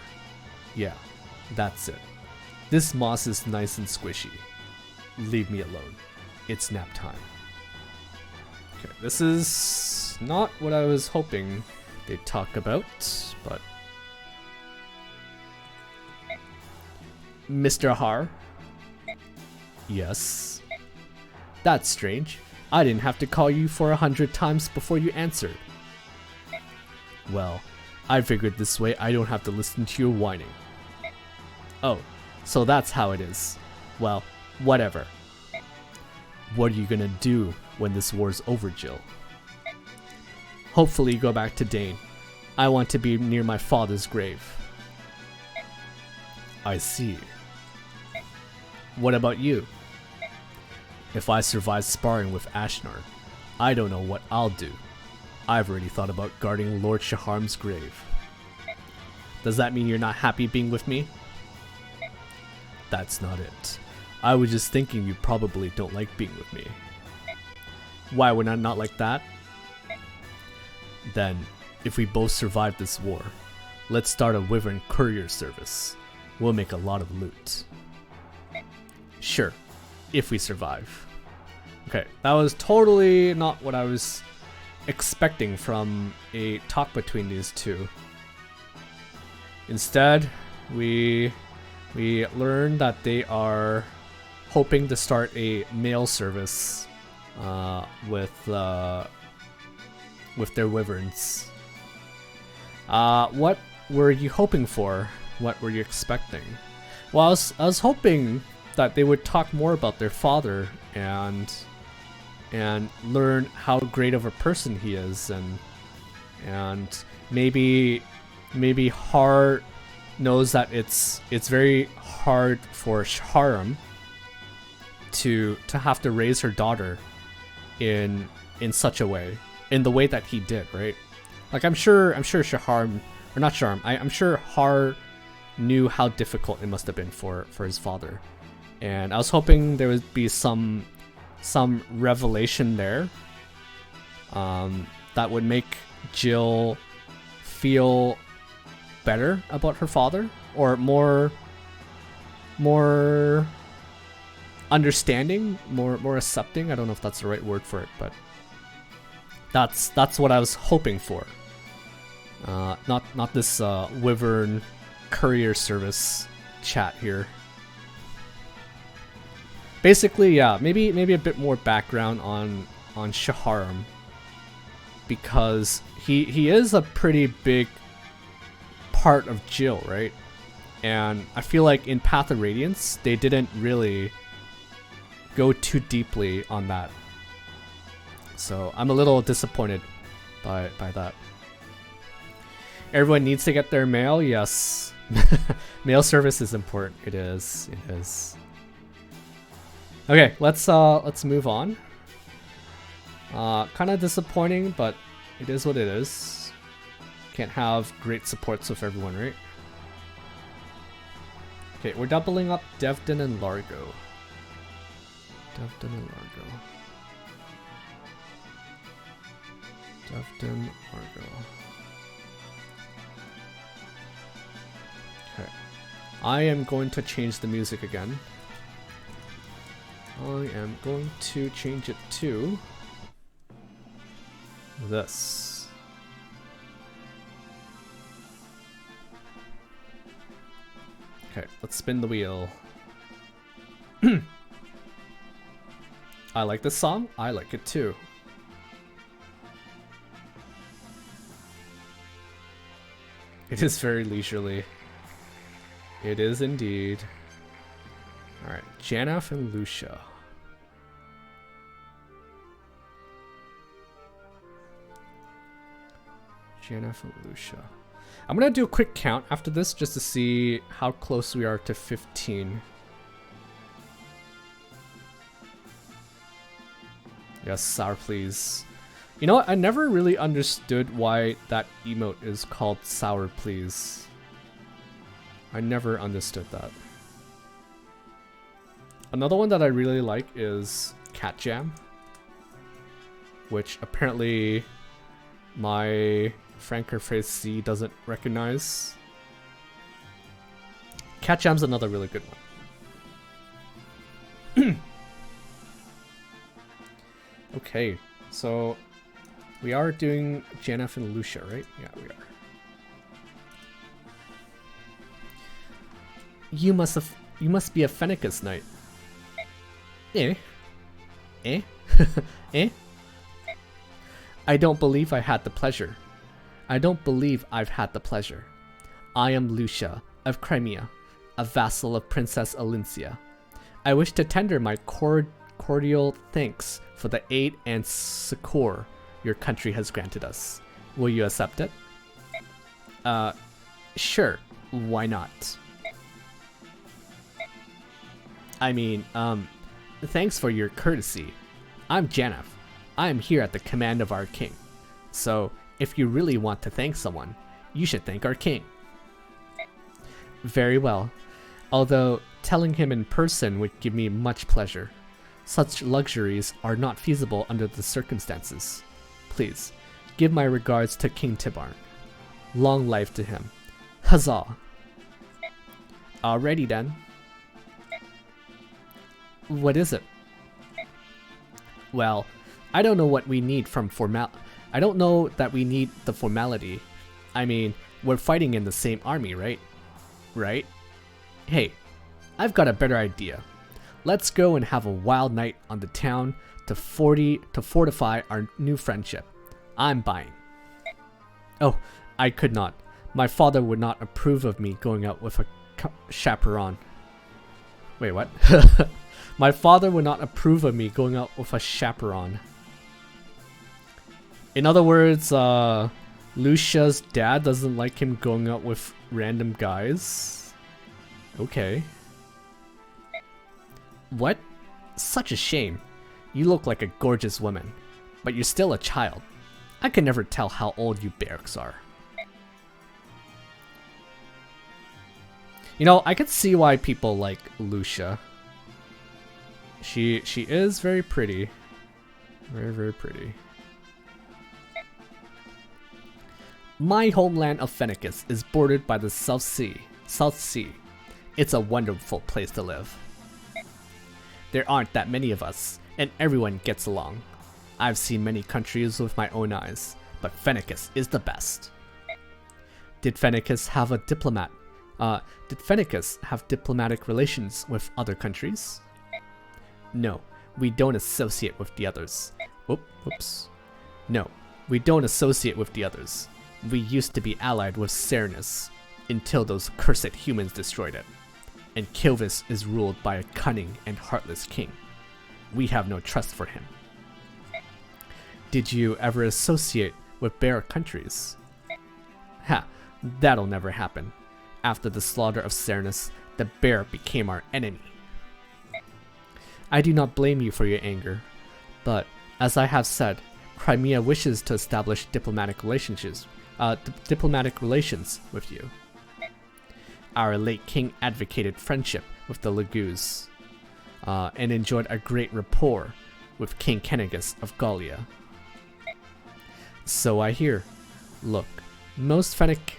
Yeah, that's it. This moss is nice and squishy. Leave me alone. It's nap time. Okay, this is not what I was hoping they'd talk about, but... Mr. Haar? Yes. That's strange. I didn't have to call you for 100 times before you answered. Well, I figured this way I don't have to listen to your whining. Oh, so that's how it is. Well, whatever. What are you gonna do when this war's over, Jill? Hopefully go back to Dane. I want to be near my father's grave. I see. What about you? If I survive sparring with Ashnar, I don't know what I'll do. I've already thought about guarding Lord Shaharm's grave. Does that mean you're not happy being with me? That's not it. I was just thinking you probably don't like being with me. Why would I not like that? Then, if we both survive this war, let's start a Wyvern courier service. We'll make a lot of loot. Sure, if we survive. Okay, that was totally not what I was expecting from a talk between these two. Instead, we learned that they are hoping to start a mail service with their wyverns. What were you hoping for? What were you expecting? Well, I was hoping that they would talk more about their father and learn how great of a person he is, and maybe Haar knows that it's very hard for Shaharm to have to raise her daughter in such a way, in the way that he did, right? Like I'm sure Shaharm, or not Shaharm, I'm sure Haar knew how difficult it must have been for his father, and I was hoping there would be some revelation there that would make Jill feel better about her father, or more understanding, more accepting. I don't know if that's the right word for it, but that's what I was hoping for. Not this Wyvern courier service chat here. Basically, yeah, maybe a bit more background on Shaharm, because he is a pretty big part of Jill, right? And I feel like in Path of Radiance they didn't really go too deeply on that, so I'm a little disappointed by that. Everyone needs to get their mail. Yes. Mail service is important. It is. Okay, let's move on. Kind of disappointing, but it is what it is. Can't have great supports with everyone, right? Okay, we're doubling up Devdan and Largo. Devdan, Largo. Okay. I am going to change the music again. I am going to change it to this. Okay, let's spin the wheel. I like this song. I like it too. It is very leisurely. It is indeed. Alright, Janaff and Lucia. Janaff and Lucia. I'm gonna do a quick count after this just to see how close we are to 15. Yes, sour please. You know what? I never really understood why that emote is called Sour Please. I never understood that. Another one that I really like is Cat Jam, which apparently my Frankerface C doesn't recognize. Cat Jam's another really good one. Okay, so we are doing Janaff and Lucia, right? Yeah, we are. You must be a Fennekus knight. Eh? Eh? Eh? I don't believe I had the pleasure. I don't believe I've had the pleasure. I am Lucia of Crimea, a vassal of Princess Alincia. I wish to tender my cordial thanks for the aid and succor your country has granted us. Will you accept it? Sure. Why not? I mean, thanks for your courtesy. I'm Janaff. I am here at the command of our king. So, if you really want to thank someone, you should thank our king. Very well. Although, telling him in person would give me much pleasure. Such luxuries are not feasible under the circumstances. Please, give my regards to King Tibarn. Long life to him. Huzzah! Alrighty then. What is it? Well, I don't know what we need from I don't know that we need the formality. I mean, we're fighting in the same army, right? Right? Hey, I've got a better idea. Let's go and have a wild night on the town to fortify our new friendship. I'm buying. Oh, I could not. My father would not approve of me going out with a chaperone. Wait, what? My father would not approve of me going out with a chaperone. In other words, Lucia's dad doesn't like him going out with random guys. Okay. What? Such a shame. You look like a gorgeous woman, but you're still a child. I can never tell how old you barracks are. You know, I could see why people like Lucia. She is very pretty. Very, very pretty. My homeland of Fennekus is bordered by the South Sea. It's a wonderful place to live. There aren't that many of us, and everyone gets along. I've seen many countries with my own eyes, but Fennekus is the best. Did Fennekus have diplomatic relations with other countries? No, we don't associate with the others. Whoops. No, we don't associate with the others. We used to be allied with Cernus, until those cursed humans destroyed it. And Kilvis is ruled by a cunning and heartless king. We have no trust for him. Did you ever associate with bear countries? Ha, that'll never happen. After the slaughter of Cernus, the bear became our enemy. I do not blame you for your anger, but as I have said, Crimea wishes to establish diplomatic relations with you. Our late king advocated friendship with the Lagus, and enjoyed a great rapport with King Kennegus of Gallia. So I hear. Look, most Fennekus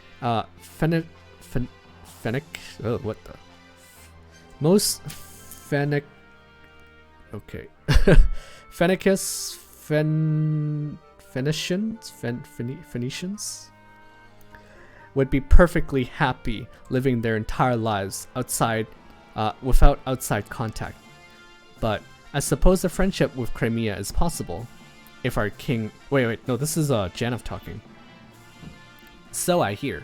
Phoenicians would be perfectly happy living their entire lives without outside contact. But I suppose a friendship with Crimea is possible. If our king... Wait, no, this is Janaff talking. So I hear.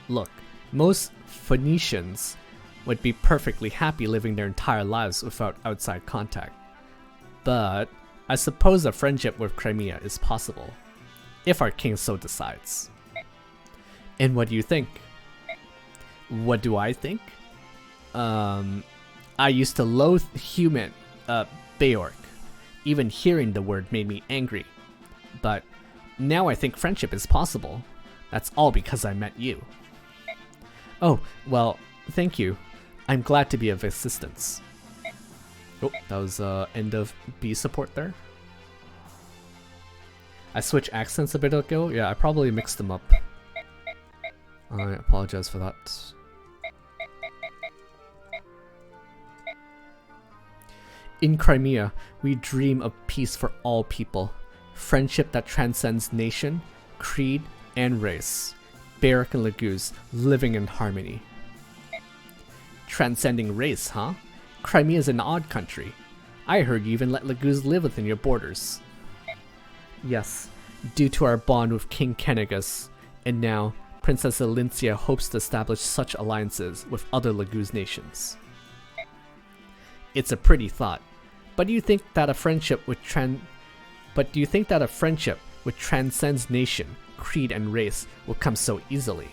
Look, most Phoenicians would be perfectly happy living their entire lives without outside contact. But I suppose a friendship with Crimea is possible, if our king so decides. And what do you think? What do I think? I used to loathe human, Beork. Even hearing the word made me angry. But Now I think friendship is possible. That's all because I met you. Oh, well, thank you. I'm glad to be of assistance. Oh, that was end of B support there. I switched accents a bit ago. Yeah, I probably mixed them up. I apologize for that. In Crimea, we dream of peace for all people. Friendship that transcends nation, creed, and race. Barrack and Laguz living in harmony. Transcending race, huh? Crimea is an odd country. I heard you even let Laguz live within your borders. Yes, due to our bond with King Kennegus, and now Princess Elincia hopes to establish such alliances with other Laguz nations. It's a pretty thought, but do you think that a friendship which transcends nation, creed, and race will come so easily?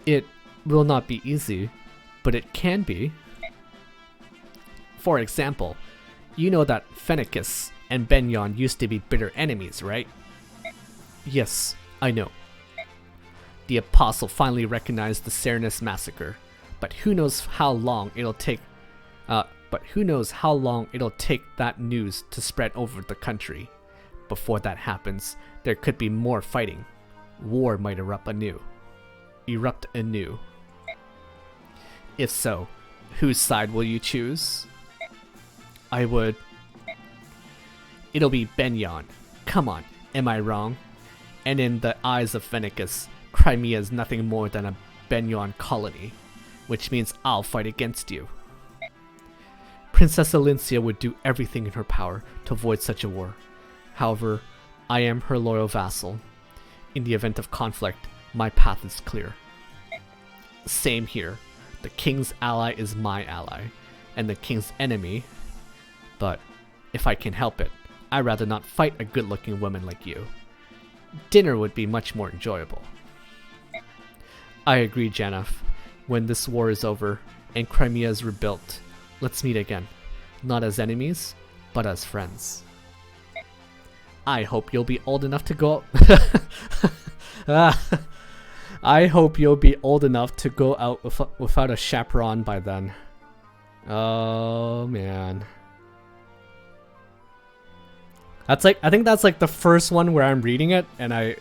It will not be easy, but it can be. For example, you know that Fennecis and Benyon used to be bitter enemies, right? Yes, I know. The Apostle finally recognized the Serenus massacre, but who knows how long it'll take that news to spread over the country. Before that happens, there could be more fighting. War might erupt anew. If so, whose side will you choose? I would... It'll be Benyon. Come on, am I wrong? And in the eyes of Fennecis, Crimea is nothing more than a Benyon colony, which means I'll fight against you. Princess Elincia would do everything in her power to avoid such a war. However, I am her loyal vassal. In the event of conflict, my path is clear. Same here. The king's ally is my ally, and the king's enemy. But if I can help it, I'd rather not fight a good-looking woman like you. Dinner would be much more enjoyable. I agree, Janaff. When this war is over and Crimea is rebuilt, let's meet again. Not as enemies, but as friends. I hope you'll be old enough to go... I hope you'll be old enough to go out without a chaperone by then. Oh, man. That's like, I think that's like the first one where I'm reading it and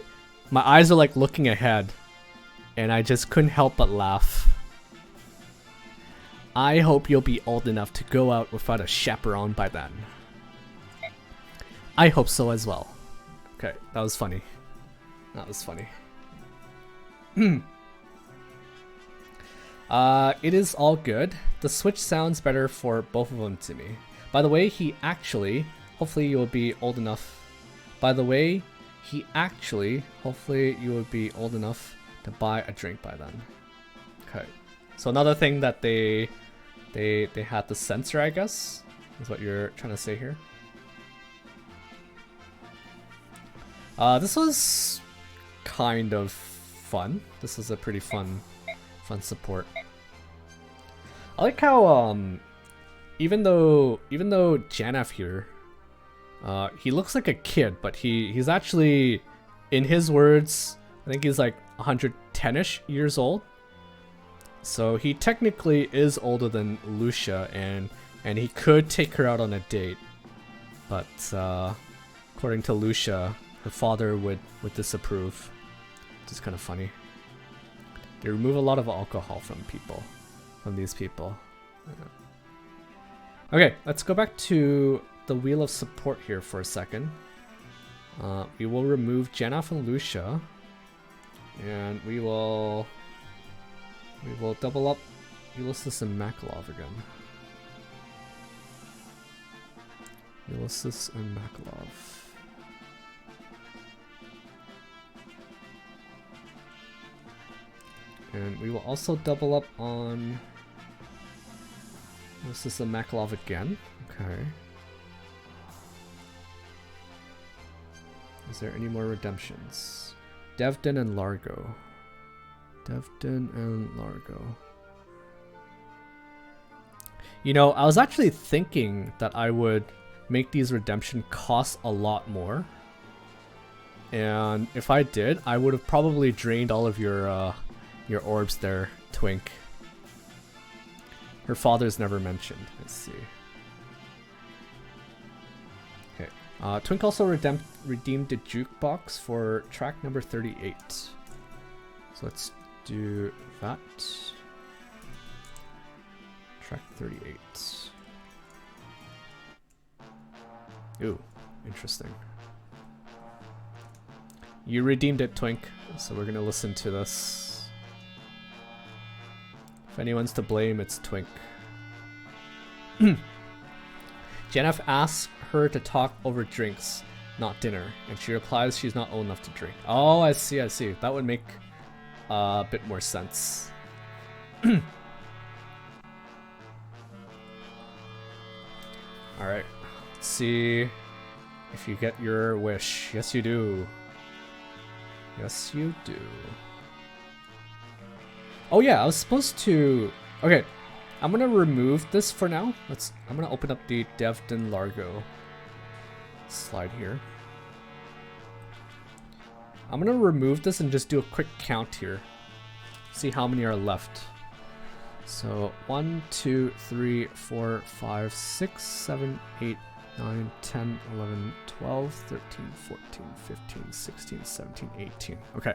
my eyes are like looking ahead and I just couldn't help but laugh. I hope you'll be old enough to go out without a chaperone by then. I hope so as well. Okay, that was funny. That was funny. It is all good. The Switch sounds better for both of them to me. By the way, he actually... Hopefully you will be old enough. By the way, hopefully you will be old enough to buy a drink by then. Okay. So another thing that they had to censor, I guess, is what you're trying to say here. This was kind of fun. This is a pretty fun support. I like how even though Janaff here, he looks like a kid, but he's actually, in his words, I think he's like 110-ish years old. So he technically is older than Lucia, and he could take her out on a date. But according to Lucia, her father would disapprove, which is kind of funny. They remove a lot of alcohol from these people. Okay, let's go back to the Wheel of Support here for a second. We will remove Janaff and Lucia, and we will double up Ulysses and Makalov again. Ulysses and Makalov. And we will also double up on Ulysses and Makalov again. Okay. Is there any more redemptions? Devdan and Largo. Devdan and Largo. You know, I was actually thinking that I would make these redemption cost a lot more. And if I did, I would have probably drained all of your orbs there, Twink. Her father's never mentioned. Let's see. Okay. Twink also redeemed the jukebox for track number 38. So let's do that. Track 38. Ooh, interesting. You redeemed it, Twink, so we're gonna listen to this. If anyone's to blame, it's Twink. Janaff asks her to talk over drinks, not dinner, and she replies she's not old enough to drink. Oh, I see, I see. That would make a bit more sense. Alright, let's see if you get your wish. Yes, you do. Yes, you do. Oh yeah, I was supposed to... Okay, I'm gonna remove this for now. I'm gonna open up the Devdan Largo slide here. I'm gonna remove this and just do a quick count here. See how many are left. So 1, 2, 3, 4, 5, 6, 7, 8, 9, 10, 11, 12, 13, 14, 15, 16, 17, 18. Okay.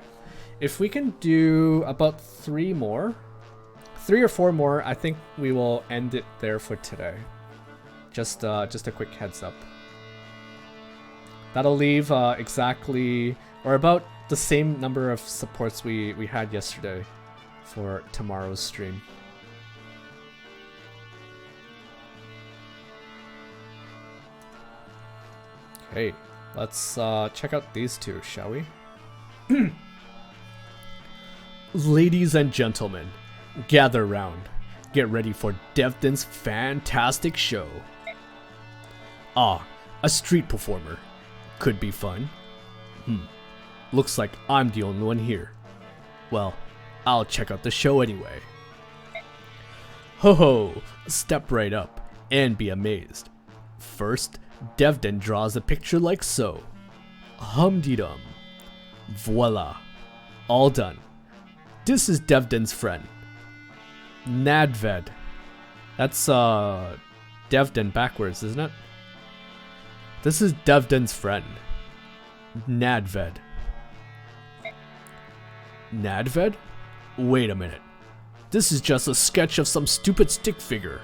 If we can do about 3 or 4 more, I think we will end it there for today. Just a quick heads up. That'll leave exactly, or about the same number of supports we had yesterday for tomorrow's stream. Okay, let's check out these two, shall we? Ladies and gentlemen, gather round. Get ready for Devdan's fantastic show. Ah, a street performer. Could be fun. Looks like I'm the only one here. Well, I'll check out the show anyway. Ho ho, step right up and be amazed. First, Devdan draws a picture like so. Hum-de-dum. Voila. All done. This is Devdan's friend. Nadved. That's Devdan backwards, isn't it? This is Devdan's friend. Nadved. Nadved? Wait a minute. This is just a sketch of some stupid stick figure.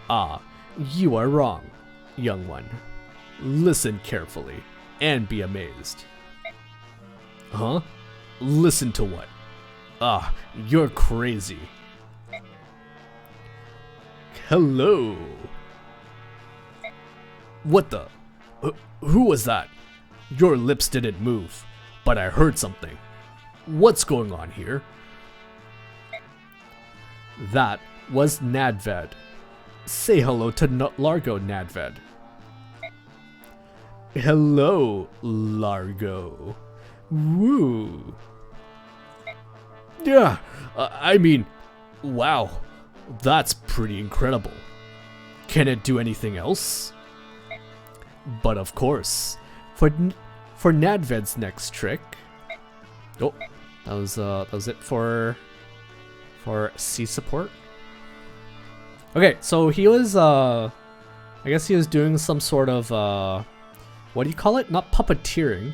Ah, you are wrong, young one. Listen carefully and be amazed. Huh? Listen to what? Ah, you're crazy. Hello. What the? Who was that? Your lips didn't move, but I heard something. What's going on here? That was Nadved. Say hello to Largo, Nadved. Hello, Largo. Woo. Yeah, I mean, wow, that's pretty incredible. Can it do anything else? But of course, for Nadved's next trick. Oh, that was it for C support. Okay, so he was I guess he was doing some sort of what do you call it? Not puppeteering.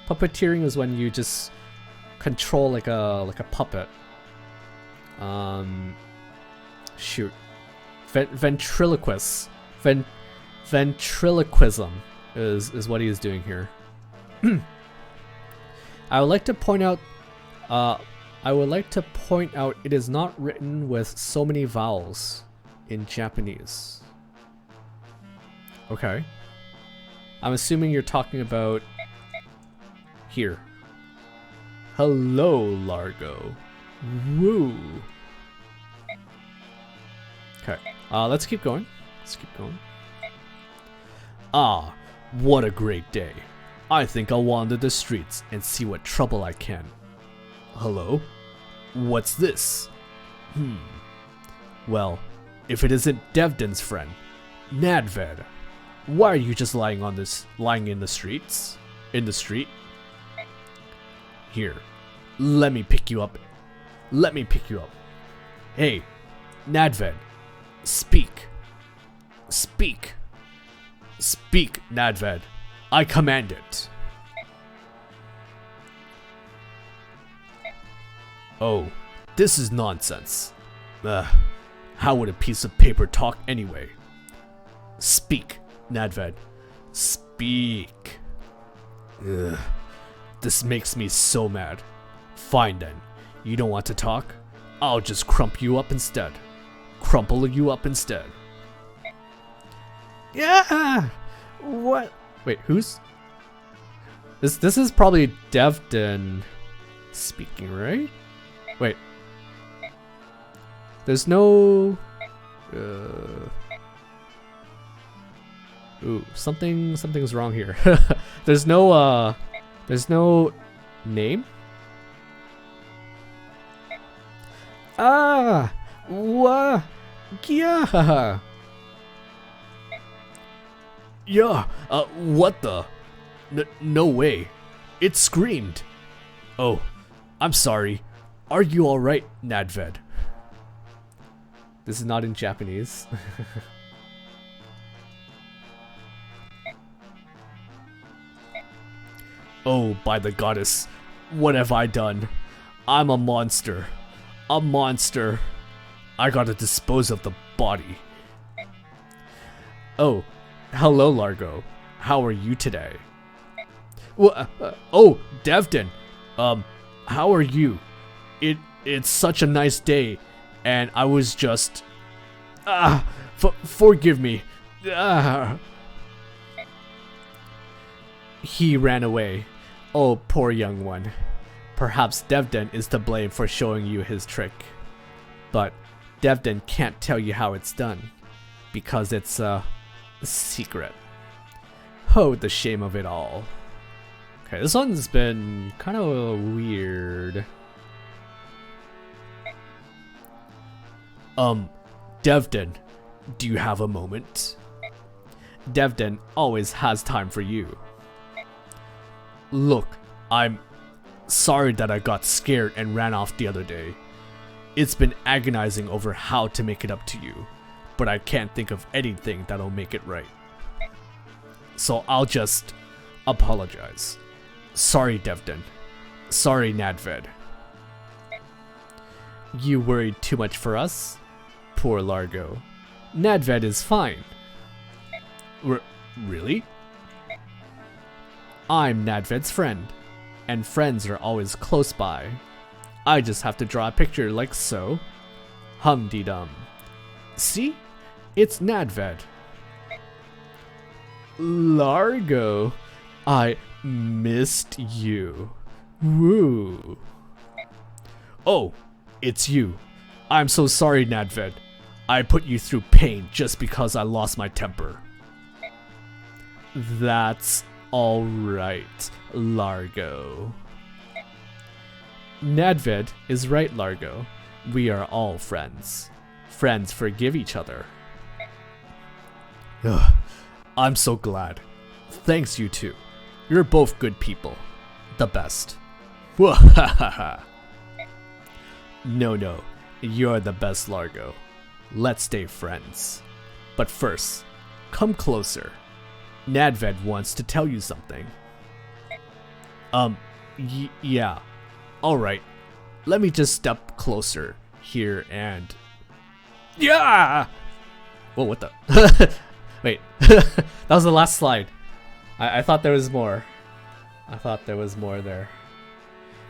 Puppeteering is when you just control like a puppet. Shoot. Ventriloquism is what he is doing here. I would like to point out it is not written with so many vowels in Japanese. Okay. I'm assuming you're talking about here. Hello, Largo. Woo. Okay. Let's keep going. Ah, what a great day. I think I'll wander the streets and see what trouble I can. Hello? What's this? Well, if it isn't Devdan's friend, Nadved, why are you just lying in the streets? In the street? Here, let me pick you up. Let me pick you up. Hey, Nadved, speak. Speak. Speak, Nadved. I command it. Oh, this is nonsense. How would a piece of paper talk anyway? Speak, Nadved. Speak. Ugh. This makes me so mad. Fine then. You don't want to talk? I'll just crumple you up instead. Crumple you up instead. Yeah! What? Wait, who's... This is probably Devdan speaking, right? Wait. There's no... Ooh, something's wrong here. There's no name? Ah! Wha? Yeah! Yeah, what the? No way. It screamed. Oh, I'm sorry. Are you alright, Nadved? This is not in Japanese. Oh, by the goddess. What have I done? I'm a monster. A monster. I gotta dispose of the body. Oh, hello, Largo. How are you today? Well, oh, Devdan. How are you? It's such a nice day, and I was just... forgive me. He ran away. Oh, poor young one. Perhaps Devdan is to blame for showing you his trick. But Devdan can't tell you how it's done, because it's a secret. Oh, the shame of it all. Okay, this one's been kind of weird. Devdan, do you have a moment? Devdan always has time for you. Look, I'm sorry that I got scared and ran off the other day. It's been agonizing over how to make it up to you, but I can't think of anything that'll make it right. So I'll just apologize. Sorry, Devdan. Sorry, Nadved. You worried too much for us? Poor Largo. Nadved is fine. Really? I'm Nadved's friend, and friends are always close by. I just have to draw a picture like so. Hum-dee-dum. See? It's Nadved. Largo, I missed you. Woo. Oh, it's you. I'm so sorry, Nadved. I put you through pain just because I lost my temper. That's alright, Largo. Nadved is right, Largo. We are all friends. Friends forgive each other. Ugh, I'm so glad. Thanks, you two. You're both good people. The best. No, you're the best, Largo. Let's stay friends. But first, come closer. Nadved wants to tell you something. Yeah. Alright. Let me just step closer here and... Yeah! Whoa, what the... Wait. That was the last slide. I thought there was more. I thought there was more there.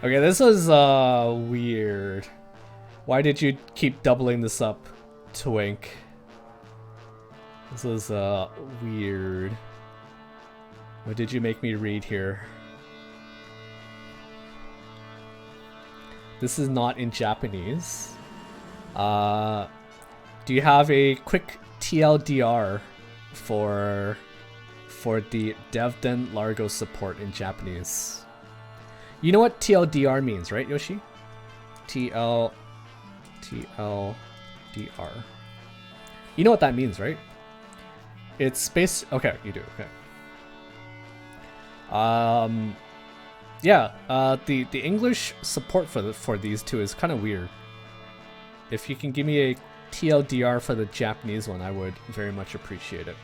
Okay, this was weird. Why did you keep doubling this up, Twink? This was weird. What did you make me read here? This is not in Japanese. Do you have a quick TLDR for the Devdan Largo support in Japanese? You know what TLDR means, right, Yoshi? TLDR. You know what that means, right? It's space. Okay, you do. Okay. Yeah, the English support for these two is kind of weird. If you can give me a TLDR for the Japanese one, I would very much appreciate it.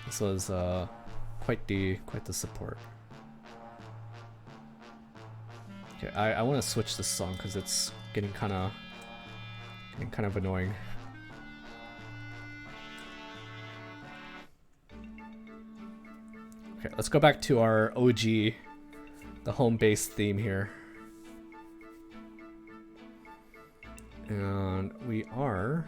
This was quite the support. Okay, I want to switch this song because it's getting kind of annoying. Okay, let's go back to our OG, the home base theme here. And we are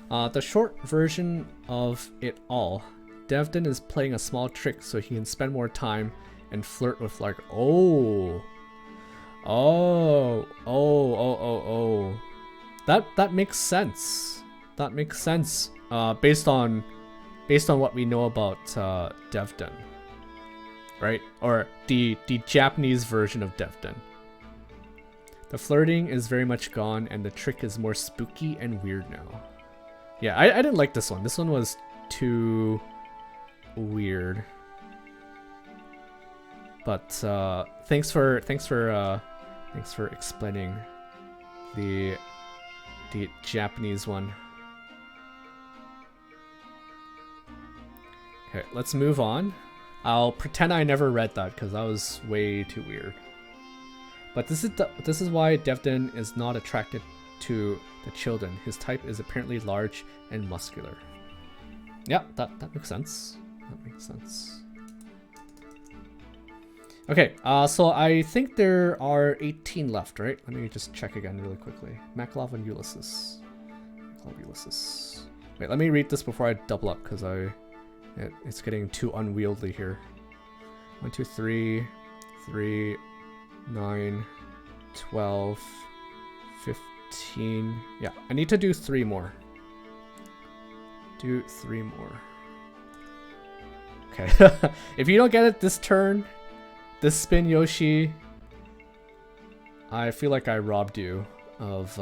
the short version of it all. Devdan is playing a small trick so he can spend more time and flirt with Largo. That makes sense. That makes sense. Based on what we know about Devdan, right? Or the Japanese version of Devdan. The flirting is very much gone, and the trick is more spooky and weird now. Yeah, I didn't like this one. This one was too weird. But thanks for explaining the Japanese one. Okay, let's move on. I'll pretend I never read that because that was way too weird. But this is why Devdan is not attracted to the children. His type is apparently large and muscular. Yeah, that makes sense. That makes sense. Okay, so I think there are 18 left, right? Let me just check again really quickly. Makalov and Ulysses. Makalov, Ulysses. Wait, let me read this before I double up because it's getting too unwieldy here. 1, 2, 3, 3, 9, 12, 15. Yeah, I need to do 3 more. Do 3 more. Okay. If you don't get it this turn, this spin, Yoshi, I feel like I robbed you of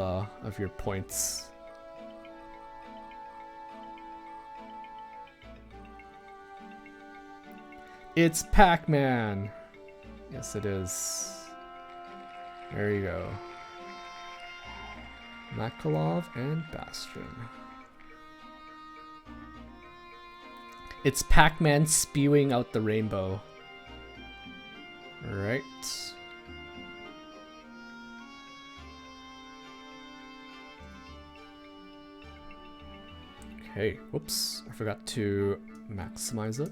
your points. It's Pac-Man. Yes, it is. There you go. Makalov and Bastian. It's Pac-Man spewing out the rainbow. Alright. Okay, whoops. I forgot to maximize it.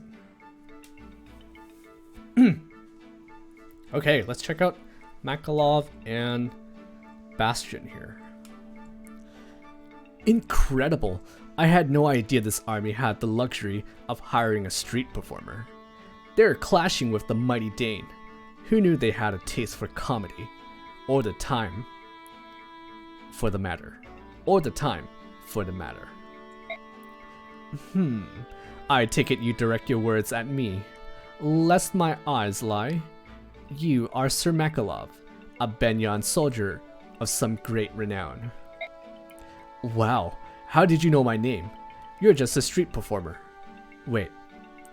Okay, let's check out Makalov and Bastian here. Incredible! I had no idea this army had the luxury of hiring a street performer. They're clashing with the mighty Dane. Who knew they had a taste for comedy? Or the time for the matter. Or the time for the matter. I take it you direct your words at me. Lest my eyes lie, you are Sir Makalov, a Benyan soldier of some great renown. Wow, how did you know my name? You're just a street performer. Wait,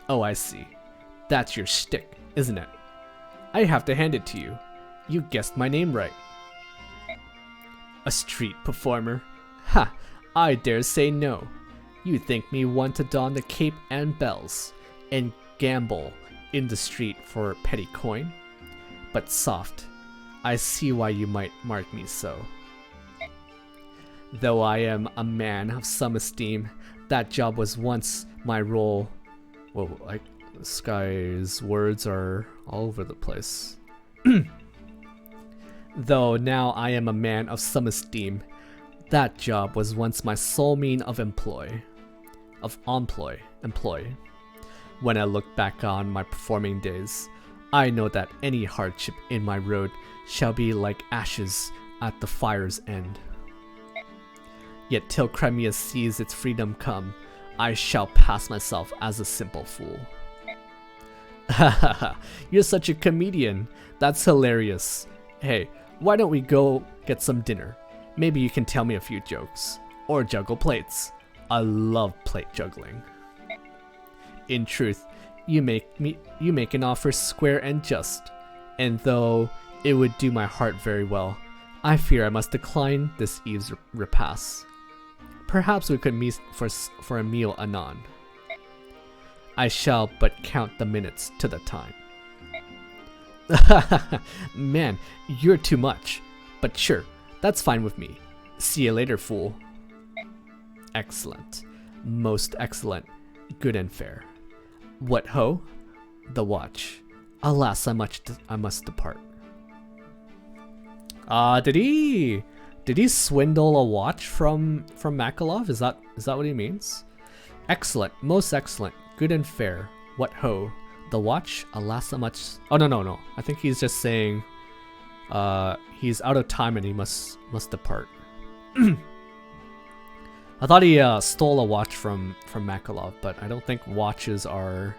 oh I see. That's your shtick, isn't it? I have to hand it to you. You guessed my name right. A street performer? Ha, I dare say no. You think me one to don the cape and bells, and gamble in the street for petty coin? But soft, I see why you might mark me so. Though I am a man of some esteem, that job was once my role. Whoa, like this guy's words are all over the place. Though now I am a man of some esteem, that job was once my sole mean of employ. When I look back on my performing days, I know that any hardship in my road shall be like ashes at the fire's end. Yet till Crimea sees its freedom come, I shall pass myself as a simple fool. Hahaha, you're such a comedian. That's hilarious. Hey, why don't we go get some dinner? Maybe you can tell me a few jokes. Or juggle plates. I love plate juggling. In truth, You make an offer square and just, and though it would do my heart very well, I fear I must decline this eve's repast. Perhaps we could meet for a meal anon. I shall but count the minutes to the time. Man, you're too much. But sure, that's fine with me. See you later, fool. Excellent. Most excellent. Good and fair. What ho? The watch. Alas, I must depart. Did he swindle a watch from Makalov? Is that what he means? Excellent, most excellent, good and fair. What ho? The watch, alas, I must. Oh no. I think he's just saying, he's out of time and he must depart. I thought he stole a watch from Makalov, but I don't think watches are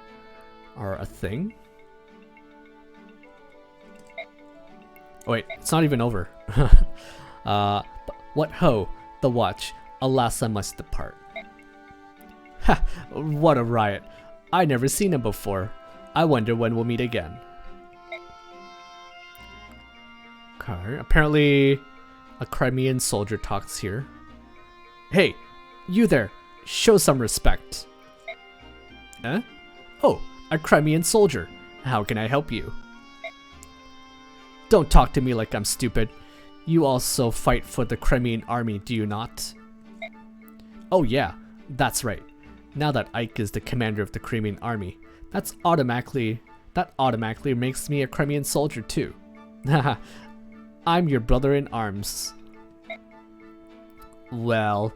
a thing. Oh wait, it's not even over. What ho? The watch. Alas, I must depart. Ha! What a riot. I never seen him before. I wonder when we'll meet again. Okay, apparently a Crimean soldier talks here. Hey, you there. Show some respect. Eh? Oh, a Crimean soldier. How can I help you? Don't talk to me like I'm stupid. You also fight for the Crimean army, do you not? Oh yeah, that's right. Now that Ike is the commander of the Crimean army, that automatically makes me a Crimean soldier too. Haha, I'm your brother in arms. Well,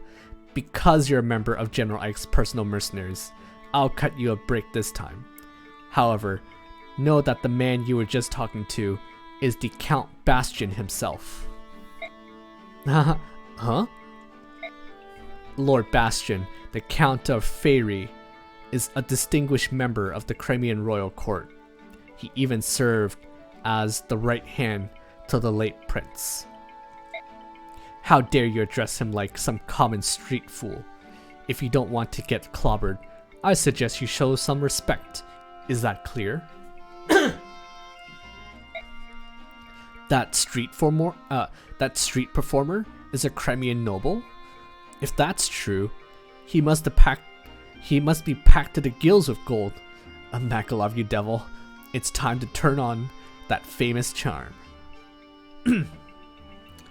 because you're a member of General Ike's personal mercenaries, I'll cut you a break this time. However, know that the man you were just talking to is the Count Bastian himself. Huh? Lord Bastian, the Count of Faerie, is a distinguished member of the Crimean royal court. He even served as the right hand to the late prince. How dare you address him like some common street fool? If you don't want to get clobbered, I suggest you show some respect. Is that clear? That street performer is a Crimean noble? If that's true, he must be packed to the gills with gold. Makalov, you devil. It's time to turn on that famous charm.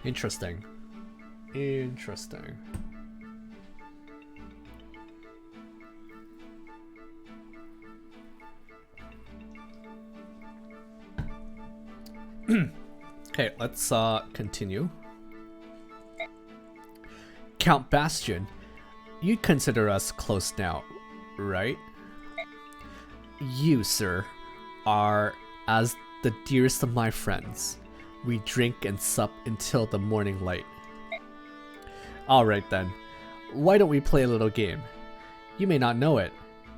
Interesting. Okay, let's continue. Count Bastian, you'd consider us close now, right? You, sir, are as the dearest of my friends. We drink and sup until the morning light. Alright then, why don't we play a little game? You may not know it.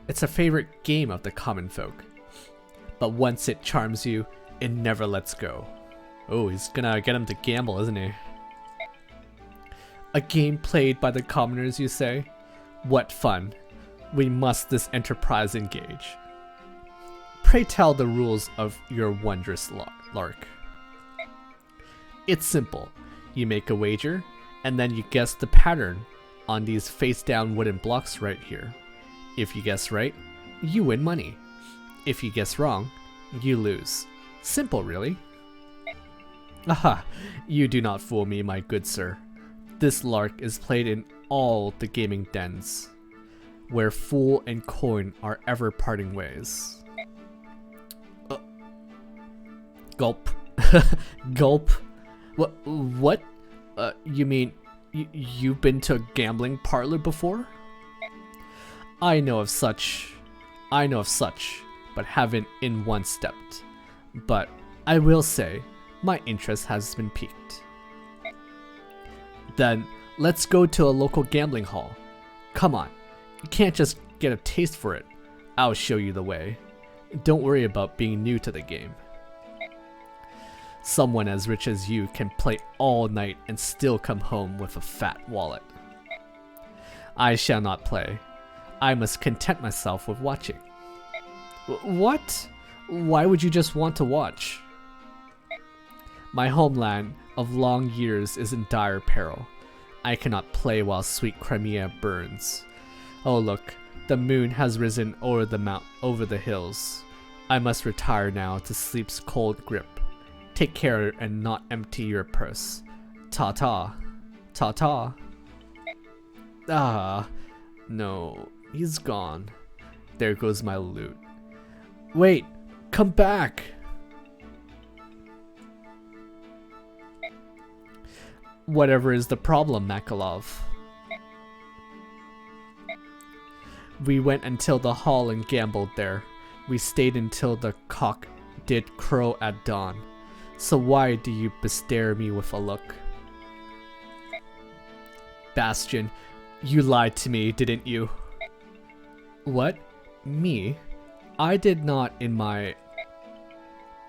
It's a favorite game of the common folk. But once it charms you, it never lets go. Oh, he's gonna get him to gamble, isn't he? A game played by the commoners, you say? What fun. We must this enterprise engage. Pray tell the rules of your wondrous lark. It's simple. You make a wager, and then you guess the pattern on these face-down wooden blocks right here. If you guess right, you win money. If you guess wrong, you lose. Simple, really. Aha, you do not fool me, my good sir. This lark is played in all the gaming dens, where fool and coin are ever parting ways. Gulp. Gulp. What? You mean you've been to a gambling parlor before? I know of such, but haven't in one stepped. But I will say, my interest has been piqued. Then, let's go to a local gambling hall. Come on, you can't just get a taste for it. I'll show you the way. Don't worry about being new to the game. Someone as rich as you can play all night and still come home with a fat wallet. I shall not play. I must content myself with watching. What? Why would you just want to watch? My homeland of long years is in dire peril. I cannot play while sweet Crimea burns. Oh look, the moon has risen over the hills. I must retire now to sleep's cold grip. Take care and not empty your purse. Ta-ta. Ta-ta. Ah, no, he's gone. There goes my loot. Wait, come back! Whatever is the problem, Makalov? We went until the hall and gambled there. We stayed until the cock did crow at dawn. So why do you bestare me with a look? Bastian, you lied to me, didn't you? What? Me? I did not in my...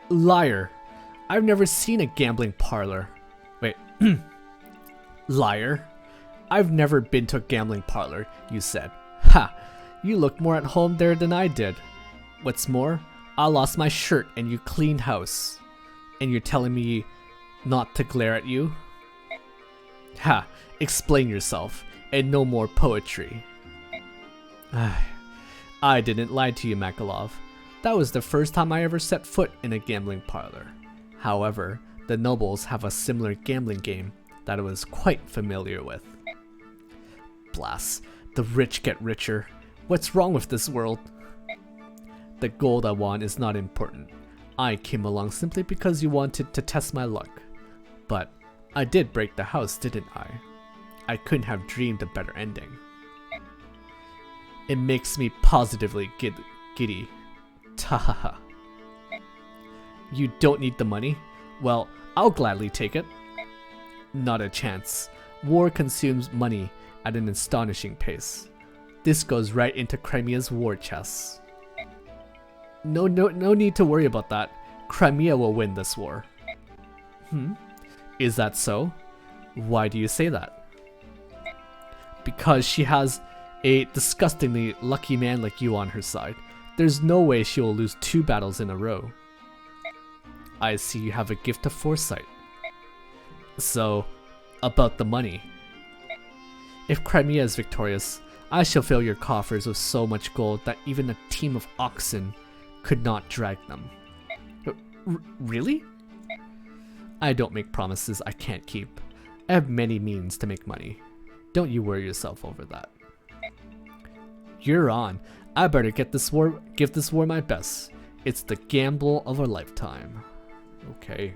Liar! I've never seen a gambling parlor. Wait. Liar? I've never been to a gambling parlor, you said. Ha! You look more at home there than I did. What's more, I lost my shirt and you cleaned house. And you're telling me not to glare at you? Ha! Explain yourself, and no more poetry. I didn't lie to you, Makalov. That was the first time I ever set foot in a gambling parlor. However, the nobles have a similar gambling game that I was quite familiar with. Blast, the rich get richer. What's wrong with this world? The gold I won is not important. I came along simply because you wanted to test my luck. But I did break the house, didn't I? I couldn't have dreamed a better ending. It makes me positively giddy. Tahaha. You don't need the money? Well, I'll gladly take it. Not a chance. War consumes money at an astonishing pace. This goes right into Crimea's war chests. No need to worry about that. Crimea will win this war. Is that so? Why do you say that? Because she has a disgustingly lucky man like you on her side. There's no way she will lose 2 battles in a row. I see you have a gift of foresight. So, about the money. If Crimea is victorious, I shall fill your coffers with so much gold that even a team of oxen could not drag them. Really? I don't make promises I can't keep. I have many means to make money. Don't you worry yourself over that. You're on. I better give this war my best. It's the gamble of a lifetime. Okay.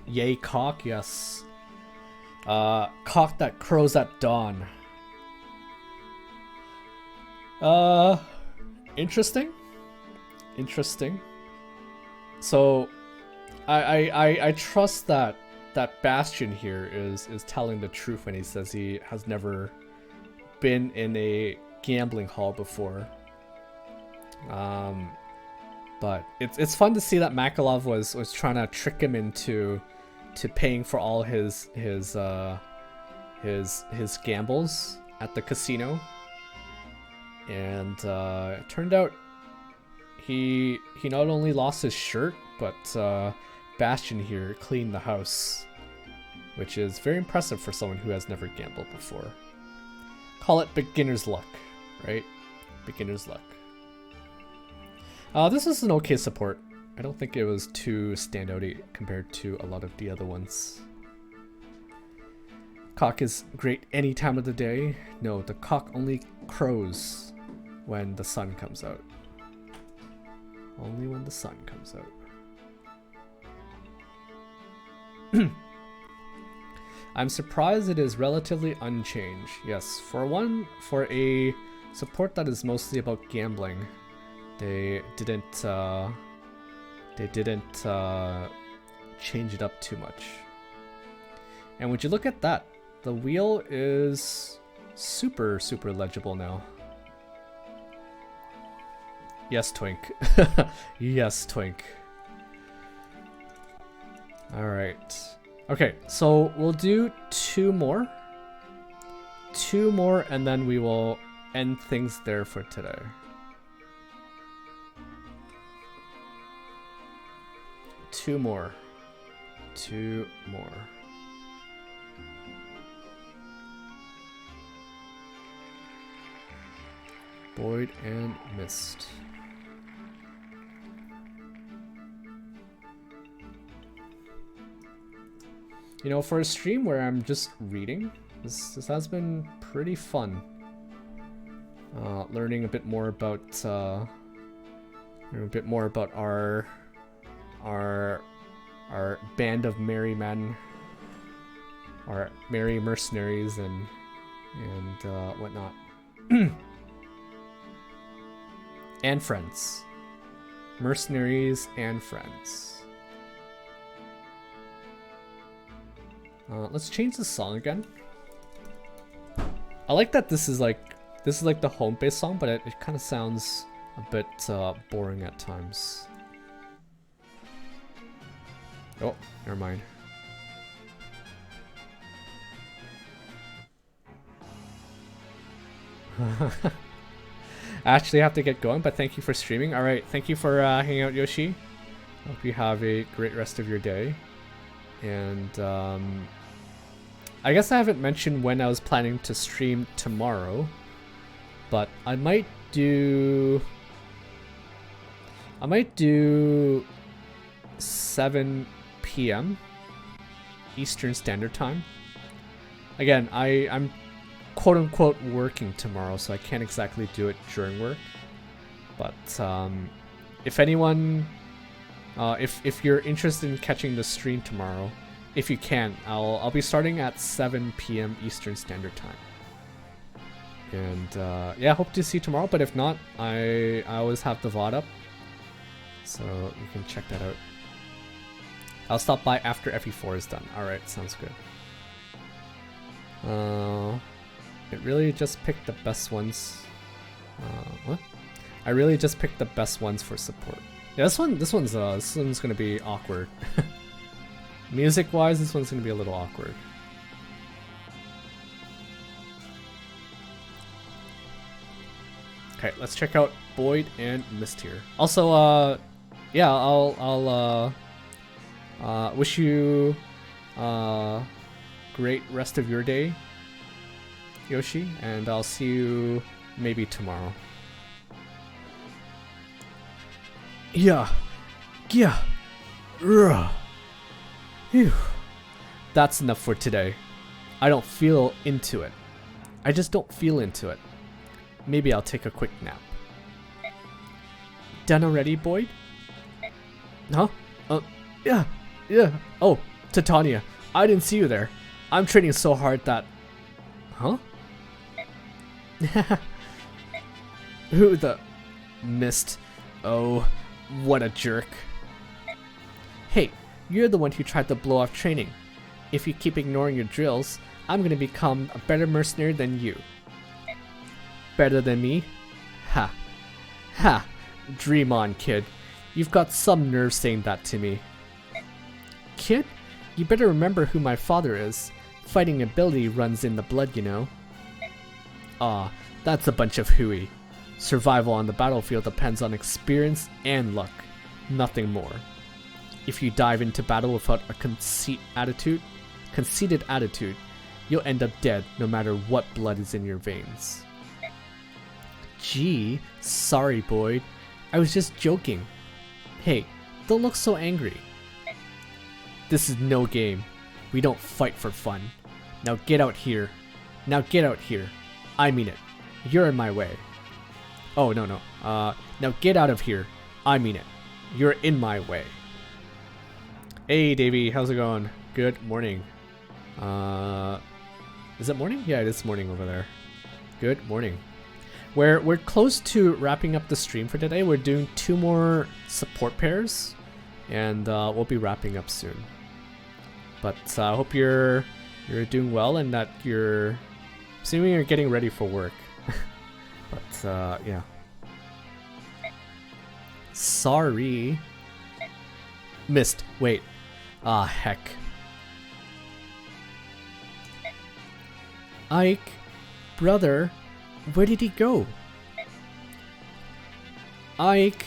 Yay, cock, yes. Cock that crows at dawn. Interesting. Interesting. So, I trust that Bastian here is telling the truth when he says he has never been in a gambling hall before. But it's fun to see that Makalov was trying to trick him into paying for all his gambles at the casino. And it turned out he not only lost his shirt, but Bastian here cleaned the house, which is very impressive for someone who has never gambled before. Call it beginner's luck, right? Beginner's luck. This is an okay support. I don't think it was too standouty compared to a lot of the other ones. Cock is great any time of the day. No, the cock only crows when the sun comes out. Only when the sun comes out. I'm surprised it is relatively unchanged. Yes, for a support that is mostly about gambling, they didn't change it up too much. And would you look at that? The wheel is super legible now. Yes, Twink. Yes, Twink. Alright. Okay, so we'll do 2 more. 2 more, and then we will end things there for today. 2 more. 2 more. Void and Mist. You know, for a stream where I'm just reading, this has been pretty fun. Learning a bit more about our band of merry men, our merry mercenaries, and whatnot, and friends, mercenaries and friends. Let's change the song again. I like that this is like the home base song, but it kind of sounds a bit boring at times. Oh, never mind. I actually have to get going, but thank you for streaming. All right, thank you for hanging out, Yoshi. Hope you have a great rest of your day. And I guess I haven't mentioned when I was planning to stream tomorrow, but I might do 7 p.m. Eastern Standard Time. Again, I'm quote-unquote working tomorrow, so I can't exactly do it during work. But if anyone, if you're interested in catching the stream tomorrow, if you can, I'll be starting at 7 p.m. Eastern Standard Time. And yeah, hope to see you tomorrow. But if not, I always have the VOD up, so you can check that out. I'll stop by after FE4 is done. All right, sounds good. It really just picked the best ones. What? I really just picked the best ones for support. Yeah, this one's gonna be awkward. Music-wise, this one's gonna be a little awkward. Okay, let's check out Void and Mist here. Also, yeah, I'll wish you great rest of your day, Yoshi, and I'll see you maybe tomorrow. Yeah. Phew. That's enough for today. I don't feel into it. I just don't feel into it. Maybe I'll take a quick nap. Done already, Boyd? Huh? Yeah. Oh, Titania. I didn't see you there. I'm training so hard that... Huh? Who the... Mist. Oh, what a jerk. Hey, you're the one who tried to blow off training. If you keep ignoring your drills, I'm gonna become a better mercenary than you. Better than me? Ha. Ha. Dream on, kid. You've got some nerve saying that to me. Kid, you better remember who my father is. Fighting ability runs in the blood, you know. Aw, that's a bunch of hooey. Survival on the battlefield depends on experience and luck. Nothing more. If you dive into battle without a conceited attitude, you'll end up dead no matter what blood is in your veins. Gee, sorry, Boyd. I was just joking. Hey, don't look so angry. This is no game. We don't fight for fun. Now get out here. I mean it. You're in my way. Oh, no. Now get out of here. I mean it. You're in my way. Hey, Davey. How's it going? Good morning. Is it morning? Yeah, it is morning over there. Good morning. We're close to wrapping up the stream for today. We're doing 2 more support pairs, and we'll be wrapping up soon. But I hope you're doing well and that you're assuming you're getting ready for work. But yeah. Sorry. Missed. Wait. Ah, heck. Ike, brother, where did he go? Ike.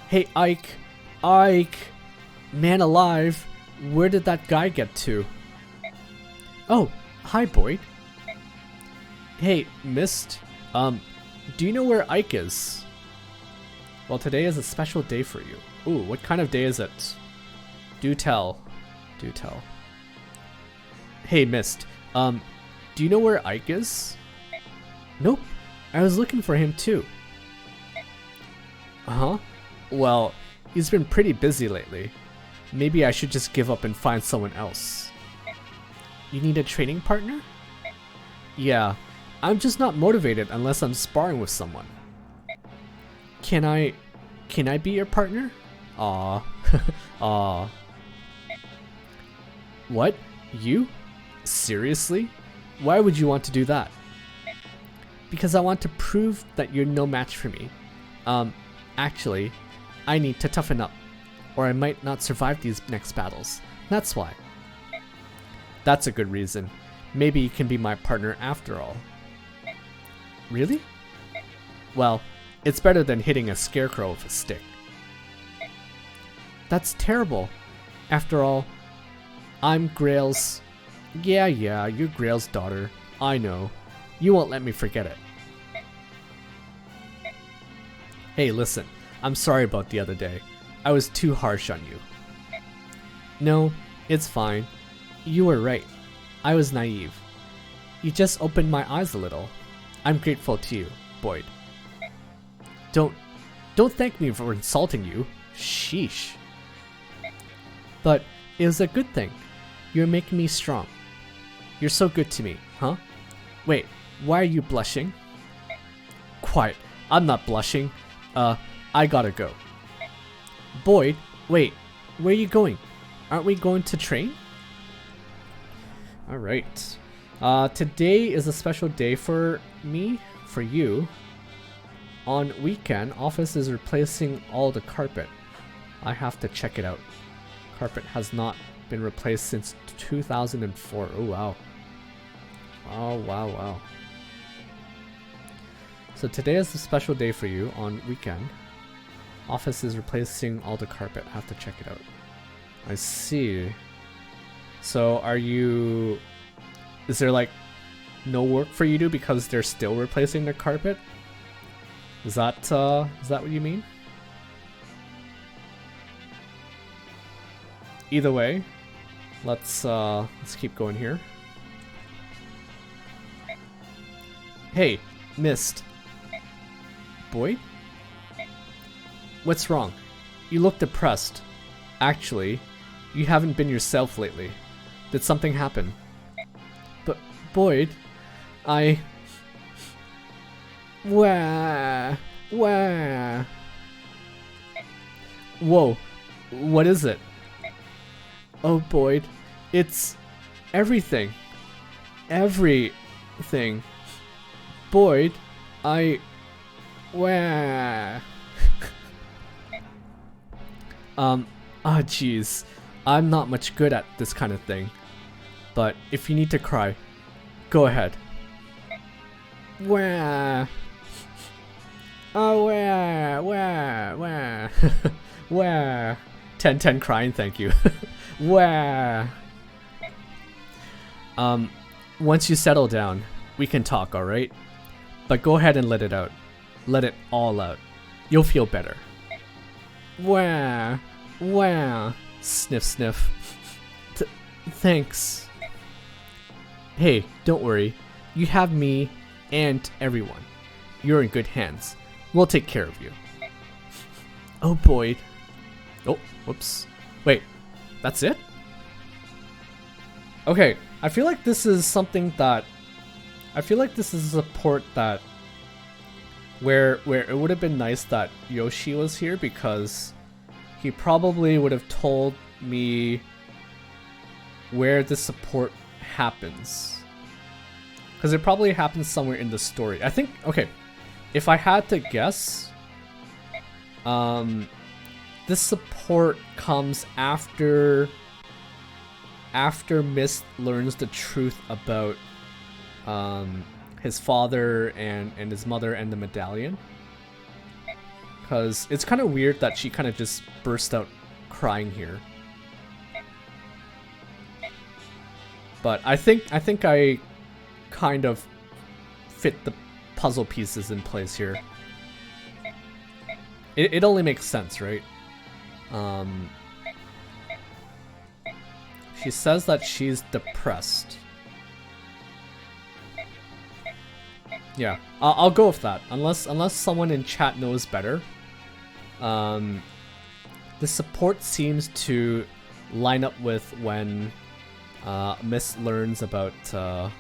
Hey, Ike. Man alive, where did that guy get to? Oh, hi Boyd. Hey, Mist. Do you know where Ike is? Well, today is a special day for you. Ooh, what kind of day is it? Do tell. Do tell. Hey, Mist. Do you know where Ike is? Nope. I was looking for him too. Uh-huh. Well, he's been pretty busy lately. Maybe I should just give up and find someone else. You need a training partner? Yeah. I'm just not motivated unless I'm sparring with someone. Can I be your partner? Aw. Aw. What? You? Seriously? Why would you want to do that? Because I want to prove that you're no match for me. Actually, I need to toughen up, or I might not survive these next battles. That's why. That's a good reason. Maybe you can be my partner after all. Really? Well, it's better than hitting a scarecrow with a stick. That's terrible. After all, I'm Grail's... Yeah, you're Grail's daughter. I know. You won't let me forget it. Hey, listen. I'm sorry about the other day. I was too harsh on you. No, it's fine. You were right. I was naive. You just opened my eyes a little. I'm grateful to you, Boyd. Don't thank me for insulting you. Sheesh. But it was a good thing. You're making me strong. You're so good to me, huh? Wait, why are you blushing? Quiet. I'm not blushing. I gotta go. Boyd, wait. Where are you going? Aren't we going to train? Alright. Today is a special day for me, for you. On weekend, office is replacing all the carpet. I have to check it out. Carpet has not been replaced since 2004. Oh wow. Oh wow. So today is a special day for you on weekend. Office is replacing all the carpet. I have to check it out. I see. So are you... Is there like no work for you to do because they're still replacing the carpet? Is that what you mean? Either way, let's keep going here. Hey, Mist. Boyd? What's wrong? You look depressed. Actually, you haven't been yourself lately. Did something happen? But Boyd, Wah. Whoa, what is it? Oh Boyd, it's everything. Everything. Boyd, Wah. Jeez. I'm not much good at this kind of thing. But if you need to cry, go ahead. Wah. Oh, wah. Wah. 10-10 crying, thank you. Wah. Once you settle down, we can talk, alright? But go ahead and let it out. Let it all out. You'll feel better. Wah. Sniff, sniff. Thanks. Hey, don't worry. You have me and everyone. You're in good hands. We'll take care of you. Oh, Boyd. Oh, whoops. Wait, that's it? Okay, I feel like this is something that... I feel like this is a port that... Where it would have been nice that Yoshi was here because he probably would have told me where the support happens. Because it probably happens somewhere in the story. I think, okay, if I had to guess, this support comes after Mist learns the truth about his father and his mother and the medallion. Because it's kind of weird that she kind of just burst out crying here. But I think I kind of fit the puzzle pieces in place here. It only makes sense, right? She says that she's depressed. Yeah, I'll go with that. Unless someone in chat knows better. The support seems to line up with when Miss learns about her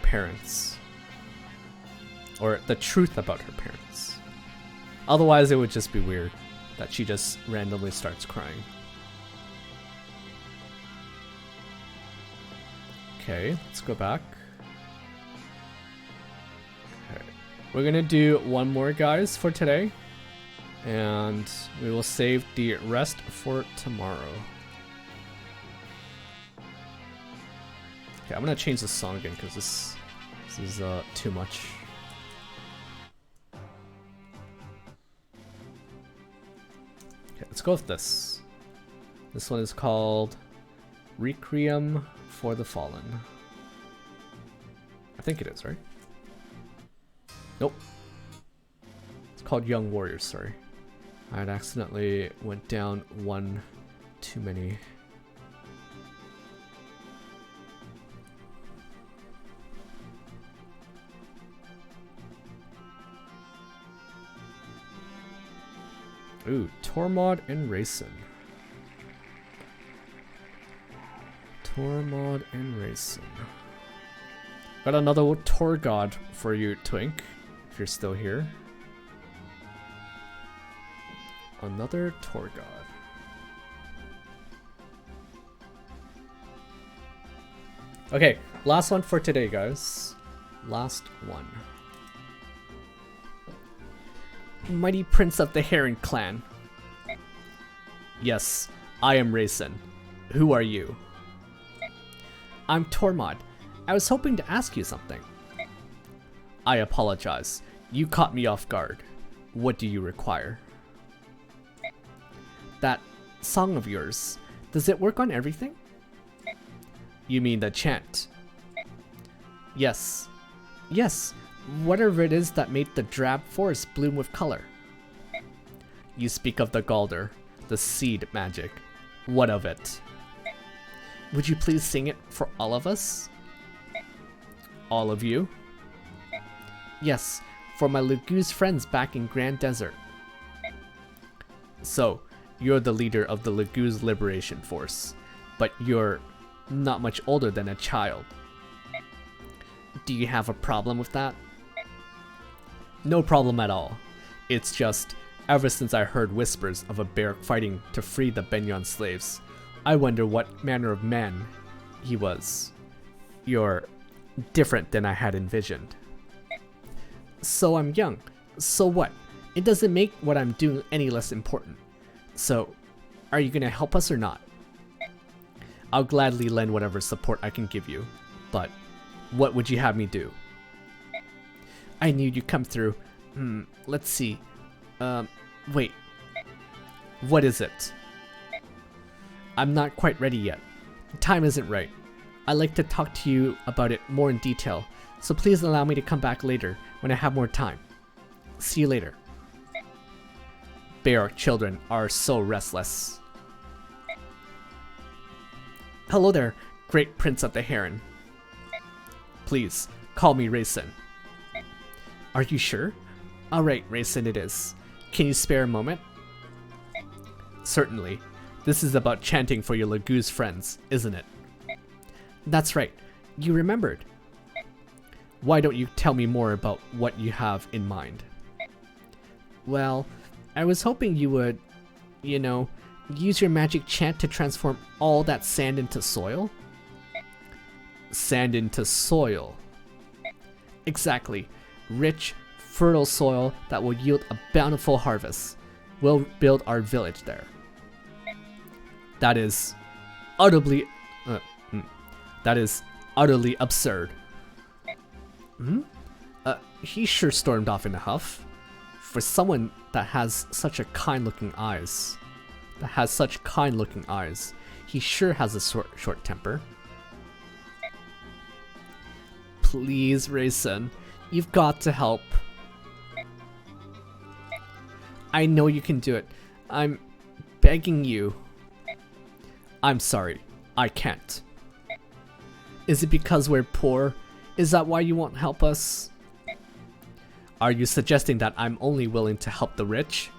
parents. Or the truth about her parents. Otherwise it would just be weird that she just randomly starts crying. Okay, let's go back. Okay. We're gonna do one more, guys, for today. And we will save the rest for tomorrow. Okay, I'm gonna change the song again because this is too much. Okay, let's go with this. This one is called Requiem for the Fallen. I think it is, right? Nope. It's called Young Warriors, sorry. I had accidentally went down one too many. Ooh, Tormod and Reyson. Tormod and Reyson. Got another Tor God for you, Twink, if you're still here. Another Tor God. Okay, last one for today, guys. Last one. Mighty Prince of the Heron Clan. Yes, I am Reyson. Who are you? I'm Tormod. I was hoping to ask you something. I apologize. You caught me off guard. What do you require? That song of yours, does it work on everything? You mean the chant? Yes. Yes, whatever it is that made the drab forest bloom with color. You speak of the Galder, the seed magic. What of it? Would you please sing it for all of us? All of you? Yes, for my Laguz friends back in Grand Desert. So, you're the leader of the Laguz Liberation Force, but you're not much older than a child. Do you have a problem with that? No problem at all. It's just, ever since I heard whispers of a bear fighting to free the Benyon slaves, I wonder what manner of man he was. You're different than I had envisioned. So I'm young. So what? It doesn't make what I'm doing any less important. So, are you gonna help us or not? I'll gladly lend whatever support I can give you, but what would you have me do? I knew you'd come through. Let's see. Wait. What is it? I'm not quite ready yet. Time isn't right. I'd like to talk to you about it more in detail, so please allow me to come back later when I have more time. See you later. Bear children are so restless. Hello there, great Prince of the Heron. Please, call me Reyson. Are you sure? Alright, Reyson it is. Can you spare a moment? Certainly. This is about chanting for your Laguz friends, isn't it? That's right. You remembered. Why don't you tell me more about what you have in mind? Well, I was hoping you would, you know, use your magic chant to transform all that sand into soil? Sand into soil. Exactly. Rich, fertile soil that will yield a bountiful harvest. We'll build our village there. That is utterly absurd. He sure stormed off in a huff. For someone that has such kind looking eyes, He sure has a short temper. Please, Reyson, you've got to help. I know you can do it. I'm begging you. I'm sorry, I can't. Is it because we're poor? Is that why you won't help us? Are you suggesting that I'm only willing to help the rich?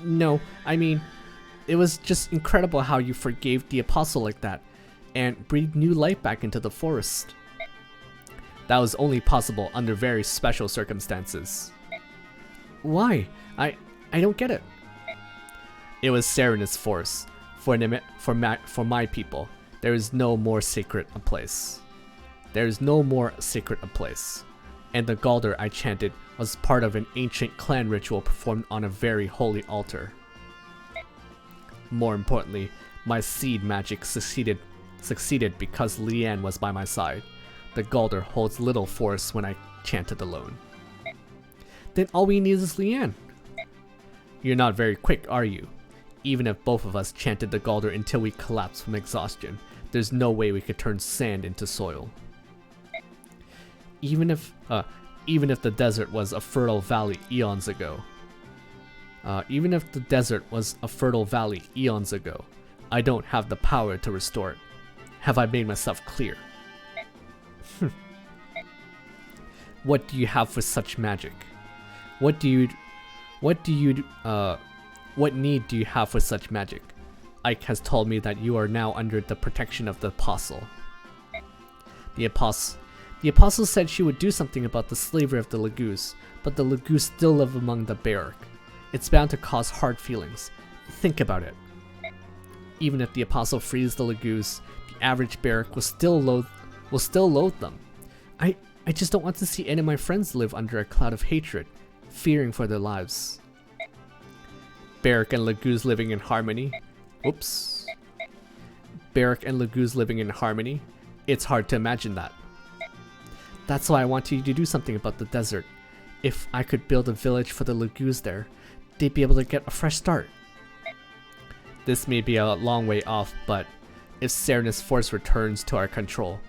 No, I mean, it was just incredible how you forgave the apostle like that and breathed new life back into the forest. That was only possible under very special circumstances. Why? I don't get it. It was Serenus force. For my people, there is no more sacred a place. There is no more sacred a place. And the Galder I chanted was part of an ancient clan ritual performed on a very holy altar. More importantly, my seed magic succeeded because Leanne was by my side. The Galder holds little force when I chanted alone. Then all we need is Leanne. You're not very quick, are you? Even if both of us chanted the Galder until we collapsed from exhaustion, there's no way we could turn sand into soil. Even if the desert was a fertile valley eons ago. I don't have the power to restore it. Have I made myself clear? What do you have for such magic? What need do you have for such magic? Ike has told me that you are now under the protection of the apostle. The apostle said she would do something about the slavery of the Lagoos, but the Lagoos still live among the Barrack. It's bound to cause hard feelings. Think about it. Even if the apostle frees the Lagoos, the average Barrack will still loathe them. I just don't want to see any of my friends live under a cloud of hatred, fearing for their lives. Barrack and Lagoos living in harmony. Oops. Barrack and Lagoos living in harmony. It's hard to imagine that. That's why I want you to do something about the desert. If I could build a village for the Lagoos there, they'd be able to get a fresh start. This may be a long way off, but if Serenus Force returns to our control,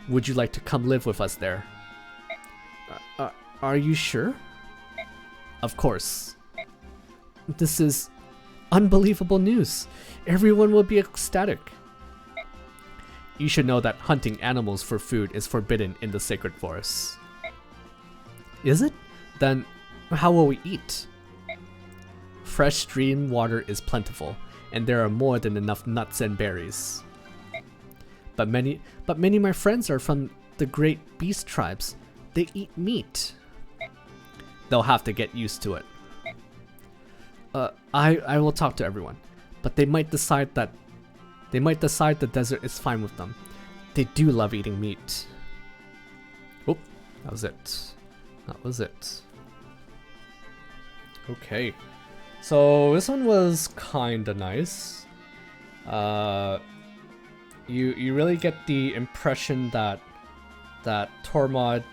would you like to come live with us there? Are you sure? Of course. This is unbelievable news. Everyone will be ecstatic. You should know that hunting animals for food is forbidden in the sacred forests. Is it? Then how will we eat? Fresh stream water is plentiful, and there are more than enough nuts and berries. But many of my friends are from the great beast tribes. They eat meat. They'll have to get used to it. I will talk to everyone, but they might decide the desert is fine with them. They do love eating meat. Oh, that was it. Okay. So this one was kinda nice. You really get the impression that Tormod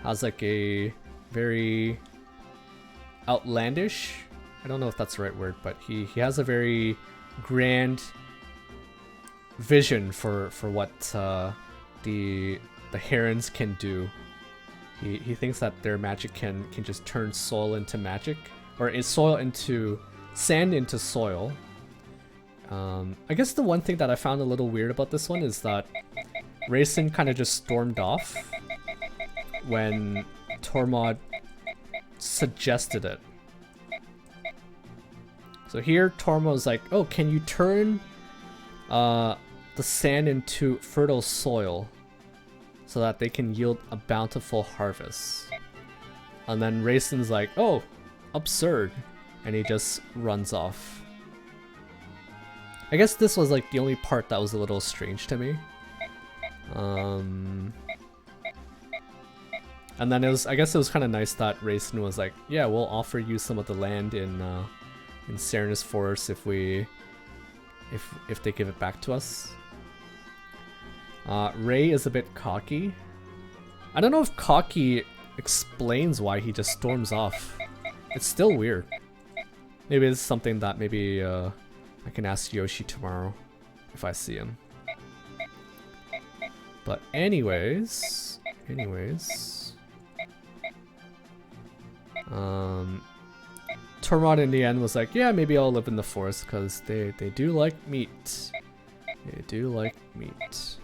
has like a very outlandish, I don't know if that's the right word, but he has a very grand vision for what the herons can do. He thinks that their magic can just turn soil into magic, or soil into sand into soil. I guess the one thing that I found a little weird about this one is that Reyson kind of just stormed off when Tormod suggested it. So here Tormod's like, oh, can you turn the sand into fertile soil so that they can yield a bountiful harvest? And then Reyson's like, oh, absurd, and he just runs off. I guess this was like the only part that was a little strange to me. And then I guess it was kind of nice that Reyson was like, yeah, we'll offer you some of the land in Serenus Forest if they give it back to us. Rey is a bit cocky. I don't know if cocky explains why he just storms off. It's still weird. Maybe it's something that maybe I can ask Yoshi tomorrow. if I see him. But anyways, Tormod in the end was like, yeah, maybe I'll live in the forest because they do like meat. They do like meat.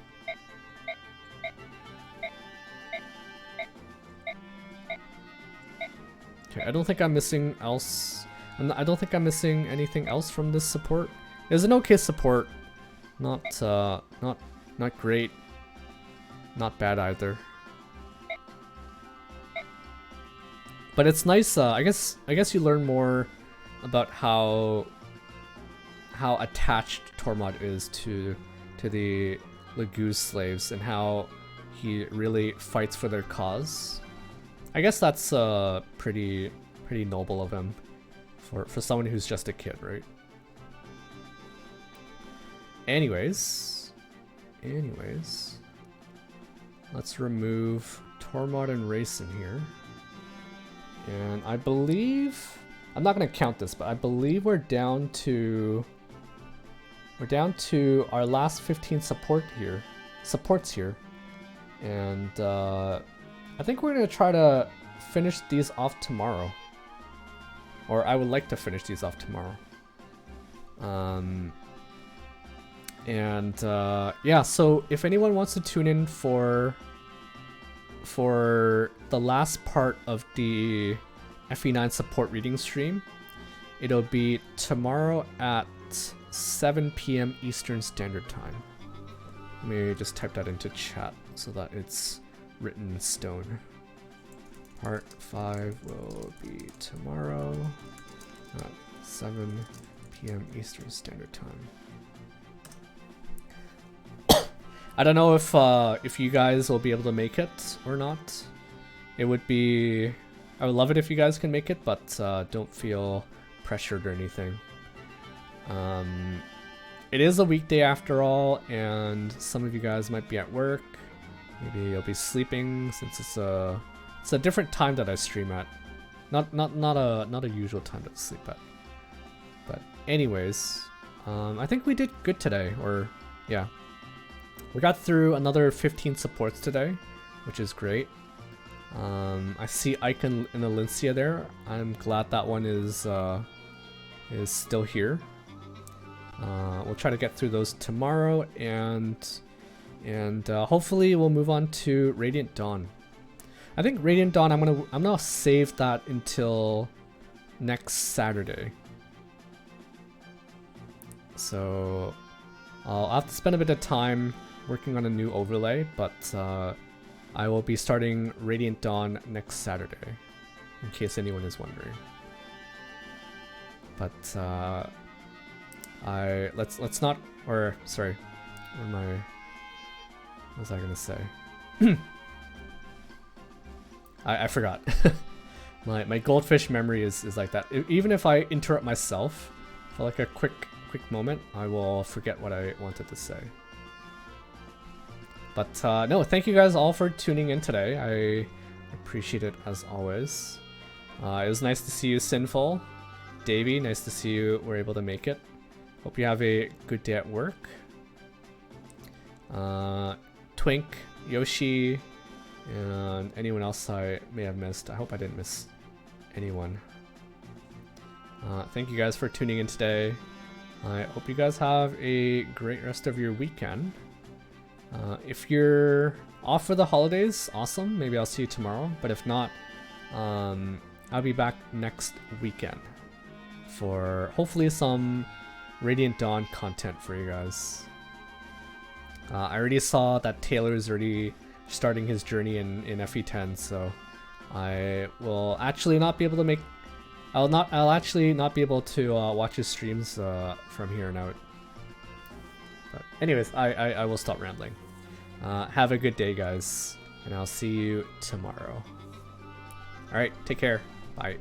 Okay, I don't think I'm missing else. I don't think I'm missing anything else from this support. It was an okay support. Not great. Not bad either. But it's nice. I guess you learn more about how attached Tormod is to the Largo slaves and how he really fights for their cause. I guess that's pretty noble of him for someone who's just a kid, right? Anyways, let's remove Tormod and Reyson here. And I believe, I'm not gonna count this, but I believe we're down to our last 15 supports here. And I think we're gonna try to finish these off tomorrow. Or I would like to finish these off tomorrow. Yeah, so if anyone wants to tune in for the last part of the FE9 support reading stream, it'll be tomorrow at 7 p.m. Eastern Standard Time. Let me just type that into chat so that it's written in stone. Part 5 will be tomorrow at 7 p.m. Eastern Standard Time. I don't know if you guys will be able to make it or not. It would be, I would love it if you guys can make it, but don't feel pressured or anything. It is a weekday after all, and some of you guys might be at work. Maybe you'll be sleeping since it's a different time that I stream at. Not a usual time to sleep at. But anyways, I think we did good today, or yeah. We got through another 15 supports today, which is great. I see Ike and Alicia there. I'm glad that one is still here. We'll try to get through those tomorrow, and hopefully we'll move on to Radiant Dawn. I think Radiant Dawn, I'm gonna save that until next Saturday. So I'll have to spend a bit of time working on a new overlay, but I will be starting Radiant Dawn next Saturday, in case anyone is wondering. But let's not, or sorry, what was I gonna say? I forgot. my goldfish memory is like that. Even if I interrupt myself for like a quick moment, I will forget what I wanted to say. But no, thank you guys all for tuning in today. I appreciate it as always. It was nice to see you, Sinful. Davey, nice to see you were able to make it. Hope you have a good day at work. Twink, Yoshi, and anyone else I may have missed. I hope I didn't miss anyone. Thank you guys for tuning in today. I hope you guys have a great rest of your weekend. If you're off for the holidays, awesome. Maybe I'll see you tomorrow. But if not, I'll be back next weekend for hopefully some Radiant Dawn content for you guys. I already saw that Taylor's already starting his journey in FE10, so I will actually not be able to make. I'll actually not be able to watch his streams from here on out. But anyways, I will stop rambling. Have a good day, guys, and I'll see you tomorrow. All right, take care. Bye.